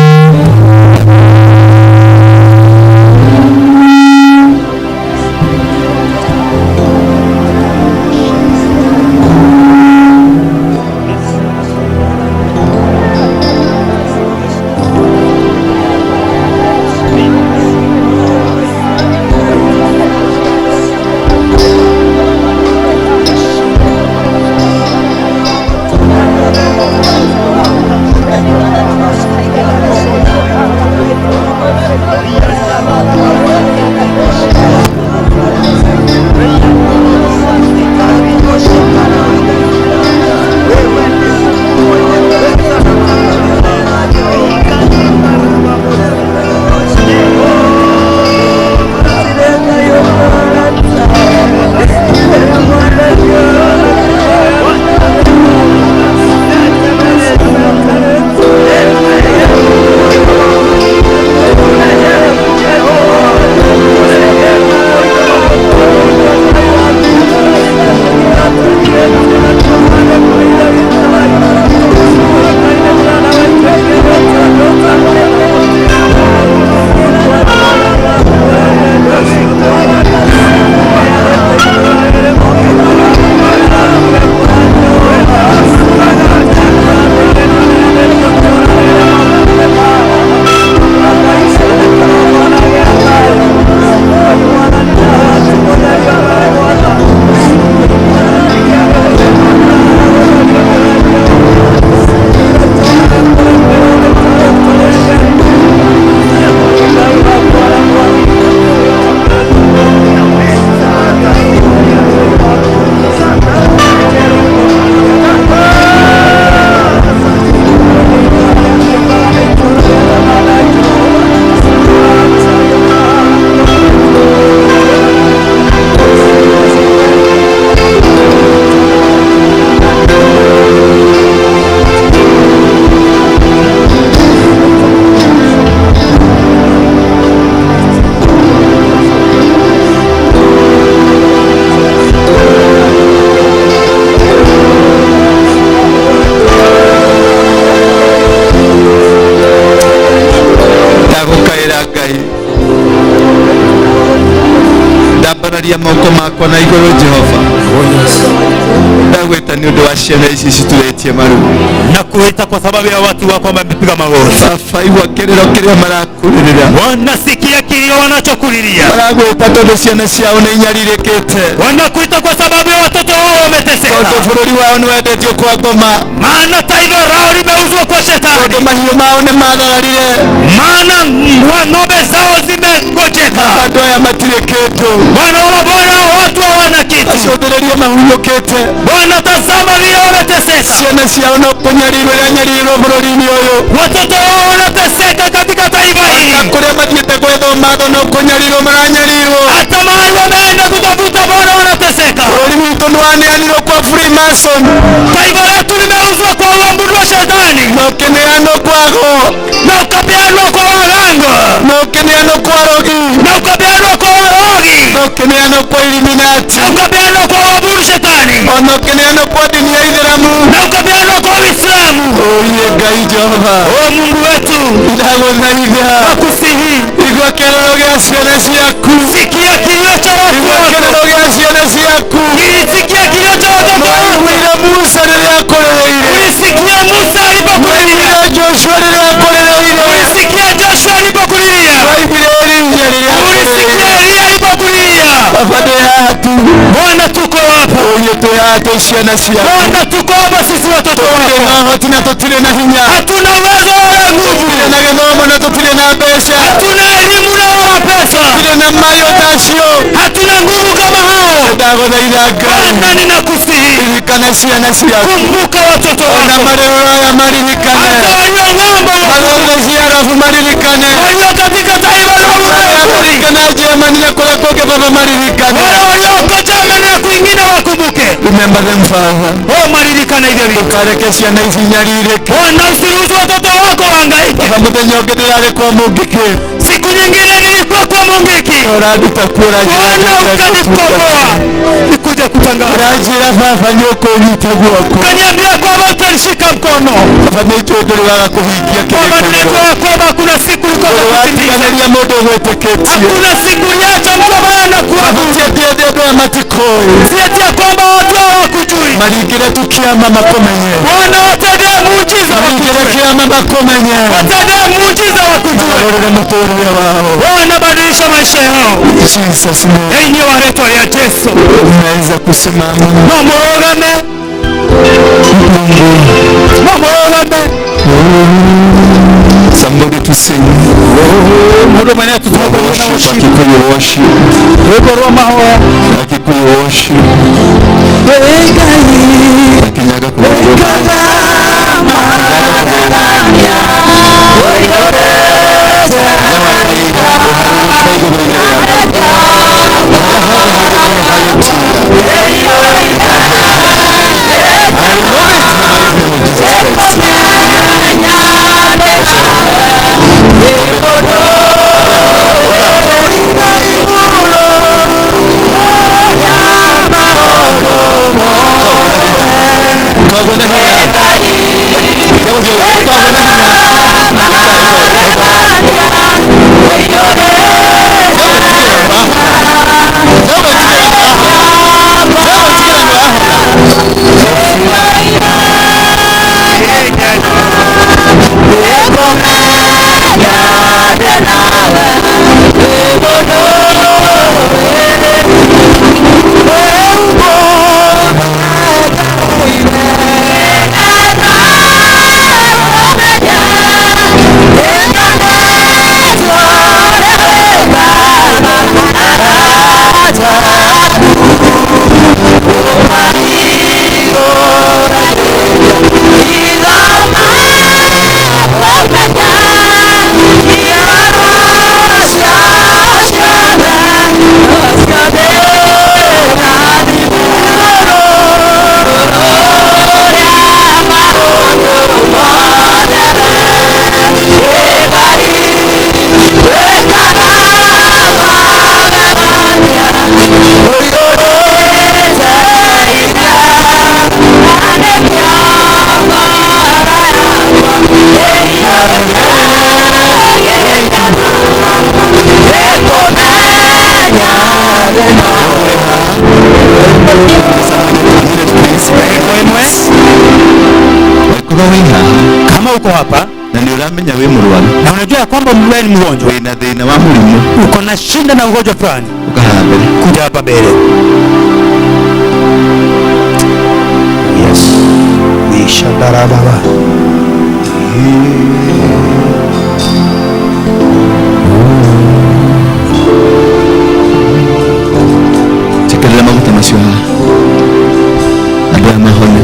moko makwa na iguru Jehova ndagweta ni undu wa ciana ici cituretie maru na kuita kwa sababu ya watu wako ambao wamepiga magoti baba igwa kiriro kiria marakuririra wanasikia kilio wanachokulilia baragweta tondu ciana ciao ni nyaririkite wanakuita kwa sababu ya watoto wao wameteseka tondu bururi wao ni wendetio kwa ngoma maana taifa lao limeuzwa kwa shetani tondu mahiũ mao ni magararire maana ng'ombe zao zimegojeka andũ aya matirĩ kĩndũ Bwana watu hawana kitu acũthĩrĩrie mahurũkĩte Bwana tazama vile wameteseka ciana ciao no kũnyarirwo iranyarirwo bũrũri-inĩ ũyũ watoto wao wanateseka katika taifa hili kũrĩa mathiĩte gwetha no kũnyarirwo maranyarirwo hata mahali wameenda kutafuta Bwana wanateseka bũrũri witũ nĩ waneanirwo kwa Freemason taifa letu limeuzwa kwa uabudu wa shetani na ũkĩneanwo kwago na ukapeanwa kwa waganga na ũkĩneanwo kwa rogi na ukapeanwa kwa warogi na ũkĩneanwo kwa Illuminati na ukapeanwa kwa uabudu shetani na ũkĩneanwo kwa dini ya Ithĩramu na ukapeanwa kwa Uislamu Oye Ngai Jehova o Mungu wetu ndagũthaitha nakusihi igua kĩrĩro gĩa ciana ciaku sikia kilio cha watu igua kĩrĩro gĩa ciana ciaku sikia kilio cha watoto wako Musa rĩrĩa akũrĩrĩire ulisikia Musa alipokulilia Joshua rĩrĩa akũrĩrĩire ulisikia Joshua alipokulilia ulisikia Elia alipokulilia baba ndĩ haha tu Bwana tuko hapa tuciana cia Bwana tukuomba sisi watoto wako. Tutire na hinya. Hatuna uwezo wala nguvu. Na githomo na tutire na mbeca. Hatuna elimu na wala pesa. Tutire na mayo tacio. Hatuna nguvu kama hao. Ndagothaitha Ngai. Bwana ninakusihi. Ririkana ciana ciaku. Kumbuka watoto wako. Na marero ya maririkane. Hata walio ng'ambo. Magogozi arafu maririkane. Walio katika taifa la ulimwengu. Kana Germany na kula koke baba maririkane. Wale walioko Germany na kwingine wakumbuke. Remember them Father. Oh maririkane hivyo hivyo. Ukareke ciana ici nyaririke. Bwana usiruhusu watoto wako wahangaike. Baba muthenya ũngĩ ndĩrarĩ kwa mũngĩkĩ. Siku nyingine nilikuwa kwa Mungiki. Ũranduta kuora Bwana ukanikomboa. Nikuja kutangaza. Ũranjĩra baba nĩ ũkũnyita guoko. Ukaniambia kwamba utanishika mkono. Baba nĩ njũĩ ndũrĩwaga kũhingia Baba ninajua kwamba kuna siku ukosa kutimiza. mũndũ ũgwĩtĩkĩtie. Hakuna siku yacha mtu ambaye anakuabudu. Tiende andũ aya matikũĩ. Sieti ya kwamba watu hawakujui. Maringĩre tu kĩama makũmenye. Bwana watendee muujiza wakujue. Maringĩre kĩama makũmenye. Watendee muujiza wakujue. Warorere mũtũũrĩre wao. Bwana badilisha maisha yao. Jesus name. Enyi waletwa ya Yesu. Unaweza kusimama. Mamorogame. Mamorogame. Somebody to sing. Mundu mwenye tutakuwa na worship. Kikuyu worship. Weko Roma hoa. Kikuyu worship. Kinyaga kwa Kama uko hapa na nĩ ũramenya wĩ mũrwaru na unajua kwamba wewe ni mgonjwa, wĩna thĩna wa mũrimũ, uko na shinda na ugonjwa fulani, ukahaha mbere, kuja hapa mbele. Yes. Nishandara baba. Tekerera maguta macio haha andũ aya mahone.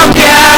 Yeah.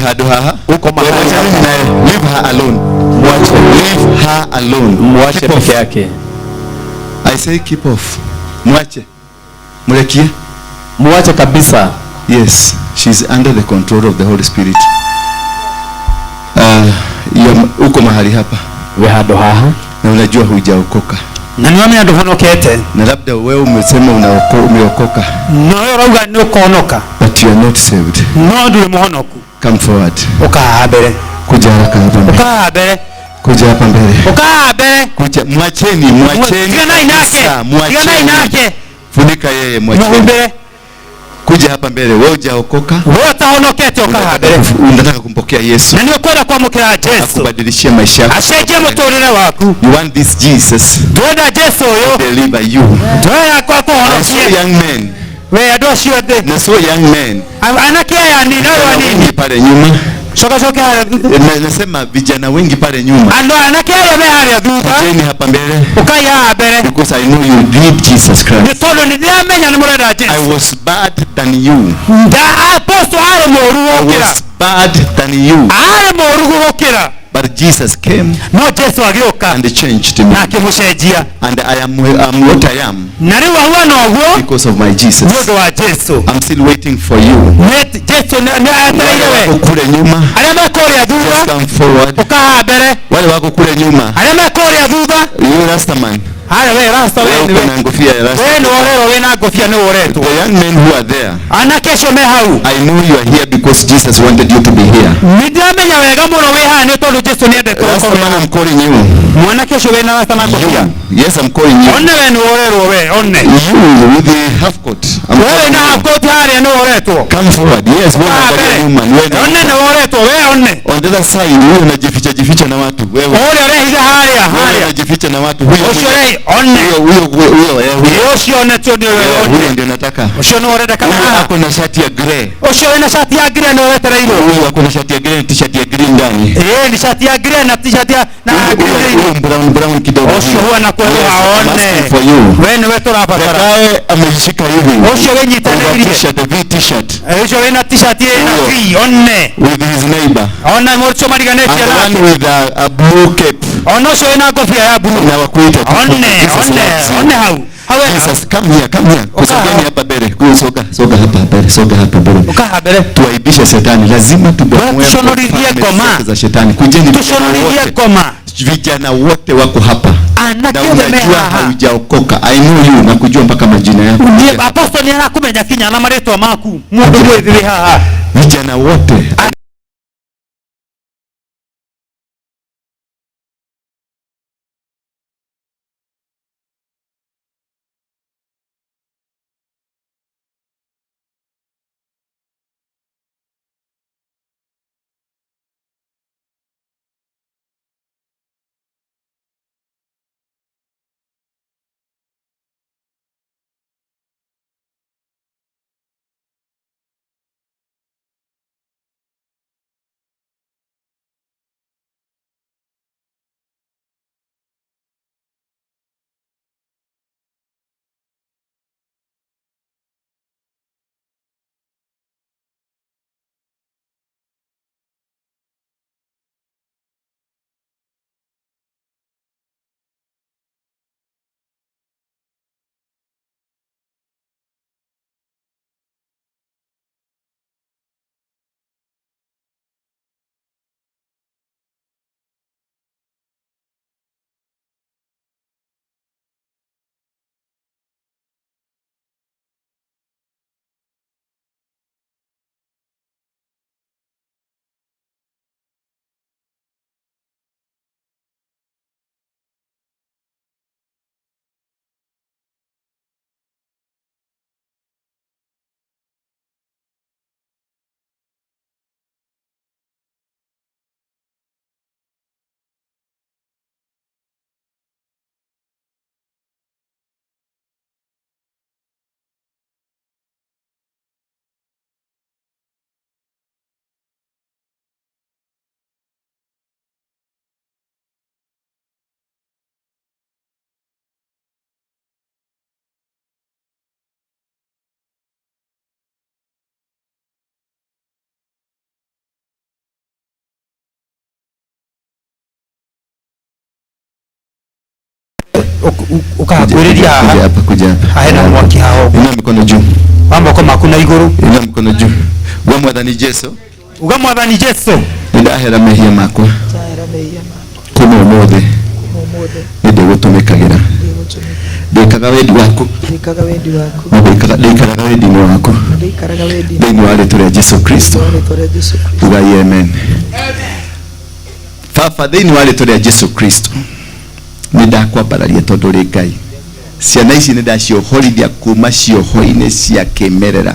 hadu haha uko mahali leave her alone, leave her alone, mwache peke yake. I say keep off, mwache, mlekie, mwache kabisa. Yes, she's under the control of the Holy Spirit. Uko mahali hapa we hadu haha na unajua hujaokoka na niwame ndovonokete na labda wewe umesema umeokoka no yoruga nukonoka but you are not saved no ndure muhonoku. Come forward, ukahabere, kuja haraka hapa mbele, ukahabere, kuja hapa mbele, ukahabere, kuja, mwacheni tigana inake funika yeye, mwacheni kuja hapa mbele. Wewe hujaokoka, wewe utaonokete, ukahabere, unataka kumpokea Yesu na niyo kwenda kwa mkira Yesu akubadilishie maisha yako, ashaje mutorere wako. You want this Jesus, doda Yesu yo deliver you, doya kwa young man, we adoshio de na so young man anakia ya nini pale nyuma, shoka nasema vijana wengi pale nyuma, anakia ya hali ya dhuka jeni hapa mbele, ukaya mbele, because I know you need Jesus Christ. Nitolo nidamenya nimurera Jesus. I was bad than you, da apostle ale morugo kira, I was bad than you, ale morugo kira, but Jesus came, no Jesus agioka and changed me, and I am what I am because of my Jesus. I'm still waiting for you. Just come forward. Wale wako kule nyuma, you rasta man, wewe na ngofia ya rasta, wewe na ngofia ni oreto. The young men who are there, anakesho mehau, I know you are here because Jesus wanted you to be here. Nidamenya wega muno weha ni tolo Yesu niende kwa man. I'm calling you. Mwana kesho wewe na rasta na ngofia. Yes, I'm calling you. Onne we ni orero we, onne. You with the half coat. Wewe na half coat hali ni oreto. Come forward. Yes, wewe na nyuma. Onne ni oreto we, onne. On the other side wewe unajificha na watu. Wewe. Ole hizo hali unajificha na watu. Huyo huyo ndio nataka. Ako na shati ya grey. Na shati ya grey ndio letera hilo. Huyo ako na shati ya grey, t-shirt ya green ndani. Ni shati ya grey na t-shirt ya na brown kidogo. Huwa na kwa aone. Wewe wewe tola hapa sasa. Kae ameshika hivi. Wewe nyitana ile t-shirt. Wewe na t-shirt ya green onne. With his neighbor. Ona morcho mariganeti ya. And one with a blue cape. Ono wewe na kofia ya blue. Na wakuita. Onne hau. Jesus, come here. Kusogeni hapa mbele. Soga hapa mbele. Ukaa mbele. Tuaibishe shetani. Lazima tubomoe ngoma za shetani. Kujeni tushonolilie ngoma. Vijana wote wako hapa. Na unajua haujaokoka. I know you na kujua mpaka majina yako. Ndiye apostle ni anakumenya kinya na mareto maku. Mundu wewe haha. Vijana wote. ukahakuiriria hapa kuja hapa hena mwaki hao ina mikono juu kwamba kwa makuna iguru ina mikono juu gwa mwathani Jesu uga mwathani Jesu ndahera mehia makwa kuma umothe ninde gutumikagira ndikaga wendi waku ndikaga wendi waku thĩinĩ wa rĩtwa rĩa Jesu Kristo uga amen. Baba thĩinĩ wa rĩtwa rĩa Jesu Kristo nĩndakwambararia tondũ rĩ Ngai ciana ici nĩndaciohorithia kuma cioho-inĩ cia kĩmerera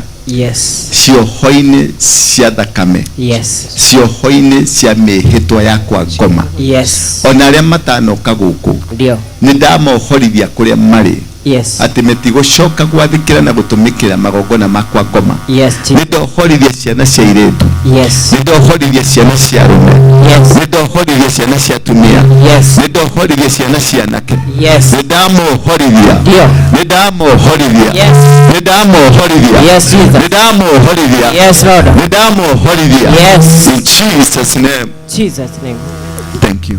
cioho-inĩ cia thakame cioho-inĩ cia mĩhĩtwa yakwa ngoma ona arĩa matanoka gũkũ nĩndamohorithia kũrĩa marĩ ati metigocoka gwathikira na gutumikira magongona makwa ngoma nĩndohorithia ciana cia airĩtu nĩndohorithia ciana cia arũme nĩndohorithia ciana cia atumia nĩndohorithia ciana cia anake nĩndamohorithia nĩndamohorithia in Jesus name. Thank you.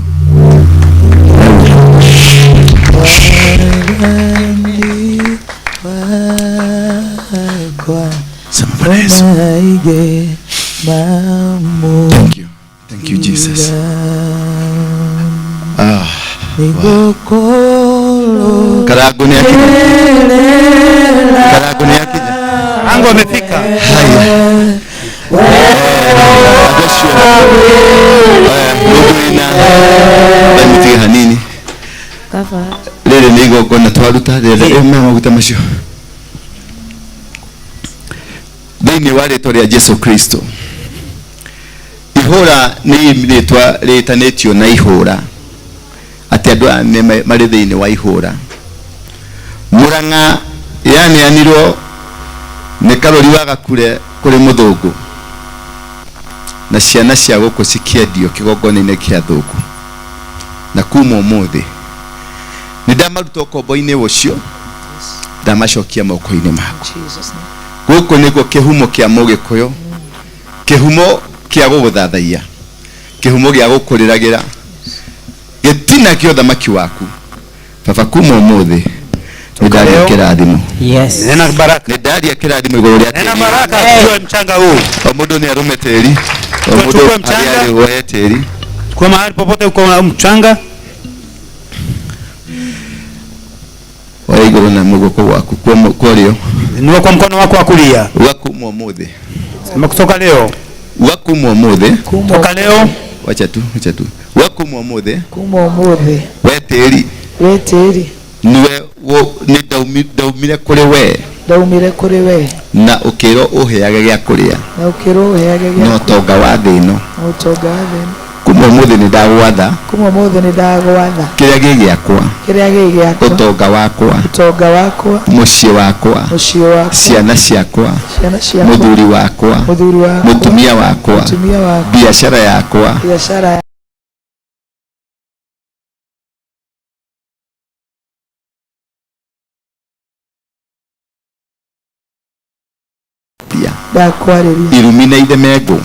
Thank you Jesus. Wow. Karago ni akija. Ango amefika. Haya. Bamitiga hanini. Lele nigo kona twaruta lele mama gutamacio. Thĩinĩ wa rĩtwa rĩa Jesu Kristo. Ihũra nĩ rĩtwa rĩtanĩtio na ihũra. Atĩ andũ aya nĩ marĩ thĩinĩ wa ihũra. Mũrang'a yaneanirwo nĩ Karori wa Gakure kũrĩ mũthũngũ. Na ciana cia gũkũ cikĩendio kĩgongona-inĩ kĩa thũngũ. Na kuma ũmũthĩ nĩndamaruta ũkombo-inĩ ũcio ndamacokia moko-inĩ maku. Gũkũ nĩguo kĩhumo kĩa Mũgĩkũyũ, kĩhumo kĩa gũgũthathaiya, kĩhumo gĩa gũkũrĩragĩra, gĩtina kĩa ũthamaki waku. Baba kuma ũmũthĩ nĩndaria kĩrathimo. Nena baraka. Nĩndaria kĩrathimo igũrũ rĩa nena baraka kwa mchanga huu. O mũndũ nĩ arume tĩri, o mũndũ arĩ woe tĩri. Kwa mahali popote uko na mchanga wa igũrũ na mũgũkũ waku kũrĩo ni kwa mkono wako wa kulia wakuma ũmũthĩ. Sema kutoka leo wakuma ũmũthĩ kutoka leo wacha tu wakuma ũmũthĩ we tĩri niwe ndaumire kũrĩ we na ũkĩrwo ũheage gĩa kũrĩa na ũtonga wa thĩ ĩno kuma ũmũthĩ nĩndagwatha kĩrĩa gĩ gĩakwa ũtonga wakwa mũciĩ wakwa ciana ciakwa mũthuri wakwa mũtumia wakwa biacara yakwa irumi na ithemengo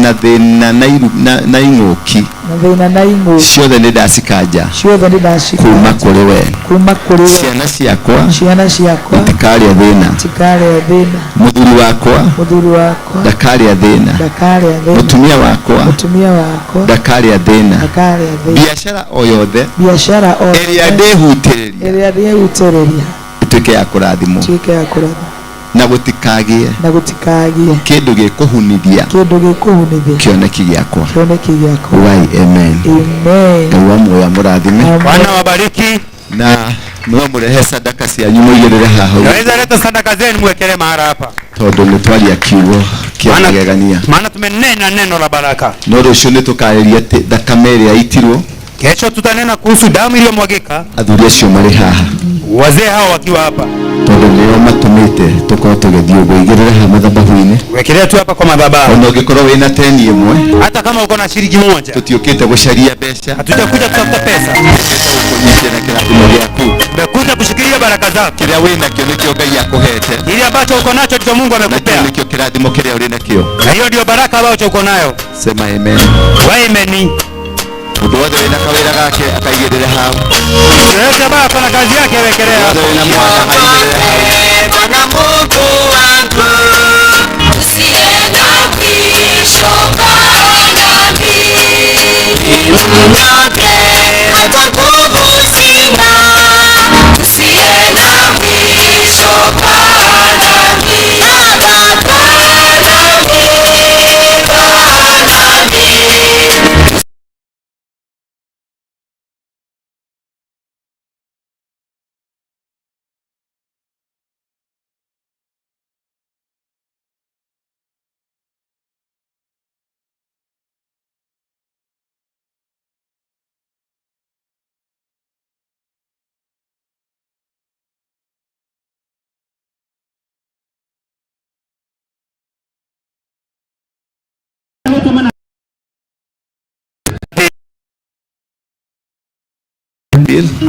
na thĩna na ing'ũki ciothe nĩndacikanja kuma kũrĩ we. Ciana ciakwa itikarĩa thĩna, mũthuri wakwa ndakarĩa thĩna, mũtumia wakwa ndakarĩa thĩna, biacara o yothe ĩrĩa ndĩhutĩrĩria ĩtuĩke ya kũrathimwo na gutikagie kindu gikuhunithia kioneki giakwa. Wai amen. Ngai muoya murathime, Bwana wabariki na no murehe sadaka cianyu muigirire haha. Naweza leta sadaka zenu mwekele mahali hapa, tondu nitwaria kiugo kia magegania, maana tumenena neno la baraka. No rucio nitukaeria thakame ĩrĩa itirwo, kesho tutanena kuhusu damu iliyomwagika. Athuri acio marĩ haha, wazee hao wakiwa hapa, tondu nĩo matumĩte tukorwo tũgĩthiĩ ũguo. Igĩrĩre ha madhabahu-inĩ, wekelea tu hapa kwa madhabahu. Ona ũngĩkorwo wĩna teni ĩmwe, hata kama uko na shilingi moja, tutiũkĩte gũcaria mbeca, hatujakuja kutafuta pesa, tumekuja kushikilia baraka zako. Kĩrĩa wĩnakĩo nĩkĩo Ngai akũhete, kile ambacho uko nacho ndicho Mungu amekupea, nĩkĩo kĩrathimo kĩrĩa ũrĩ nakĩo, na hiyo ndio baraka ambayo uko nayo. Sema amen. Amen. Mundu wothe wina kawira gake akaigirire hau. Yote ambaye akona kazi yake awekelea hapo. Wina mwana aigirire hau. Bwana Mungu wangu, usienda mwisho nami. Mnyonge hata nguvu sina, usienda mwisho nami.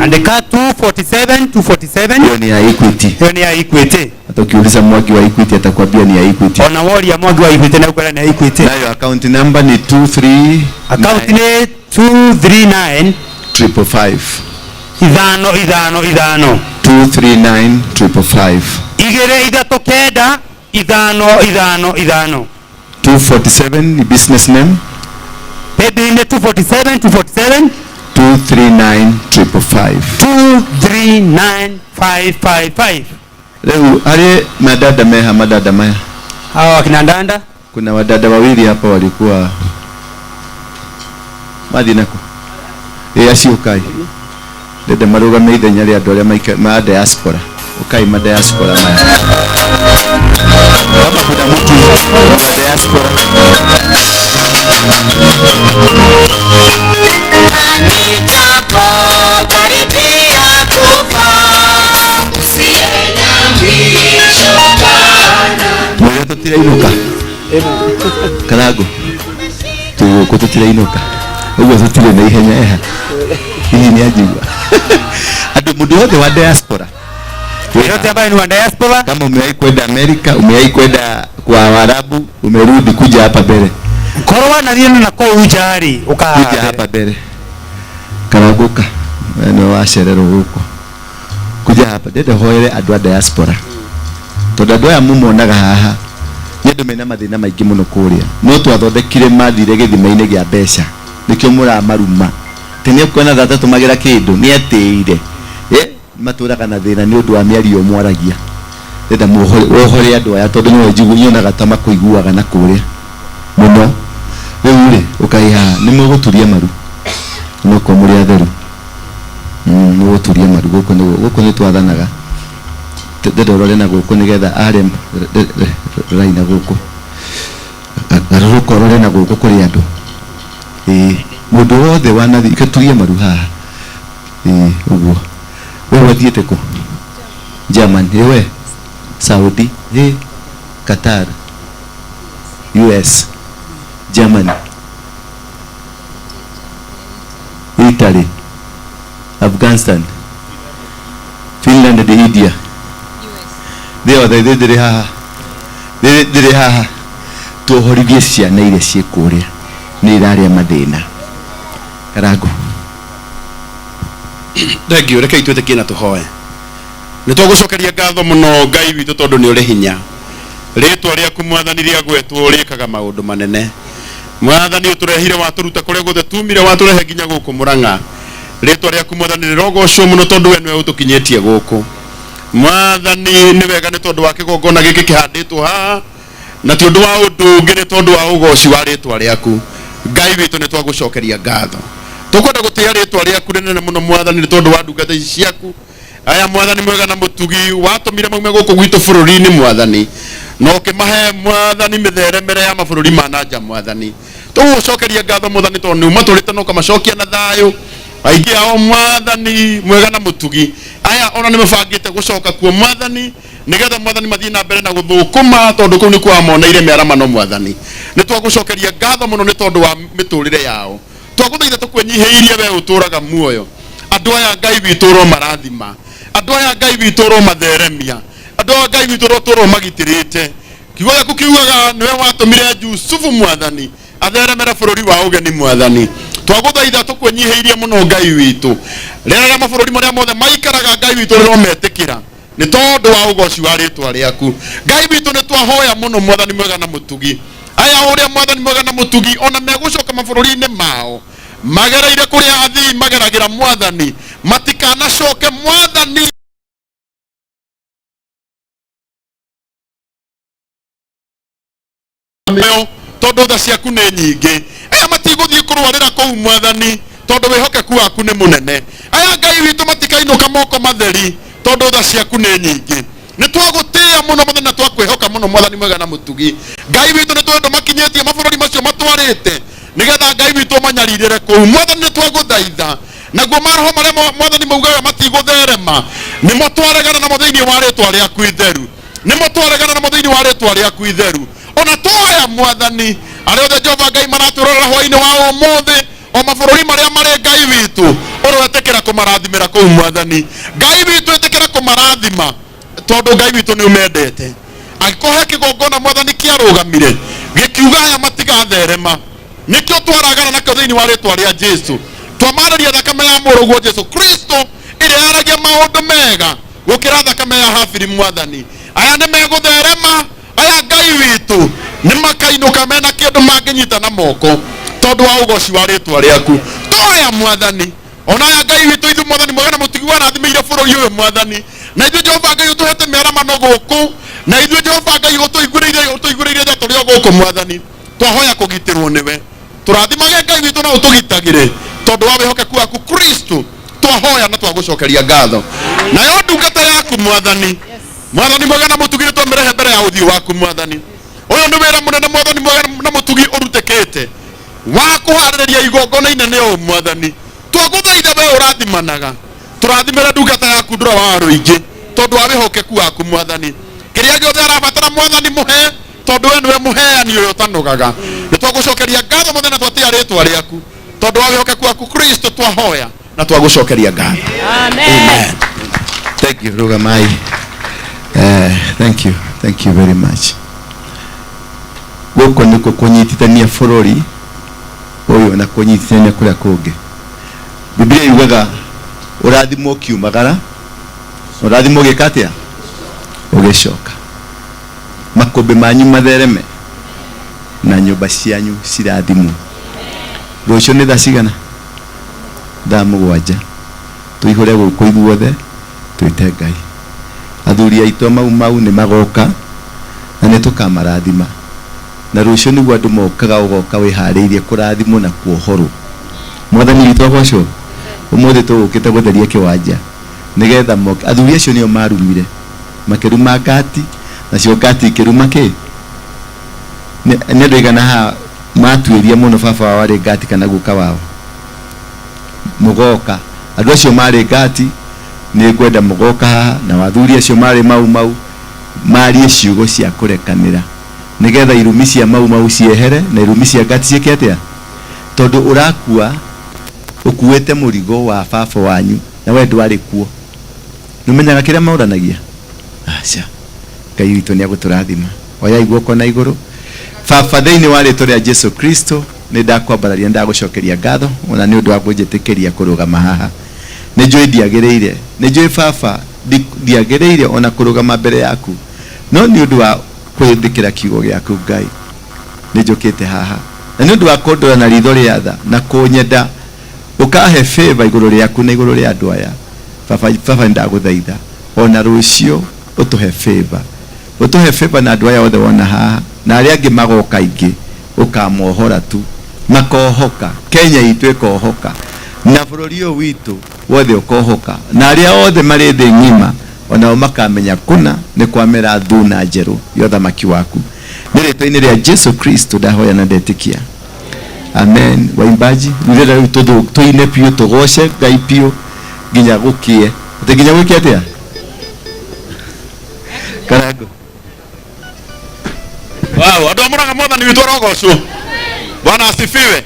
Andika 247. Hiyo ni ya Equity. Hiyo ni ya Equity. Hata ukiuliza Mwangi wa Equity atakwambia ni ya Equity. Ona wali ya Mwangi wa Equity na ukala ni ya Equity. Nayo account number ni 23. Account ni 239 555. Idhano. 239 555. Igere idhato keda idhano. 247 ni business name. Pedi ni 247. 239 555. 239 Leo ale madada maya. Hawa kina ndanda. Kuna wadada wawili hapa walikuwa madinako. Acio Dede maruga meithenya ria andu aria ma diaspora. Ukai ma diaspora maya. Kama kuna mtu wa diaspora. Moyo tutira inuka. Karago. Tu tutira inuka. Ugo tutira na ihenya eha. Hii ni ajigwa. Adu mundu wote wa diaspora. Yote ambaye ni wa diaspora. Kama umewahi kwenda Amerika, umewahi kwenda kwa Waarabu, umerudi kuja hapa mbele. Korwa na nini na kwa ujari kuja hapa mbele. Karaguka. No washerero huko. Kuja hapa dede hoere andu a diaspora. Tondu andu aya mumonaga haha ni andu mena mathina maingi muno kuria. No twathondekire mathire githima-ini gia mbeca. Nikio muramaruma. Tene kuona thata tumagira kindu ni atire. Maturaga na thina ni undu wa miario mwaragia. Dede muhore andu aya tondu ni njigu nyonaga ta makuiguaga na kuria. Muno. Riu ri ukaiha ni muguturia maru. No ko muri atheru. Ni guturia maru guko ni twathanaga. Ndorore na guko nigetha are raina guko arukorore na guko kuri andu mundu wothe wanathi ikaturie maru haha uguo we wathiete ku German we Saudi Qatar US Germany Italy Afghanistan Finland and India They haha tuhorithie ciana iria ciekuria ni iraria mathina Karago Thengio reke itwete kina tuhoe ni twagucokeria ngatho muno Ngai witu tondu ni uri hinya ritwa riaku mwathani ria gwetwo rikaga maundu manene mwathani uturehire waturuta kuria guthe tumire waturehe nginya guku Murang'a ritwa riaku mwathani rirogocwo muno tondu we niwe utukinyetie guku mwathani ni wega ni tondu wa kigongona giki kihanditwo haha na tondu wa undu ungi ni tondu wa ugoci wa ritwa riaku Ngai witu ni twagucokeria ngatho tukwenda gutia ritwa riaku nene muno mwathani ni tondu wa ndungata ici ciaku aya mwathani mwega na mutugi watumire maume guku gwitu bururi-ini mwathani no kimahe mwathani mitheremere ya mabururi ma nanja mwathani tugucokeria ngatho mwathani tondu maturite no kamacokia na thayu aingi ao mwathani mwega na mutugi aya ona ni mabangite gucoka kuo mwathani nigetha mwathani mathie na mbere na guthukuma tondu kuu ni kwa moneire miaramano mwathani ni twagucokeria ngatho muno ni tondu wa miturire yao twaguthaitha tukwenyihiirie we uturaga muoyo andu aya Ngai witu ro marathima andu aya Ngai witu ro matheremia andu aya Ngai witu ro turo magitirite kiugo giaku kiugaga niwe watumire Yusufu mwathani atheremere bururi wa ugeni mwathani twaguthaitha tukwenyihirie muno Ngai witu rĩrĩa mabũrũri marĩa mothe maikaraga Ngai witu no metikira nĩ tondũ wa ugoci wa rĩtwa rĩaku Ngai witu nĩ twahoya muno Mwathani mwega na mũtugi aya ũrĩa Mwathani mwega na mũtugi ona megũcoka mabũrũri-inĩ mao magereire kũrĩa athii mageragĩra Mwathani matikanacoke Mwathani tondu tha ciaku nĩ nyingĩ aya matigũthiĩ kũrwarĩra kũu Mwathani tondu wĩhokeku waku nĩ mũnene aya Ngai witũ matikainũka moko matheri tondu tha ciaku nĩ nyingĩ nĩ twagũtĩĩa mũno mũthenya twakwĩhoka mũno Mwathani mwega na mũtugi Ngai witũ nĩ twendwo makinyĩtie mabũrũri macio matwarĩte nĩgetha Ngai witũ manyarirĩre kũu Mwathani nĩ twagũthaitha naguo maroho marĩa Mwathani maugaga matigũtherema nĩmo twaregana namo thĩinĩ wa rĩtwa rĩaku itheru nĩmo twaregana namo thĩinĩ wa rĩtwa rĩaku itheru ona twoya Mwathani arĩa othe Jehova Ngai maratũrora hwainĩ wa ũmũthĩ o mabũrũri marĩa marĩ Ngai witũ ũrwetĩkĩra kũmarathimĩra kũu Mwathani Ngai witũ ĩtĩkĩra kũmarathima tondu Ngai witũ nĩ ũmendete angĩkorwo he kĩgongona Mwathani kĩarũgamire gĩkiuga aya matigatherema nĩkĩo twaragana nakĩo thĩinĩ wa rĩtwa rĩa Jesu twamarĩria thakame ya mũrũguo Jesu Kristo ĩrĩa yaragia maũndũ mega gũkĩra thakame ya Habili Mwathani aya nĩ megũtherema aya Ngai witũ nĩ makainũka mena kĩndũ mangĩnyita na moko tondu wa ugoci wa rĩtwa rĩaku twoya Mwathani ona aya Ngai witũ ithuĩ Mwathani mwega na mũtugi warathimĩire bũrũri ũyũ Mwathani na ithuĩ Jehova Ngai ũtũhete mĩaramano gũkũ na ithuĩ Jehova Ngai ũtũiguĩrĩire tha tũrĩ o gũkũ Mwathani twahoya kũgitĩrwo nĩwe tũrathimage Ngai witũ na ũtũgitagĩre tondu wa wĩhokeku waku Kristo twahoya na twagũcokeria ngatho nayo ndungata yaku Mwathani Mwathani mwega na mũtugi nĩtwamĩrehe mbere ya ũthiũ waku Mwathani ũyũ nĩ wĩra mũnene Mwathani mwega na mũtugi ũrutĩkĩte wa kũharĩrĩria igongona inene ũũ Mwathani twagũthaitha we ũrathimanaga tũrathimĩra ndungata yaku ndũra wa rũingĩ tondu wa wĩhokeku waku Mwathani kĩrĩa gĩothe arabatara Mwathani mũhe tondu we nĩwe mũheani ũyũ ũtanogaga nĩ twagũcokeria ngatho mũthenya twatĩa rĩtwa rĩaku tondu wa wĩhokeku waku Kristo twahoya na twagũcokeria ngatho amen. Thank you Rugamai. Thank you very much. Gũkũ nĩkuo kũnyitithania bũrũri ũyũ na kũnyitithania kũrĩa kũngĩ. Biblia yugaga ũrathimwo ũkiumagara ũrathimwo ũgĩka atĩa ũgĩcoka makũmbĩ manyu mathereme na nyũmba cianyu cirathimwo. Rũciũ nĩ thaa cigana? Thaa 7 tũihũre gũkũ ithuothe twĩte Ngai. Athuri aitũ mau nĩ magoka na nĩ tũkamarathima na rũciũ nĩguo andũ mokaga ũgoka wĩharĩirie kũrathimwo na kuohorwo. Mwathani witũ agocwo ũmũthĩ tũgũkĩte gũtheria kĩwanja nĩgetha moke. Athuri acio nĩo marumire makĩruma ngati nacio ngati ikĩruma kĩ nĩ andũ aigana haha matuĩria mũno baba wao arĩ ngati kana guka wao mũgoka. Andũ acio marĩ ngati nĩ ngwenda mũgoka haha na wathuri acio marĩ mau marie ciugo cia kũrekanĩra nĩgetha irumi cia mau ciehere na irumi cia ngati ciĩke atĩa tondu ũrakua ũkuĩte mũrigo wa baba wanyu na we ndwarĩ kuo. Nĩmenyaga kĩrĩa maũranagia aca Ngai witũ nĩ agũtũrathima. Oya iguoko na igũrũ. Baba thĩinĩ wa rĩtwa rĩa Jesu Kristo nĩ ndakwambararia ndagũcokeria ngatho ona nĩ ũndũ wa kũnjĩtĩkĩria kũrũgama haha. Nĩ njũĩ ndiagĩrĩire nĩ njũĩ baba ndiagĩrĩire ona kũrũgama mbere yaku no nĩ ũndũ wa kwĩthikĩra kiugo gĩaku Ngai nĩ njũkĩte haha na nĩ ũndũ wa kũndora na ritho rĩa tha na kũnyenda ũkahe favor igũrũ rĩaku na igũrũ rĩa andũ aya baba ndagũthaitha ona rũciũ ũtũhe favor na andũ aya othe wona haha na arĩa angĩ magoka ingĩ ũkamohora tu makohoka Kenya itũ ĩkohoka na bũrũri ũyũ witũ wothe ũkohoka na arĩa othe marĩ thĩ ng'ima onao makamenya kuna nĩ kwamera thuna njerũ ya ũthamaki waku nĩ rĩtwa-inĩ rĩa Jesu Kristo ndahoya na ndetĩkia amen. Waimbaji nĩrenda rĩu tũine piũ tũgoce Ngai piũ nginya gũkie nginya gũkie atĩa karango wow andũ amũraga Mwathani witũ arogocwo. Bwana asifiwe.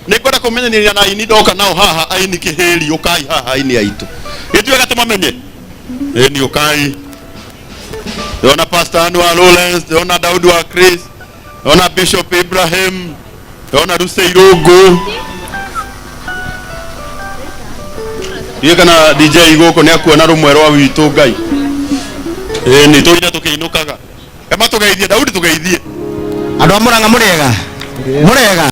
Nĩ ngwenda kũmenyania na aini ndoka nao haha aini kĩhĩri ũkai haha aini aitũ gĩtuĩka tũmamenye ni ũkai. Ndona Pastor Anwar Lawrence, ndona Daudi wa Chris, ndona Bishop Ibrahim, ndona Ruse Irũngũ, Ndiye kana DJ goko ne akuona rumwe rwa witu Ngai. Ni tuina tukiinukaga. Ema tugeithie Daudi tugeithie. Andu amuranga murega. Murega.